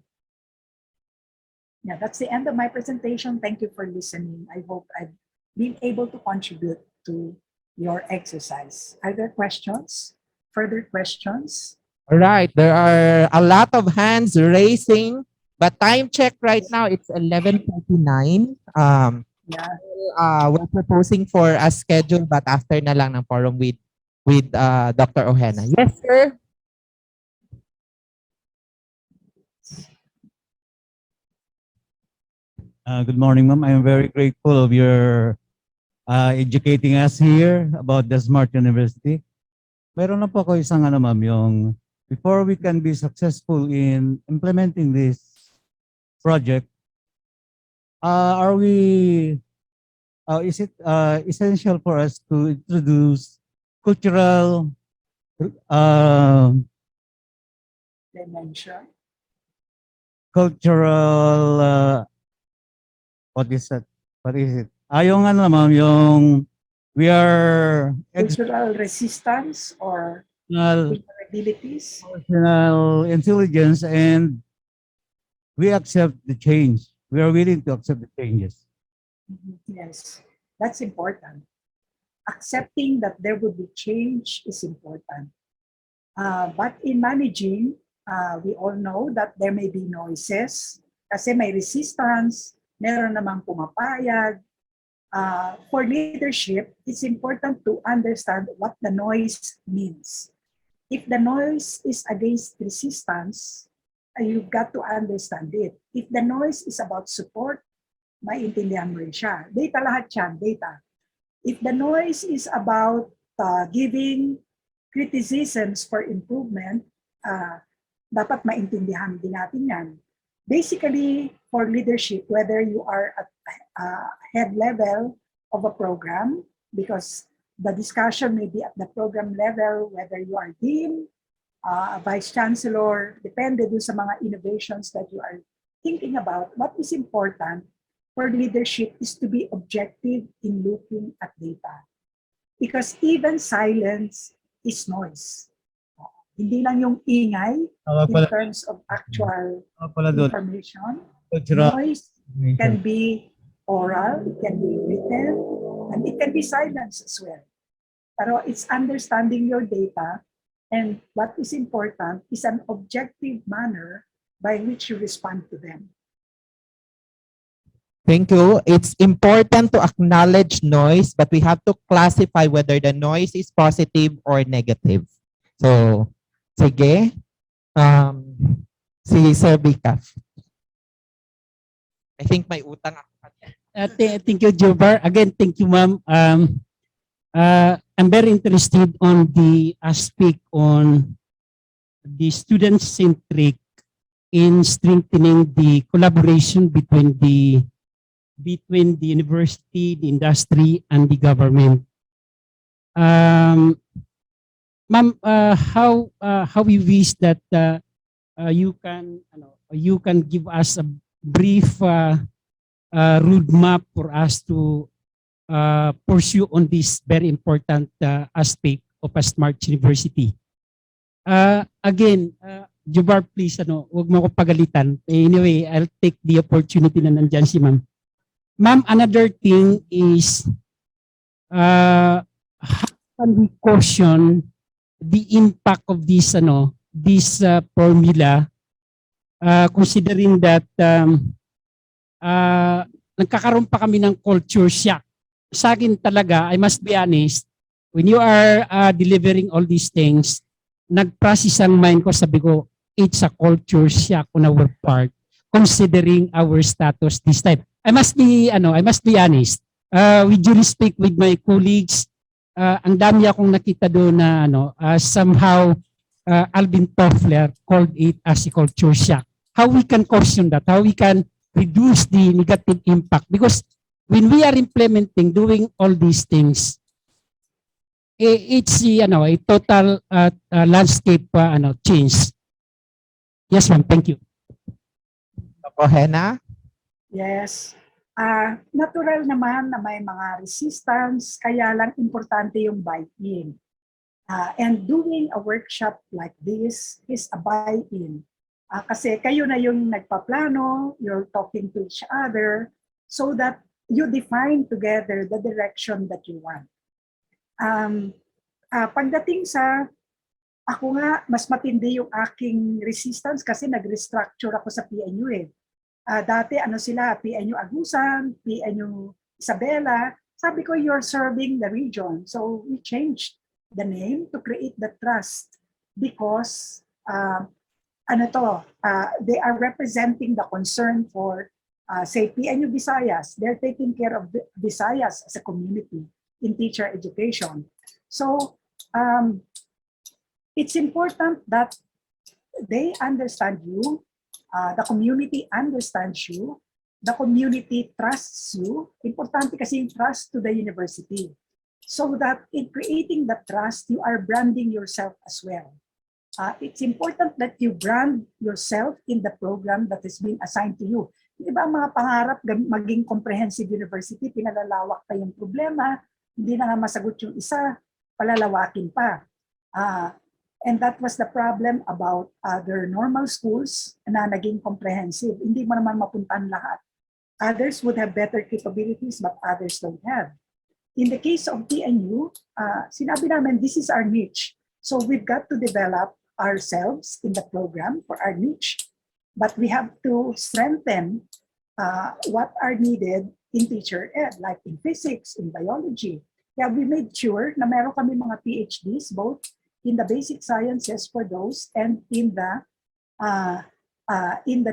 Yeah, that's the end of my presentation. Thank you for listening. I hope I've been able to contribute to your exercise. Are there questions? Further questions? All right, there are a lot of hands raising, but time check right now, it's 11:49. Yeah. We're proposing for a schedule but after na lang ng forum with Dr. Ojena. Yes, sir. Good morning, ma'am. I'm very grateful of your educating us here about the Smart University. Meron na po ako isang ma'am, yung before we can be successful in implementing this project, is it essential for us to introduce cultural Dementia. what is that? What is it? Yung ma'am, yung we are Cultural resistance or vulnerabilities. emotional intelligence, and we accept the change. We are willing to accept the changes. Yes, that's important. Accepting that there will be change is important. But in managing, we all know that there may be noises kasi may resistance, meron namang pumapayag. For leadership, it's important to understand what the noise means. If the noise is against resistance, you've got to understand it. If the noise is about support, maintindihan mo rin siya. Data lahat yan, data. If the noise is about giving criticisms for improvement, dapat maintindihan din natin yan. Basically, for leadership, whether you are at head level of a program, because the discussion may be at the program level, whether you are dean, vice chancellor, depende dun sa mga innovations that you are thinking about. What is important for leadership is to be objective in looking at data. Because even silence is noise. Hindi lang yung ingay in terms of actual information. Noise can be oral, it can be written, and it can be silence as well. Pero it's understanding your data, and what is important is an objective manner by which you respond to them. Thank you. It's important to acknowledge noise, but we have to classify whether the noise is positive or negative. So, sige. Si Sir Bicaf. I think may utang ako. Thank you, Jobar. Again, thank you, ma'am. I'm very interested on the aspect on the student-centric in strengthening the collaboration between the university, the industry, and the government. Ma'am, how we wish that you can give us a brief roadmap for us to pursue on this very important aspect of a smart university. Again, Jubar, please, wag mo ako pagalitan. Anyway, I'll take the opportunity na nandyan si ma'am. Ma'am, another thing is, how can we caution the impact of this formula, considering that nagkakaroon pa kami ng culture shock. Sa akin talaga, I must be honest, when you are delivering all these things, nag-process ang mind ko, sabi ko, it's a culture shock on our part, considering our status this time. I must be honest. With due respect with my colleagues, ang dami akong nakita doon na somehow Alvin Toffler called it as a culture shock. How we can caution that? How we can reduce the negative impact? Because when we are implementing, doing all these things, it's a total landscape change. Yes, ma'am. Thank you. Ohena? Yes. Natural naman na may mga resistance, kaya lang importante yung buy-in. And doing a workshop like this is a buy-in. Kasi kayo na yung nagpaplano, you're talking to each other so that you define together the direction that you want. Pagdating sa, ako nga, mas matindi yung aking resistance kasi nag-restructure ako sa PNU eh. Dati sila, PNU Agusan, PNU Isabela. Sabi ko, you're serving the region. So we changed the name to create the trust because they are representing the concern for, say, PNU Visayas. They're taking care of the Visayas as a community in teacher education. So it's important that they understand you, the community understands you, the community trusts you. Importante kasi yung trust to the university. So that in creating the trust, you are branding yourself as well. It's important that you brand yourself in the program that is being assigned to you. Di ba ang mga pangarap maging comprehensive university, pinalalawak pa yung problema, hindi na nga masagot yung isa, palalawakin pa. And that was the problem about other normal schools na naging comprehensive. Hindi mo naman mapuntahan lahat. Others would have better capabilities, but others don't have. In the case of PNU, sinabi namin, this is our niche. So we've got to develop ourselves in the program for our niche. But we have to strengthen what are needed in teacher ed, like in physics, in biology. Yeah, we made sure na meron kami mga PhDs, both in the basic sciences for those and in the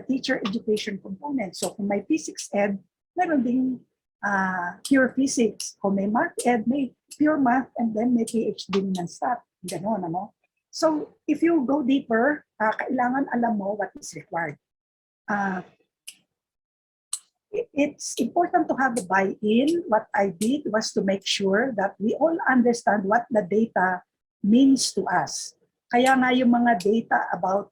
teacher education component. So kung may physics ed, meron ding pure physics. Kung may math ed, may pure math, and then may PhD ng staff. Ganon, ano? So if you go deeper, kailangan alam mo what is required. It's important to have the buy-in. What I did was to make sure that we all understand what the data means to us. Kaya nga yung mga data about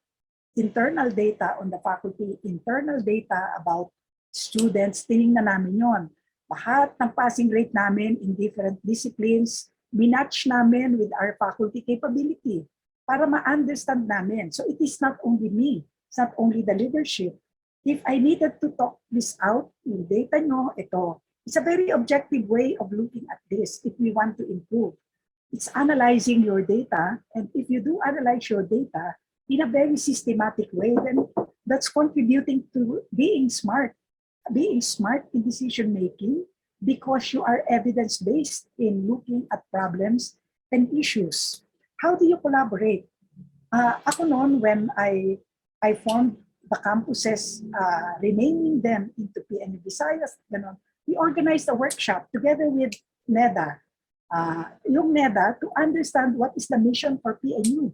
internal data on the faculty, internal data about students, tinignan namin yon. Lahat ng passing rate namin in different disciplines, minatch namin with our faculty capability para ma-understand namin. So it is not only me, it's not only the leadership. If I needed to talk this out, yung data nyo, ito. It's a very objective way of looking at this if we want to improve. It's analyzing your data, and if you do analyze your data in a very systematic way, then that's contributing to being smart in decision-making because you are evidence-based in looking at problems and issues. How do you collaborate? Ako noon, when I formed the campuses, renaming them into PNU Visayas, we organized a workshop together with NEDA. Yung NEDA to understand what is the mission for PNU.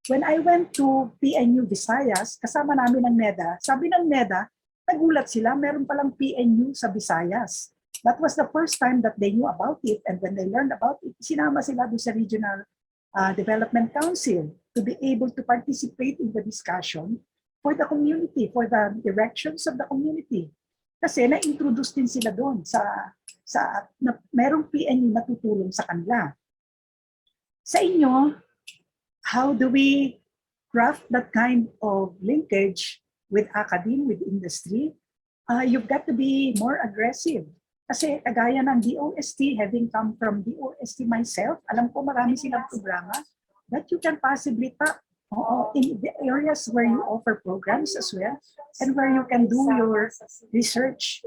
When I went to PNU Visayas, kasama namin ng NEDA, sabi ng NEDA, nagulat sila, meron palang PNU sa Visayas. That was the first time that they knew about it, and when they learned about it, sinama sila doon sa regional Development Council to be able to participate in the discussion for the community, for the directions of the community. Kasi na-introduce din sila doon merong PNU na tutulong sa kanila. Sa inyo, how do we craft that kind of linkage with academe, with industry? You've got to be more aggressive. Kasi kagaya ng DOST, having come from DOST myself, alam ko marami silang programa that you can possibly tap in the areas where you offer programs as well and where you can do your research.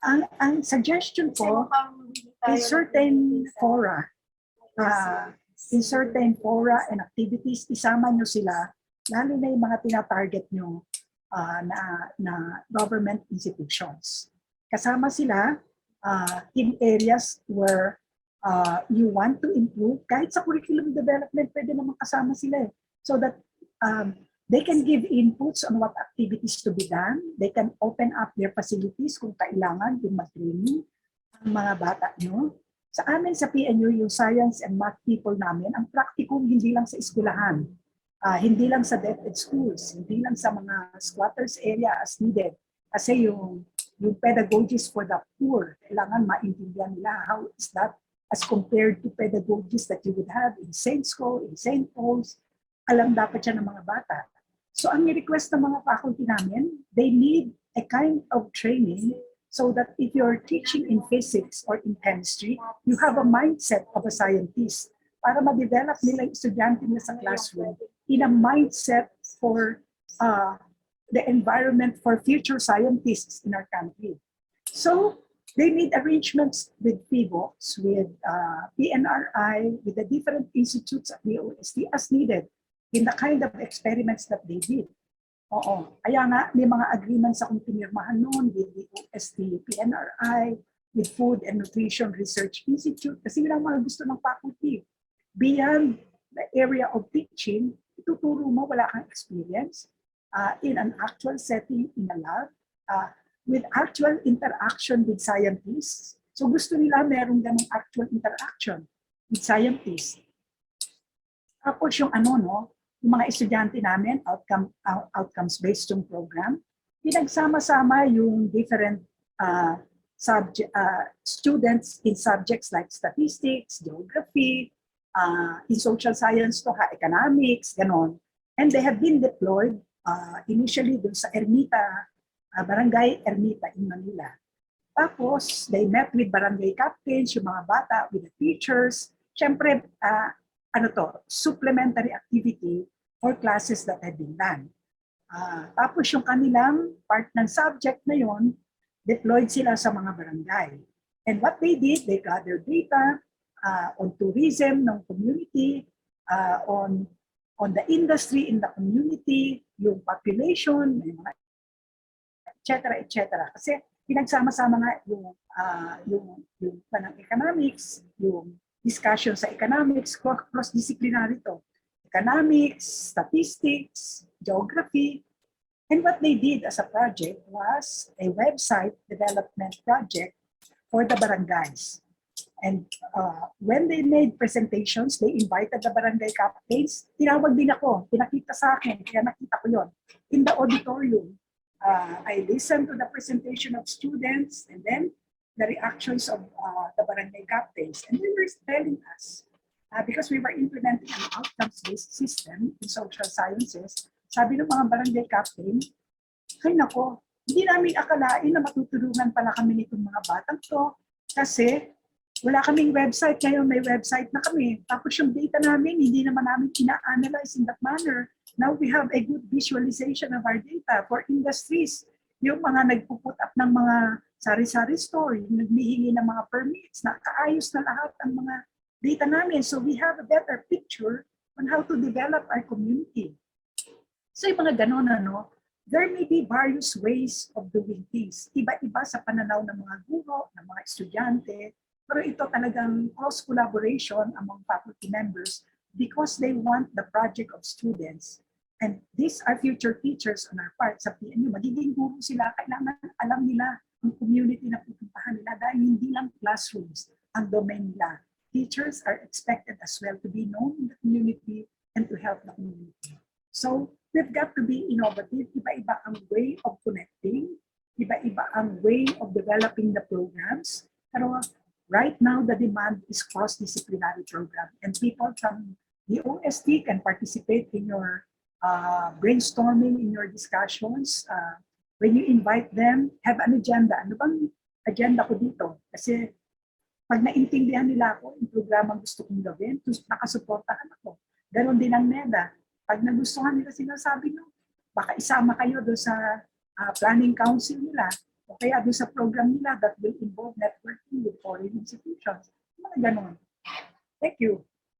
Ang suggestion ko, in certain fora and activities, isama nyo sila, lalo na yung mga tina-target nyo na government institutions. Kasama sila in areas where you want to improve. Kahit sa curriculum development, pwede naman kasama sila so that they can give inputs on what activities to be done. They can open up their facilities kung kailangan yung mag-training ang mga bata nyo. Sa amin sa PNU, yung science and math people namin, ang practicum hindi lang sa eskwelahan, hindi lang sa DepEd schools, hindi lang sa mga squatters area as needed. Kasi yung pedagogies for the poor, kailangan maintindihan nila how is that as compared to pedagogies that you would have in St. School, in St. Paul's. Alam dapat siya ng mga bata. So ang request ng mga faculty namin, they need a kind of training so that if you're teaching in physics or in chemistry, you have a mindset of a scientist para ma-develop nila yung estudyante nila sa classroom in a mindset for the environment for future scientists in our country. So they need arrangements with PBOCs, with PNRI, with the different institutes at the OST as needed in the kind of experiments that they did. Oo. Kaya nga, may mga agreements akong pinirmahan noon with the OST, PNRI, with Food and Nutrition Research Institute, kasi yun ang mga gusto ng faculty. Beyond the area of teaching, ituturo mo, wala kang experience, in an actual setting in a lab, with actual interaction with scientists. So gusto nila meron ganong actual interaction with scientists. Tapos yung yung mga estudyante namin, outcomes-based yung program, pinagsama-sama yung different students in subjects like statistics, geography, in social science to economics, ganon. And they have been deployed initially dun sa Ermita, Barangay Ermita in Manila. Tapos, they met with barangay captains, yung mga bata, with the teachers. Siyempre, supplementary activity or classes that had been done. Tapos yung kanilang part ng subject na yon, deployed sila sa mga barangay. And what they did, they gathered data on tourism ng community, on the industry in the community, yung population, yung mga etc. Kasi pinagsama-sama nga yung economics, yung discussion sa economics, cross-disciplinary to. Economics, statistics, geography. And what they did as a project was a website development project for the barangays. And when they made presentations, they invited the barangay captains. Tinawag din ako, pinakita sa akin, kaya nakita ko yon in the auditorium. I listened to the presentation of students and then the reactions of the barangay captains. And they were telling us, because we were implementing an outcomes-based system in social sciences, sabi ng mga barangay captain, ay nako, hindi namin akalain na matutulungan pala kami nitong mga batang to kasi wala kaming website, ngayon may website na kami. Tapos yung data namin, hindi naman namin ina-analyze in that manner. Now we have a good visualization of our data for industries. Yung mga nagpuput up ng mga sari-sari store, yung naghihingi ng mga permits, nakaayos na lahat ang mga data namin. So we have a better picture on how to develop our community. So yung mga ganon, there may be various ways of doing things. Iba-iba sa pananaw ng mga guro, ng mga estudyante, pero ito talagang cross-collaboration among faculty members because they want the project of students. And these are future teachers on our part. Sa PNU, magiging guro sila, kailangan alam nila ang community na pupuntahan nila dahil hindi lang classrooms ang domain nila. teachers are expected as well to be known in the community and to help the community. So we've got to be innovative. Iba-iba ang way of connecting. Iba-iba ang way of developing the programs. Pero right now, the demand is cross-disciplinary program. And people from the OST can participate in your brainstorming, in your discussions. When you invite them, have an agenda. Ano bang agenda ko dito? Kasi pag naintindihan nila ako, yung programang gusto kong gawin, nakasuportahan ako. Ganon din ang NEDA. Pag nagustuhan nila sinasabi nyo, baka isama kayo doon sa planning council nila o kaya doon sa program nila that will involve networking with foreign institutions. Mga ganon. Thank you.